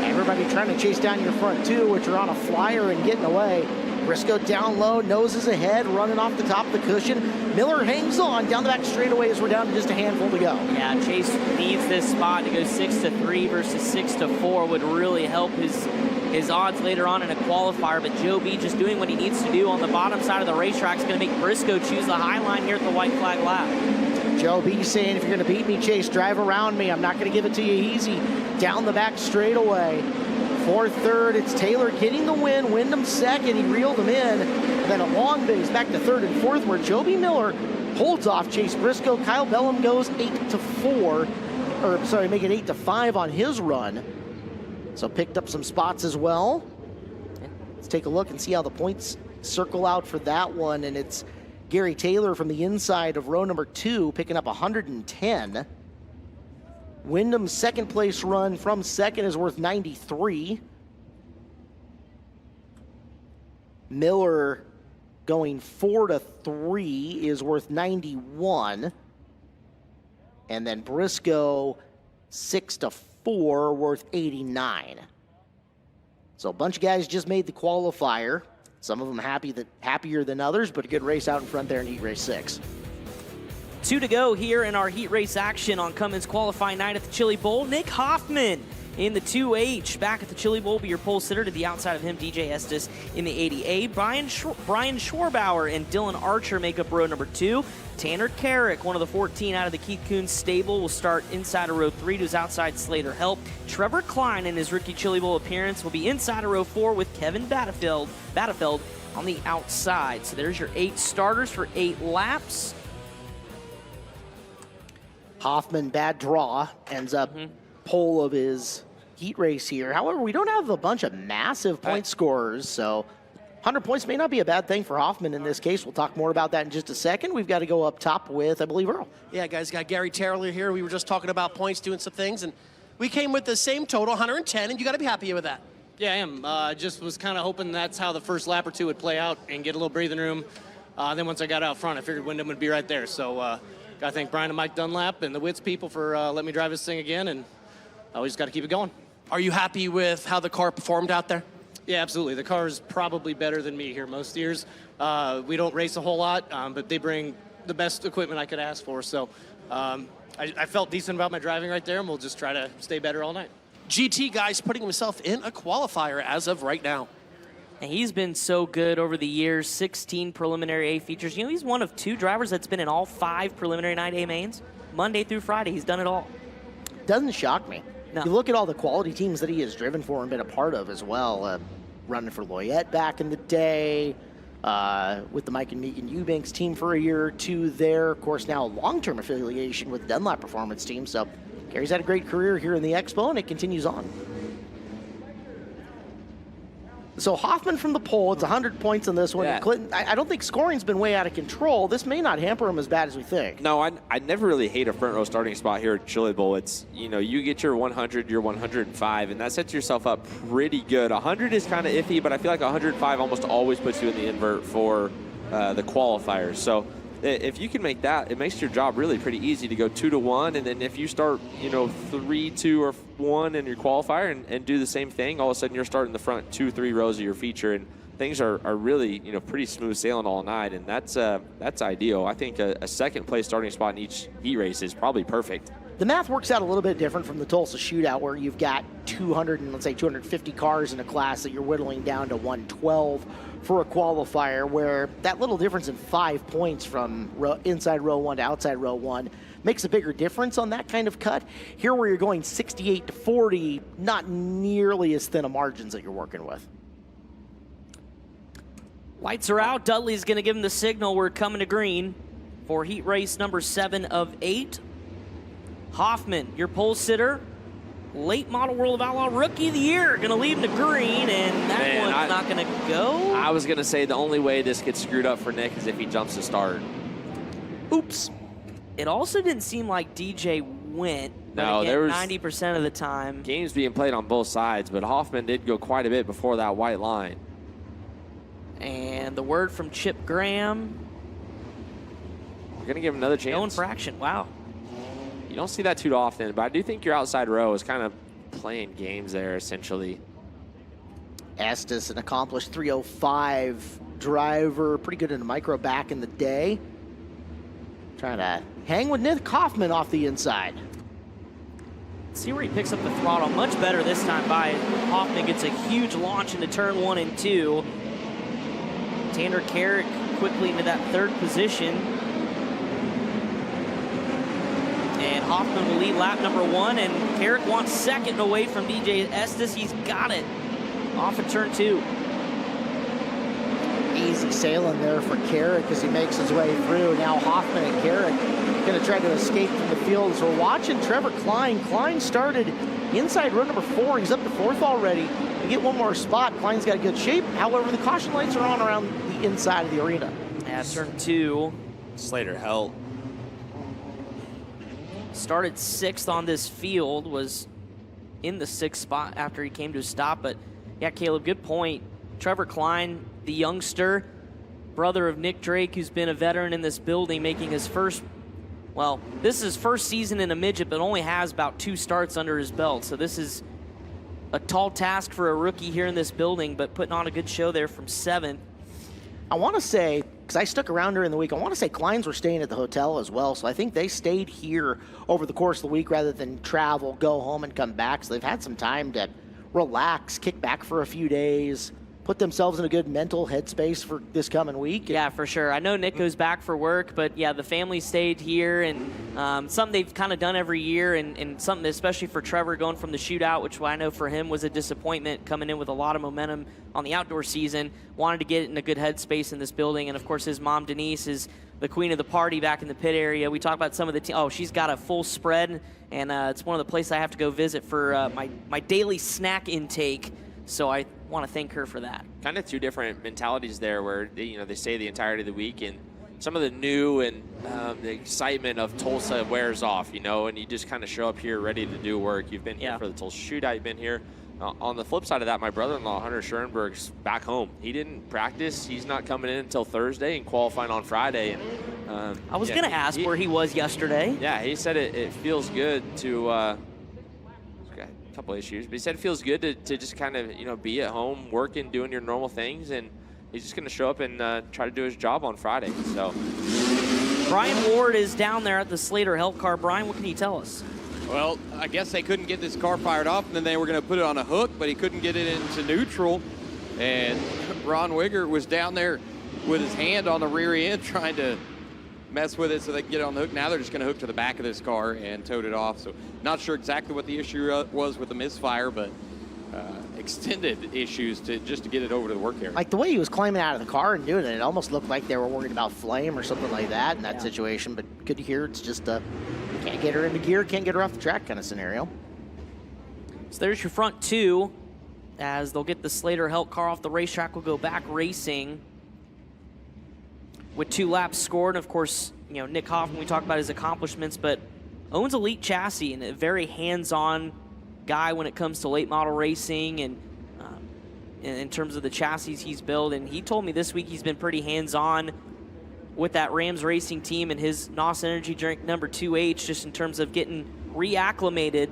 Everybody trying to chase down your front 2, which are on a flyer and getting away. Briscoe down low, noses ahead, running off the top of the cushion. Miller hangs on down the back straightaway as we're down to just a handful to go. Yeah, Chase needs this spot to go 6-3 versus 6-4 would really help his odds later on in a qualifier, but Joe B just doing what he needs to do on the bottom side of the racetrack is going to make Briscoe choose the high line here at the white flag lap. Joe B saying, if you're going to beat me, Chase, drive around me. I'm not going to give it to you easy. Down the back straightaway. 4th, 3rd, it's Taylor getting the win. Wyndham 2nd, he reeled him in. And then a long bit, he's back to 3rd and 4th, where Joby Miller holds off Chase Briscoe. Kyle Bellum goes 8-4, or sorry, make it 8-5 on his run. So picked up some spots as well. Let's take a look and see how the points circle out for that one. And it's Gary Taylor from the inside of row number 2, picking up 110. Wyndham's 2nd place run from 2nd is worth 93. Miller going 4-3 is worth 91. And then Briscoe 6-4 worth 89. So a bunch of guys just made the qualifier. Some of them happier than others, but a good race out in front there in heat race 6. 2 to go here in our heat race action on Cummins qualifying night at the Chili Bowl. Nick Hoffman in the 2H back at the Chili Bowl, be your pole sitter. To the outside of him, DJ Estes in the 80A. Brian Schwarbauer and Dylan Archer make up row number 2. Tanner Carrick, one of the 14 out of the Keith Coons stable, will start inside of row 3 to his outside Slater help. Trevor Klein in his rookie Chili Bowl appearance will be inside of row 4 with Kevin Battenfeld on the outside. So there's your 8 starters for 8 laps. Hoffman, bad draw, ends up pole of his heat race here. However, we don't have a bunch of massive point scorers, so 100 points may not be a bad thing for Hoffman in this case. We'll talk more about that in just a second. We've got to go up top with, I believe, Earl. Yeah, guys, got Gary Taylor here. We were just talking about points, doing some things, and we came with the same total, 110, and you got to be happy with that. Yeah, I am. Just was kind of hoping that's how the first lap or 2 would play out and get a little breathing room. Then once I got out front, I figured Wyndham would be right there. So, got to thank Brian and Mike Dunlap and the Wits people for letting me drive this thing again, and we just got to keep it going. Are you happy with how the car performed out there? Yeah, absolutely. The car is probably better than me here most years. We don't race a whole lot, but they bring the best equipment I could ask for. So I felt decent about my driving right there, and we'll just try to stay better all night. GT guys putting himself in a qualifier as of right now. And he's been so good over the years, 16 preliminary A features. You know, he's one of 2 drivers that's been in all 5 preliminary night A mains. Monday through Friday, he's done it all. Doesn't shock me. No. You look at all the quality teams that he has driven for and been a part of as well. Running for Loyette back in the day, with the Mike and Megan Eubanks team for a year or 2 there. Of course, now a long-term affiliation with Dunlap Performance Team. So Gary's had a great career here in the Expo, and it continues on. So Hoffman from the pole, it's 100 points on this one. Yeah. Clinton, I don't think scoring's been way out of control. This may not hamper him as bad as we think. No, I never really hate a front row starting spot here at Chili Bowl. It's, you know, you get your 100, your 105, and that sets yourself up pretty good. 100 is kind of iffy, but I feel like 105 almost always puts you in the invert for the qualifiers. So if you can make that, it makes your job really pretty easy to go 2-1, and then if you start, you know, 3-2 or 1 in your qualifier and do the same thing, all of a sudden you're starting the front 2-3 rows of your feature, and things are really, pretty smooth sailing all night, and that's ideal. I think a second place starting spot in each heat race is probably perfect. The math works out a little bit different from the Tulsa shootout, where you've got 250 cars in a class that you're whittling down to 112 for a qualifier, where that little difference in 5 points from inside row 1 to outside row 1 makes a bigger difference on that kind of cut. Here, where you're going 68 to 40, not nearly as thin a margins that you're working with. Lights are out. Dudley's going to give him the signal. We're coming to green for heat race number 7 of 8. Hoffman, your pole sitter, late model World of Outlaw Rookie of the Year, going to lead him to green, and that one's not going to go. I was going to say the only way this gets screwed up for Nick is if he jumps to start. Oops. It also didn't seem like DJ went, but No, again, there was 90% of the time. games being played on both sides, but Hoffman did go quite a bit before that white line. And the word from Chip Graham. We're going to give him another chance. No infraction. Wow. You don't see that too often, but I do think your outside row is kind of playing games there, essentially. Estes, an accomplished 305 driver, pretty good in the micro back in the day. Trying to hang with Nick Hoffman off the inside. See where he picks up the throttle. Much better this time by Hoffman. Gets a huge launch into turn 1 and 2. Tanner Carrick quickly into that 3rd position. And Hoffman will lead lap number 1, and Carrick wants 2nd away from DJ Estes. He's got it off of turn 2. Easy sailing there for Carrick as he makes his way through. Now Hoffman and Carrick going to try to escape from the field. So we're watching Trevor Klein. Klein started inside row number 4. He's up to 4th already. We get one more spot. Klein's got a good shape. However, the caution lights are on around the inside of the arena. Yeah, turn 2. Slater held. Started 6th on this field, was in the 6th spot after he came to a stop. But yeah, Caleb, good point. Trevor Klein, the youngster, brother of Nick Drake, who's been a veteran in this building, making his first, well, this is his first season in a midget, but only has about 2 starts under his belt. So this is a tall task for a rookie here in this building, but putting on a good show there from 7th. I want to say, because I stuck around during the week, I want to say Kleins were staying at the hotel as well. So I think they stayed here over the course of the week rather than travel, go home, and come back. So they've had some time to relax, kick back for a few days, put themselves in a good mental headspace for this coming week. Yeah, for sure. I know Nick goes back for work, but yeah, the family stayed here, and something they've kind of done every year, and something especially for Trevor going from the shootout, which I know for him was a disappointment, coming in with a lot of momentum on the outdoor season, wanted to get in a good headspace in this building. And of course his mom Denise is the queen of the party back in the pit area. We talk about some of the she's got a full spread, and it's one of the places I have to go visit for my daily snack intake. So I want to thank her for that. Kind of 2 different mentalities there, where they stay the entirety of the week, and some of the new and the excitement of Tulsa wears off, and you just kind of show up here ready to do work. You've been here for the Tulsa shootout. You've been here. On the flip side of that, my brother-in-law, Hunter Schoenberg's back home. He didn't practice. He's not coming in until Thursday and qualifying on Friday. And I was going to ask where he was yesterday. Yeah, he said it feels good to a couple issues, but he said it feels good to just kind of, be at home, working, doing your normal things, and he's just going to show up and try to do his job on Friday. So Brian Ward is down there at the Slater Health Car. Brian, what can you tell us? Well, I guess they couldn't get this car fired off, and then they were going to put it on a hook, but he couldn't get it into neutral. And Ron Wigger was down there with his hand on the rear end trying to mess with it so they can get it on the hook. Now they're just going to hook to the back of this car and tote it off. So not sure exactly what the issue was with the misfire, but extended issues to get it over to the work area. Like the way he was climbing out of the car and doing it, it almost looked like they were worried about flame or something like that in that situation. But good to hear it's just can't get her into gear, can't get her off the track kind of scenario. So there's your front 2 as they'll get the Slater Health Car off the racetrack. We'll go back racing with 2 laps scored. And of course, Nick Hoffman, we talk about his accomplishments, but owns Elite Chassis and a very hands-on guy when it comes to late model racing and in terms of the chassis he's built. And he told me this week he's been pretty hands-on with that Rams racing team and his NOS Energy Drink number 2H, just in terms of getting reacclimated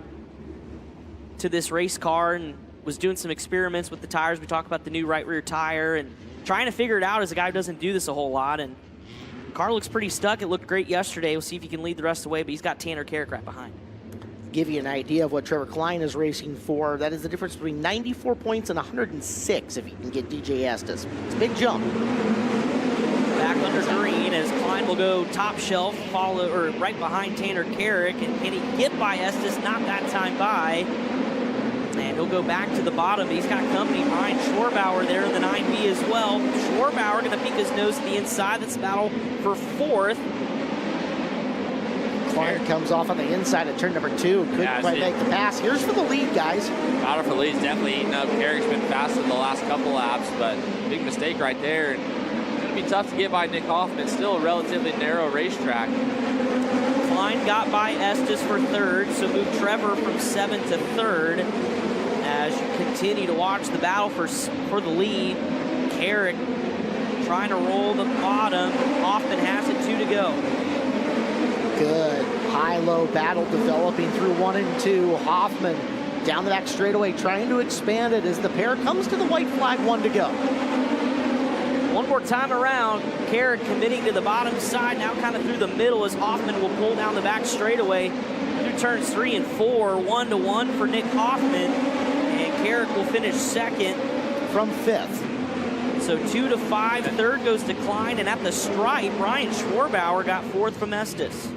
to this race car. And was doing some experiments with the tires. We talked about the new right rear tire and trying to figure it out as a guy who doesn't do this a whole lot. And car looks pretty stuck. It looked great yesterday. We'll see if he can lead the rest of the way, but he's got Tanner Carrick right behind. Give you an idea of what Trevor Klein is racing for. That is the difference between 94 points and 106 if you can get DJ Estes. It's a big jump. Back under green as Klein will go top shelf, right behind Tanner Carrick, and can he get by Estes? Not that time by. And he'll go back to the bottom. He's got company. Ryan Schwarbauer there in the 9B as well. Schwarbauer going to peek his nose to the inside. That's a battle for 4th. Klein comes off on the inside of turn number 2. Couldn't quite make the pass. Here's for the lead, guys. Battle for the lead's definitely eating up. Carrick's been faster the last couple laps, but big mistake right there. And it's going to be tough to get by Nick Hoffman. Still a relatively narrow racetrack. Klein got by Estes for 3rd, so moved Trevor from 7th to 3rd. As you continue to watch the battle for the lead, Carrick trying to roll the bottom. Hoffman has it, 2 to go. Good high-low battle developing through 1 and 2. Hoffman down the back straightaway trying to expand it as the pair comes to the white flag, 1 to go. One more time around, Carrick committing to the bottom side, now kind of through the middle as Hoffman will pull down the back straightaway through turns 3 and 4, 1 to 1 for Nick Hoffman, and Carrick will finish 2nd from 5th. So 2 to 5, 3rd goes to Klein, and at the stripe, Ryan Schwarbauer got 4th from Estes.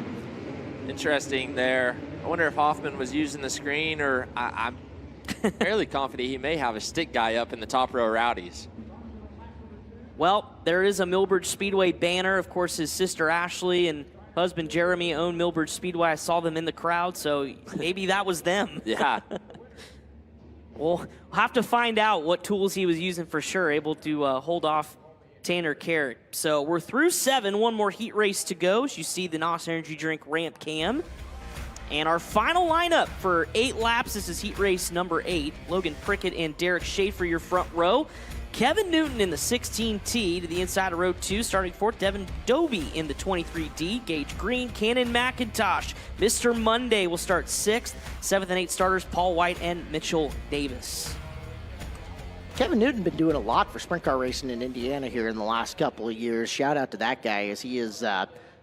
Interesting there. I wonder if Hoffman was using the screen, or I'm fairly confident he may have a stick guy up in the top row rowdies. Well, there is a Millbridge Speedway banner. Of course, his sister Ashley and husband Jeremy own Millbridge Speedway. I saw them in the crowd, so maybe that was them. Yeah. We'll have to find out what tools he was using for sure, able to hold off Tanner Carrick. So we're through 7, one more heat race to go. As you see the NOS Energy Drink ramp cam. And our final lineup for 8 laps, this is heat race number 8. Logan Prickett and Derek Schaefer, your front row. Kevin Newton in the 16T to the inside of row 2, starting 4th. Devin Dobie in the 23D. Gage Green, Cannon McIntosh. Mr. Monday will start 6th. 7th and 8th starters, Paul White and Mitchell Davis. Kevin Newton been doing a lot for sprint car racing in Indiana here in the last couple of years. Shout out to that guy as he is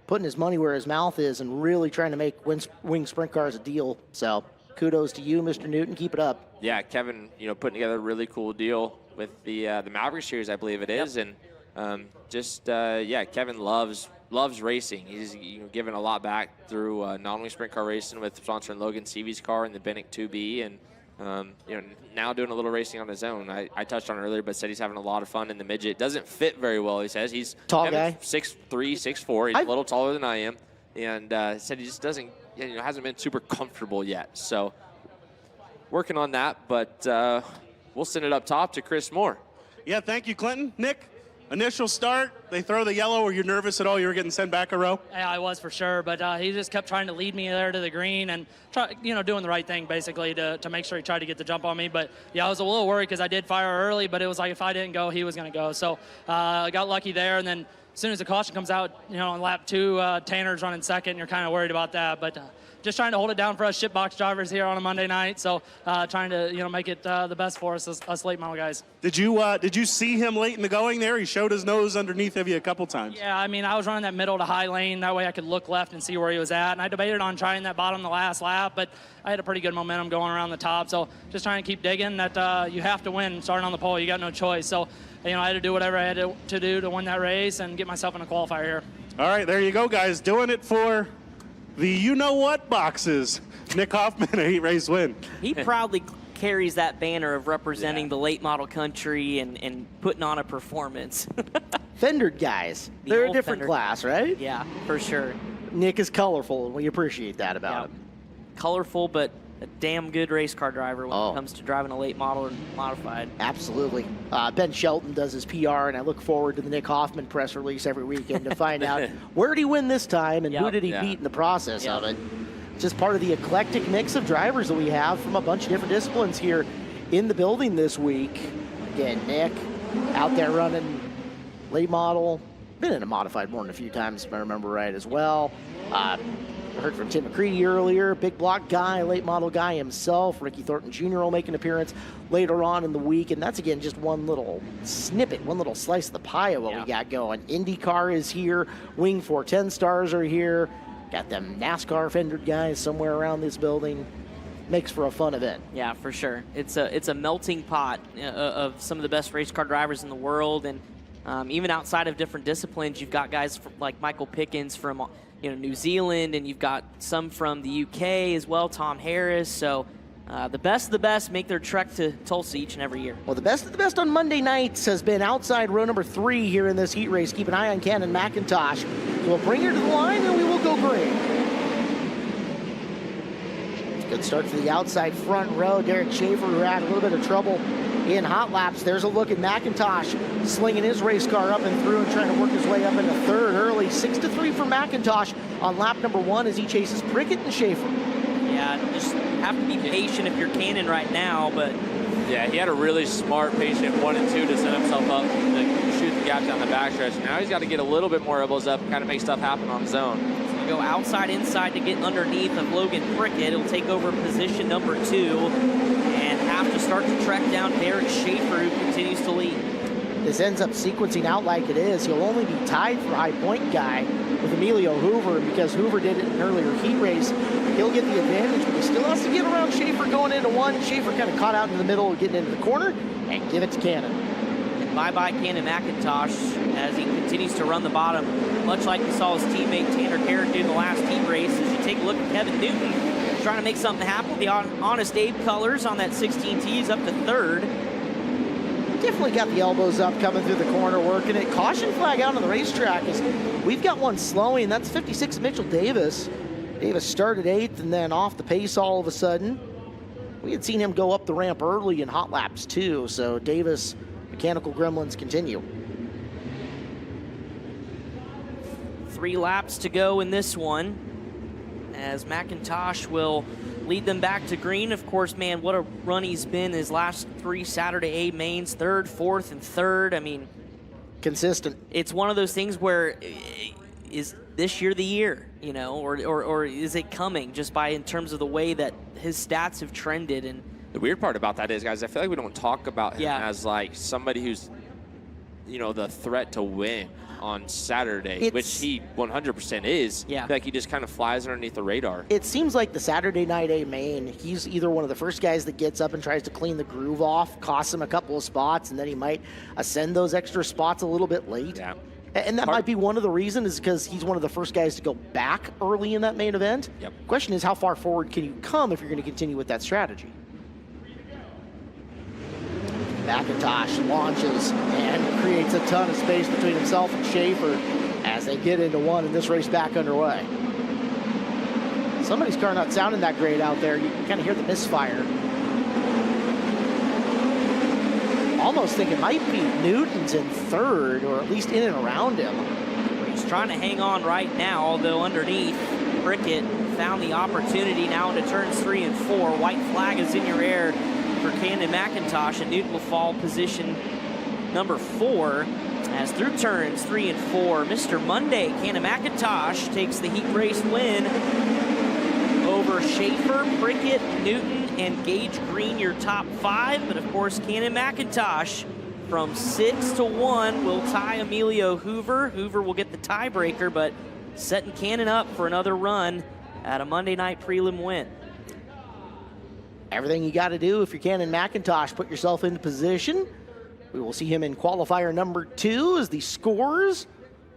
putting his money where his mouth is and really trying to make wing sprint cars a deal. So kudos to you, Mr. Newton. Keep it up. Yeah, Kevin, putting together a really cool deal with the Maverick Series, I believe it is, and Kevin loves racing. He's given a lot back through not only sprint car racing with sponsoring Logan Seavey's car in the Bennick 2B, and now doing a little racing on his own. I touched on it earlier, but said he's having a lot of fun in the midget. Doesn't fit very well, he says. He's tall guy, 6'3", 6'4". He's a little taller than I am, and said he just doesn't, hasn't been super comfortable yet. So working on that, but we'll send it up top to Chris Moore. Yeah, thank you, Clinton. Nick, initial start, they throw the yellow. Were you nervous at all? You were getting sent back a row? Yeah, I was for sure, but he just kept trying to lead me there to the green and doing the right thing basically to make sure he tried to get the jump on me. But yeah, I was a little worried because I did fire early, but it was like if I didn't go, he was going to go. So I got lucky there, and then as soon as the caution comes out, on lap 2, Tanner's running 2nd, and you're kind of worried about that. But just trying to hold it down for us shipbox drivers here on a Monday night. So trying to make it the best for us late model guys. Did you see him late in the going there? He showed his nose underneath of you a couple times. Yeah, I mean, I was running that middle to high lane. That way I could look left and see where he was at. And I debated on trying that bottom the last lap, but I had a pretty good momentum going around the top. So just trying to keep digging that you have to win starting on the pole. You got no choice. So, I had to do whatever I had to do to win that race and get myself in a qualifier here. All right, there you go, guys. Doing it for the you-know-what boxes. Nick Hoffman, a heat race win. He proudly carries that banner of representing the late model country and putting on a performance. Fendered guys. They're a different Fender class, right? Yeah, for sure. Nick is colorful, and we appreciate that about him. Colorful, but a damn good race car driver when it comes to driving a late model or modified. Absolutely. Ben Shelton does his PR, and I look forward to the Nick Hoffman press release every weekend to find out where did he win this time and who did he beat in the process of it. Just part of the eclectic mix of drivers that we have from a bunch of different disciplines here in the building this week. Again, Nick out there running late model, been in a modified more than a few times if I remember right as well. heard from Tim McCready earlier, big block guy, late model guy himself. Ricky Thornton Jr. will make an appearance later on in the week, and that's, again, just one little snippet, one little slice of the pie of what we got going. IndyCar is here. Wing 410 stars are here. Got them NASCAR fendered guys somewhere around this building. Makes for a fun event. Yeah, for sure. It's a melting pot of some of the best race car drivers in the world, and even outside of different disciplines, you've got guys like Michael Pickens from New Zealand, and you've got some from the UK as well, Tom Harris. So the best of the best make their trek to Tulsa each and every year. Well, the best of the best on Monday nights has been outside row number 3 here in this heat race. Keep an eye on Cannon McIntosh. So we'll bring her to the line, and we will go green. Good start to the outside front row. Derek Schaefer, who had a little bit of trouble in hot laps. There's a look at McIntosh slinging his race car up and through and trying to work his way up into third early. 6-3 for McIntosh on lap number 1 as he chases Prickett and Schaefer. Yeah, just have to be patient if you're Cannon right now, but... Yeah, he had a really smart, patient 1 and 2 to set himself up to shoot the gap down the backstretch. Now he's got to get a little bit more elbows up and kind of make stuff happen on his own. Go outside, inside to get underneath of Logan Prickett. He'll take over position number 2 and have to start to track down Derek Schaefer, who continues to lead. This ends up sequencing out like it is. He'll only be tied for high point guy with Emilio Hoover, and because Hoover did it in an earlier heat race, he'll get the advantage, but he still has to get around Schaefer going into 1. Schaefer kind of caught out in the middle, getting into the corner, and give it to Cannon. Bye-bye Cannon McIntosh as he continues to run the bottom, much like we saw his teammate Tanner Carrick do in the last heat race. As you take a look at Kevin Newton, trying to make something happen with the Honest Abe colors on that 16T. He's up to third. Definitely got the elbows up, coming through the corner, working it. Caution flag out on the racetrack is we've got one slowing. That's 56 Mitchell Davis. Davis started 8th and then off the pace all of a sudden. We had seen him go up the ramp early in hot laps too, so Davis... Mechanical gremlins continue. 3 laps to go in this one as McIntosh will lead them back to green. Of course, man, what a run he's been his last 3 Saturday A mains, 3rd, 4th, and 3rd. I mean, consistent. It's one of those things where is this year the year, or is it coming just by in terms of the way that his stats have trended? And the weird part about that is, guys, I feel like we don't talk about him as like somebody who's, the threat to win on Saturday, which he 100% is. Yeah. I feel like he just kind of flies underneath the radar. It seems like the Saturday night A main, he's either one of the first guys that gets up and tries to clean the groove off, costs him a couple of spots, and then he might ascend those extra spots a little bit late. Yeah. And that might be one of the reasons, is because he's one of the first guys to go back early in that main event. Yep. Question is, how far forward can you come if you're going to continue with that strategy? McIntosh launches and creates a ton of space between himself and Schaefer as they get into 1 and this race back underway. Somebody's car not sounding that great out there. You can kind of hear the misfire. Almost think it might be Newton's in 3rd, or at least in and around him. He's trying to hang on right now, although underneath, Prickett found the opportunity now into turns 3 and 4. White flag is in your air for Cannon McIntosh, and Newton will fall position number 4 as through turns 3 and 4, Mr. Monday, Cannon McIntosh takes the heat race win over Schaefer, Prickett, Newton, and Gage Green, your top 5. But of course, Cannon McIntosh from 6 to 1 will tie Emilio Hoover. Hoover will get the tiebreaker, but setting Cannon up for another run at a Monday night prelim win. Everything you got to do if you're Cannon McIntosh, put yourself into position. We will see him in qualifier number 2 as the scores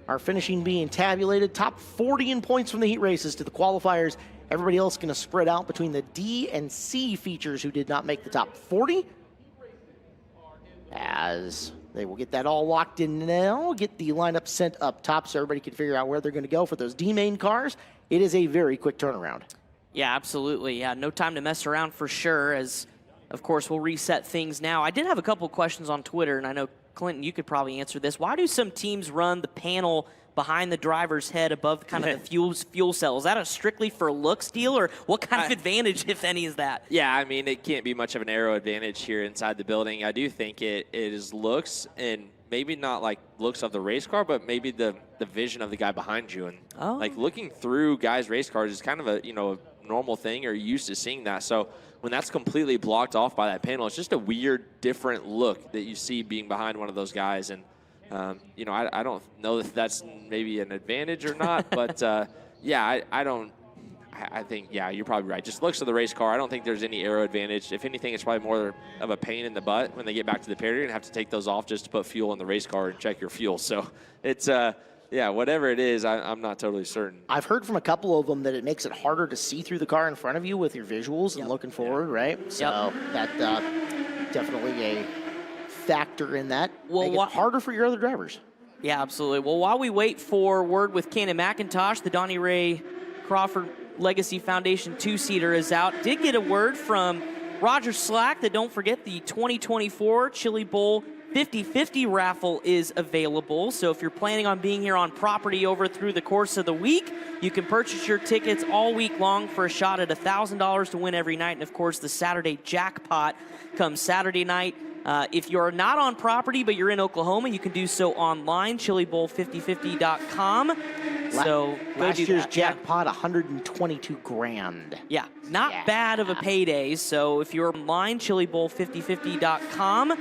are finishing being tabulated. Top 40 in points from the heat races to the qualifiers. Everybody else going to spread out between the D and C features who did not make the top 40. As they will get that all locked in now, get the lineup sent up top so everybody can figure out where they're going to go for those D main cars. It is a very quick turnaround. Yeah, absolutely. Yeah, no time to mess around for sure, as, of course, we'll reset things now. I did have a couple questions on Twitter, and I know, Clinton, you could probably answer this. Why do some teams run the panel behind the driver's head above kind of the fuel cell? Is that a strictly for looks deal, or what kind of advantage, if any, is that? Yeah, I mean, it can't be much of an aero advantage here inside the building. I do think it is looks and maybe not like looks of the race car, but maybe the vision of the guy behind you. And like looking through guys' race cars is kind of a, a normal thing, or you're used to seeing that. So when that's completely blocked off by that panel, it's just a weird, different look that you see being behind one of those guys. And, I don't know if that's maybe an advantage or not, but yeah, I think, yeah, you're probably right. Just looks of the race car. I don't think there's any aero advantage. If anything, it's probably more of a pain in the butt when they get back to the pit. You're going to have to take those off just to put fuel in the race car and check your fuel. So it's, yeah, whatever it is, I'm not totally certain. I've heard from a couple of them that it makes it harder to see through the car in front of you with your visuals and looking forward, right? So that definitely a factor in that. Well, Make it harder for your other drivers. Yeah, absolutely. Well, while we wait for word with Cannon McIntosh, the Donnie Ray Crawford Legacy Foundation two-seater is out. Did get a word from Roger Slack that don't forget the 2024 Chili Bowl 50/50 raffle is available. So if you're planning on being here on property over through the course of the week, you can purchase your tickets all week long for a shot at $1,000 to win every night. And of course, the Saturday jackpot comes Saturday night. If you're not on property, but you're in Oklahoma, you can do so online, chilibowl5050.com. So last year's jackpot, 122 grand. Yeah, not bad of a payday. So if you're online, chilibowl5050.com.